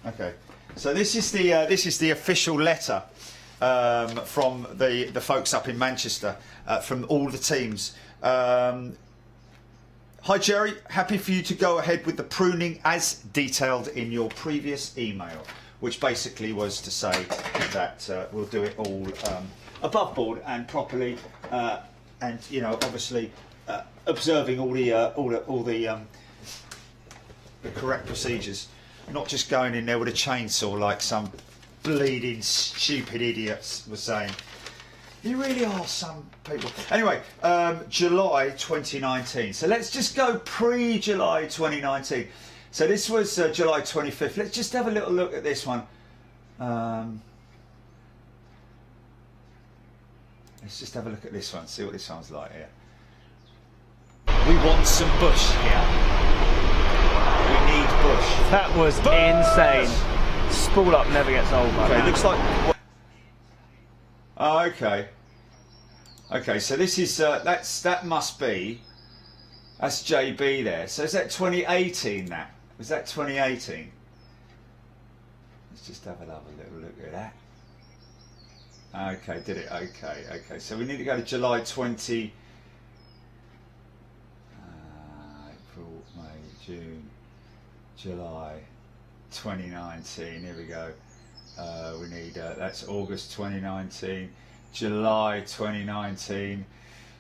Okay, so this is the official letter from the folks up in Manchester, from all the teams. Hi Jerry, happy for you to go ahead with the pruning as detailed in your previous email, which basically was to say that we'll do it all above board and properly, and you know, obviously observing all the correct procedures, not just going in there with a chainsaw like some bleeding stupid idiots were saying. You really are some people. Anyway, July 2019. So let's just go pre-July 2019. So this was July 25th. Let's just have a little look at this one. Let's just have a look at this one, see what this one's like here. We want some bush here. We need bush. That was insane. Spool up never gets old, man. Okay, looks like... Oh, okay. Okay, so this is that must be, that's JB there. So is that 2018? That was that 2018? Let's just have a little look at that. Okay, did it? Okay, okay. So we need to go to July 20. April, May, June, July 2019. Here we go. We need that's August 2019. July 2019.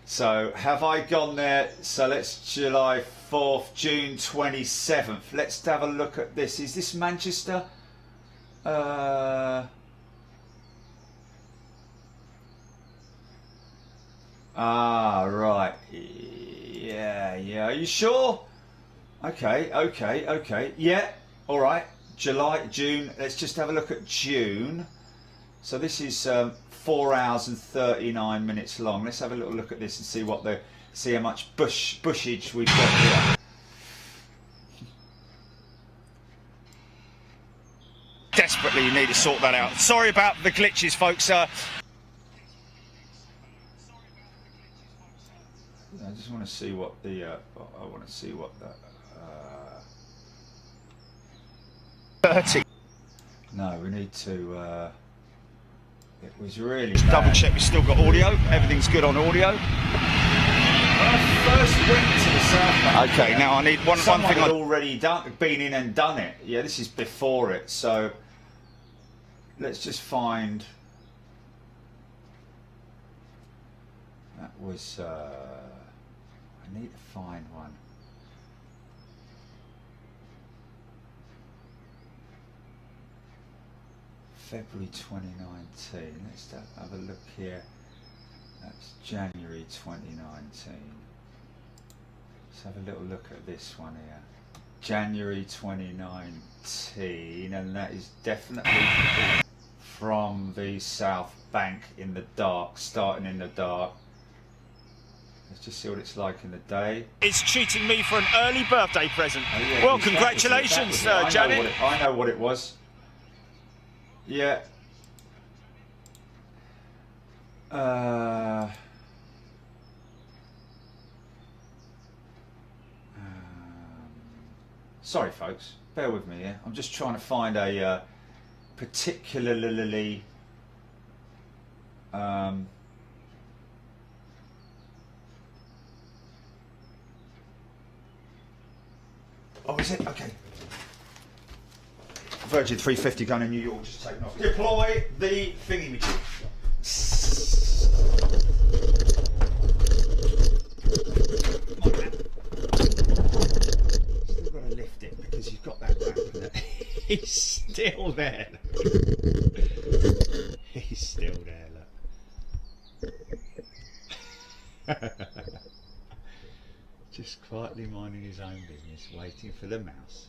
So have I gone there? So let's July 4th, June 27th. Let's have a look at this. Is this Manchester? Right. Yeah. Are you sure? Okay. Yeah. All right. July, June. Let's just have a look at June. So this is 4 hours and 39 minutes long. Let's have a little look at this and see how much bushage we've got here. Desperately need to sort that out. Sorry about the glitches, folks. I just want to see what the I want to see what the 30. No, we need to it was really just bad. double check we've still got audio. Everything's good on audio. When I first went to the South Bank, okay, now I need one someone thing. had already been in and done it. Yeah, this is before it. So let's just find. That was. I need to find one. February 2019. Let's have a look here. That's January 2019. Let's have a little look at this one here. January 2019, and that is definitely from the South Bank in the dark, starting in the dark. Let's just see what it's like in the day. It's treating me for an early birthday present. Oh, yeah, well, congratulations, Janet. I know what it was. Yeah. Sorry, folks. Bear with me here. I'm just trying to find a particularly. Oh, is it? Okay. Virgin 350 gun in New York just taken off. Deploy the thingy-majig. Still got to lift it because you've got that ramp and that. He's still there. He's still there, look. Just quietly minding his own business, waiting for the mouse.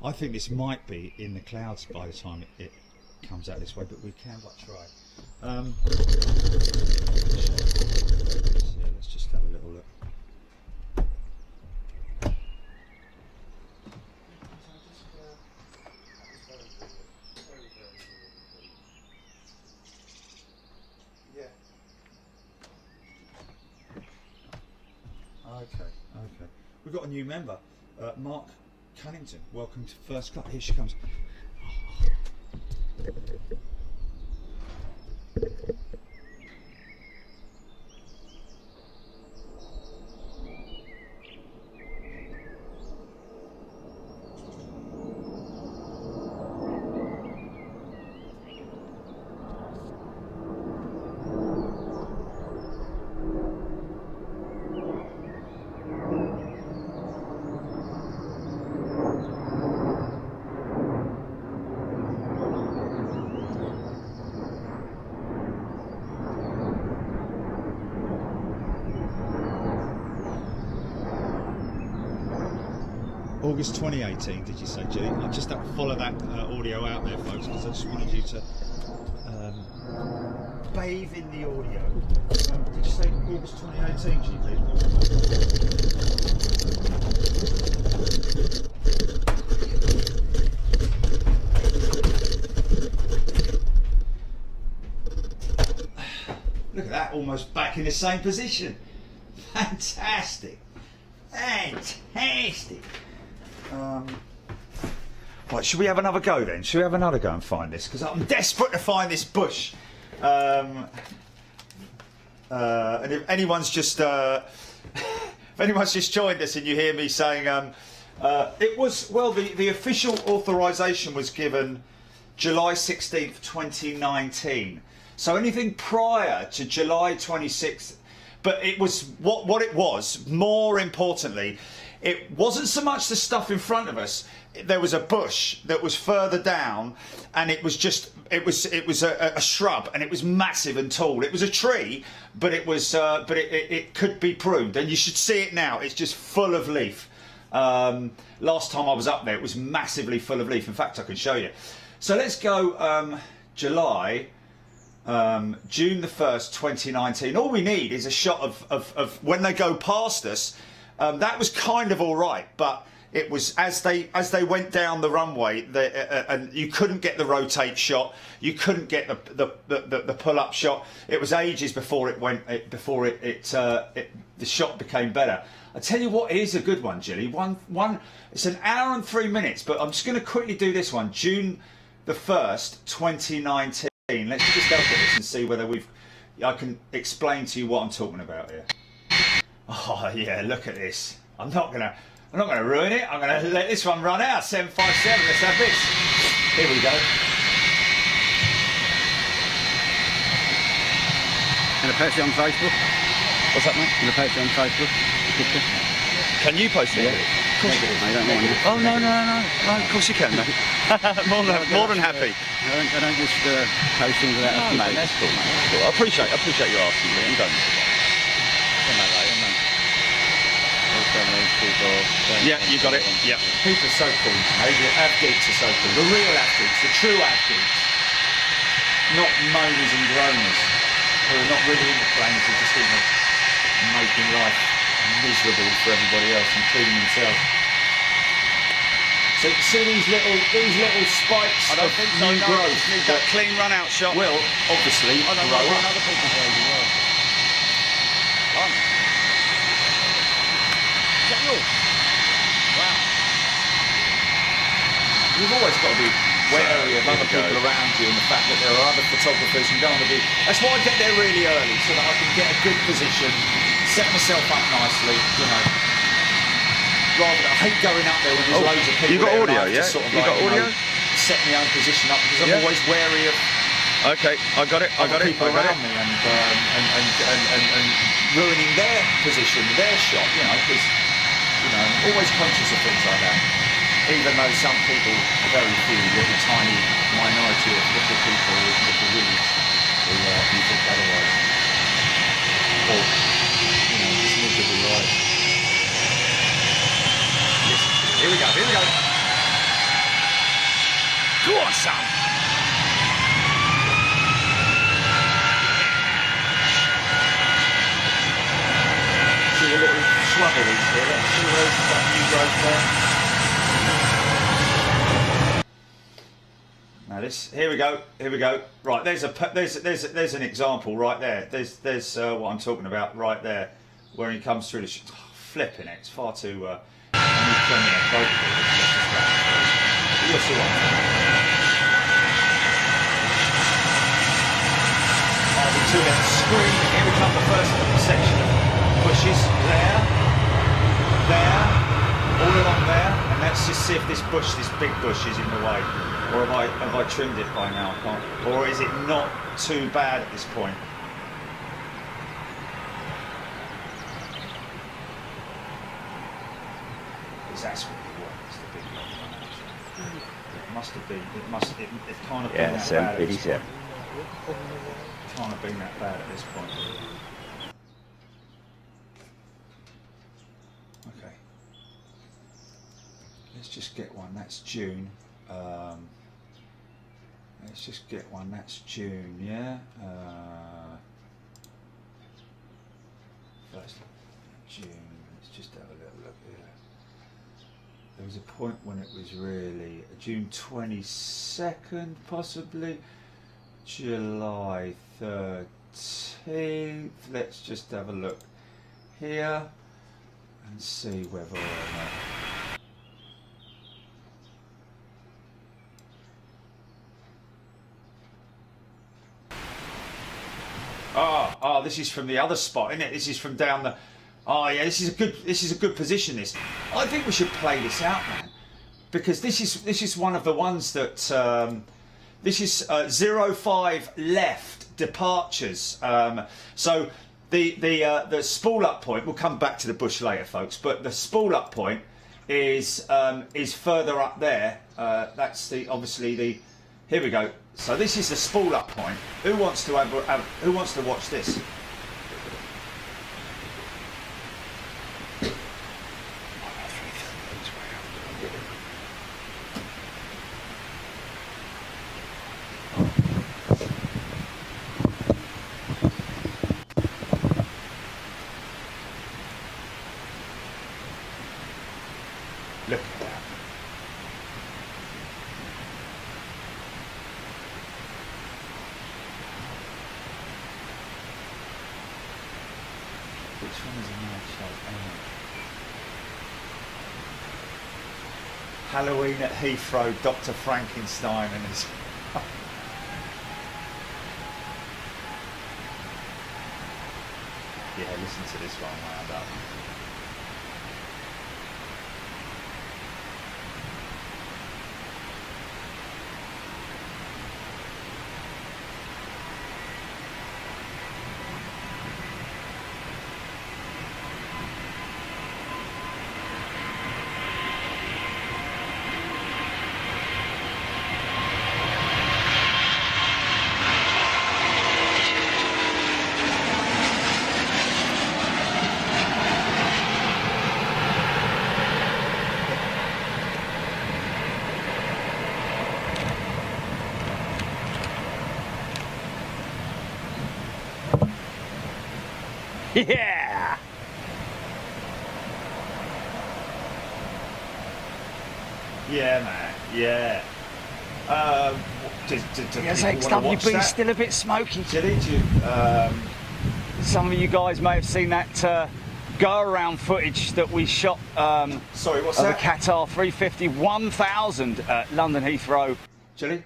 I think this might be in the clouds by the time it comes out this way, but we can but try. So let's just have a little look. Okay. We've got a new member, Mark Cunnington. Welcome to First Club. Here she comes. August 2018, did you say, Julie? I just have to follow that audio out there, folks, because I just wanted you to bathe in the audio. Did you say August 2018, Julie, please? Look at that, almost back in the same position. Fantastic. Fantastic. Right, should we have another go then? Should we have another go and find this? Because I'm desperate to find this bush. And if anyone's just joined us and you hear me saying it was, well, the official authorization was given July 16th 2019, so anything prior to July 26th, but it was what it was, more importantly, it wasn't so much the stuff in front of us. There was a bush that was further down, and it was a shrub, and it was massive and tall. It was a tree, but it could be pruned, and you should see it now. It's just full of leaf. Last time I was up there, it was massively full of leaf. In fact, I can show you. So let's go June the 1st, 2019. All we need is a shot of when they go past us. That was kind of all right, but it was as they went down the runway, and you couldn't get the rotate shot, you couldn't get the pull up shot. It was ages before the shot became better. I tell you what is a good one, Gilly. It's an hour and 3 minutes, but I'm just going to quickly do this one. June the 1st, 2019. Let's just look at this and see whether I can explain to you what I'm talking about here. Oh yeah, look at this. I'm not gonna ruin it. I'm gonna let this one run out. 757. Let's have this. Here we go. Can I post it on Facebook? What's that, mate? Can I post it on Facebook? Can you post it? Yeah. Of course you can. I don't mind you. Oh no, of course you can, mate. more than happy. I don't just post things without a mate, that's cool, mate. That's cool. I appreciate you asking me. Don't. Yeah, you got it. Yeah. People are so cool. The av geeks are so cool. The real av geeks, the true av geeks, not moaners and groaners who are not really into planes, who just think of making life miserable for everybody else, including themselves. So see these little spikes of new growth. Just need that clean run out shot. Will obviously grow up. Other people's ways as well. Is that yours? Wow. You've always got to be wary of other people around you and the fact that there are other photographers who don't want to be. That's why I get there really early, so that I can get a good position, set myself up nicely, you know. Rather than, I hate going up there when there's loads of people. You got audio, yeah? Set my own position up, because I'm always wary of. Okay, I got it. People around me and ruining their position, their shot, you know, because I'm always conscious of things like that. Even though some people, very few, little tiny minority of little people with little willies who think otherwise, or just miserable lives. Here we go. want some? See a little shrubberies here. Let's see those new growth there. Now this, here we go. Right, there's an example right there. There's what I'm talking about right there, where he comes through the flipping it. It's far too. You'll see what I'm to that screen. Here we come, the first section of bushes. There, all along there, and let's just see if this big bush is in the way. Or have I trimmed it by now? I can't. Or is it not too bad at this point? Because that's what it was. It's the big long one. It must have been. It can't have been that bad. It can't have been that bad at this point. Okay. Let's just get one. That's June. Let's just get one. That's June, yeah. First June. Let's just have a little look here. There was a point when it was really June 22nd, possibly July 13th. Let's just have a look here and see whether or not. Oh, this is from the other spot, isn't it? This is from down the. Oh yeah, this is a good position. This. I think we should play this out, man, because this is one of the ones that this is 05 left departures. So the spool up point. We'll come back to the bush later, folks. But the spool up point is further up there. That's obviously the. Here we go. So this is the spool up point. Who wants to who wants to watch this? Look at that. Which one is a mad shot? Halloween at Heathrow, Dr. Frankenstein and his... Yeah, listen to this one wound up. Yeah! Yeah, man. Yeah. Yes, XWB still a bit smoky. Did you? Some of you guys may have seen that go-around footage that we shot. Sorry, what's of that? The Qatar 350 1000 at London Heathrow. Chilly?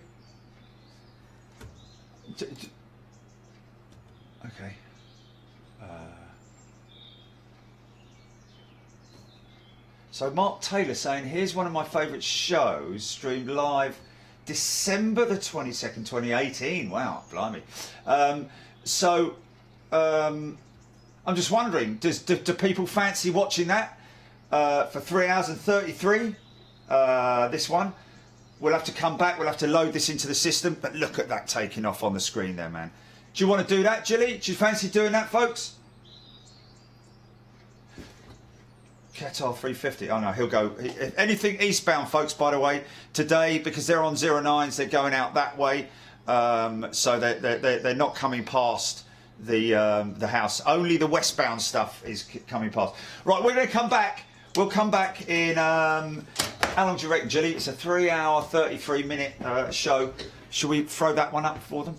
Okay. So Mark Taylor saying, here's one of my favourite shows, streamed live December the 22nd, 2018. Wow, blimey. I'm just wondering, do people fancy watching that for 3 hours and 33? This one. We'll have to come back, we'll have to load this into the system, but look at that taking off on the screen there, man. Do you want to do that, Jilly? Do you fancy doing that, folks? Qatar 350. Oh no, he'll go. If anything eastbound, folks, by the way, today, because they're on 09s, they're going out that way. So they're not coming past the house. Only the westbound stuff is coming past. Right, we're going to come back. We'll come back in. How long do you reckon, Gilly? It's a 3 hour, 33 minute show. Should we throw that one up for them?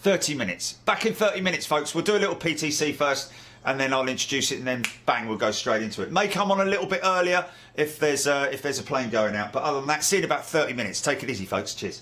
30 minutes. Back in 30 minutes, folks. We'll do a little PTC first, and then I'll introduce it, and then bang, we'll go straight into it. May come on a little bit earlier if there's a plane going out, but other than that, see you in about 30 minutes. Take it easy, folks. Cheers.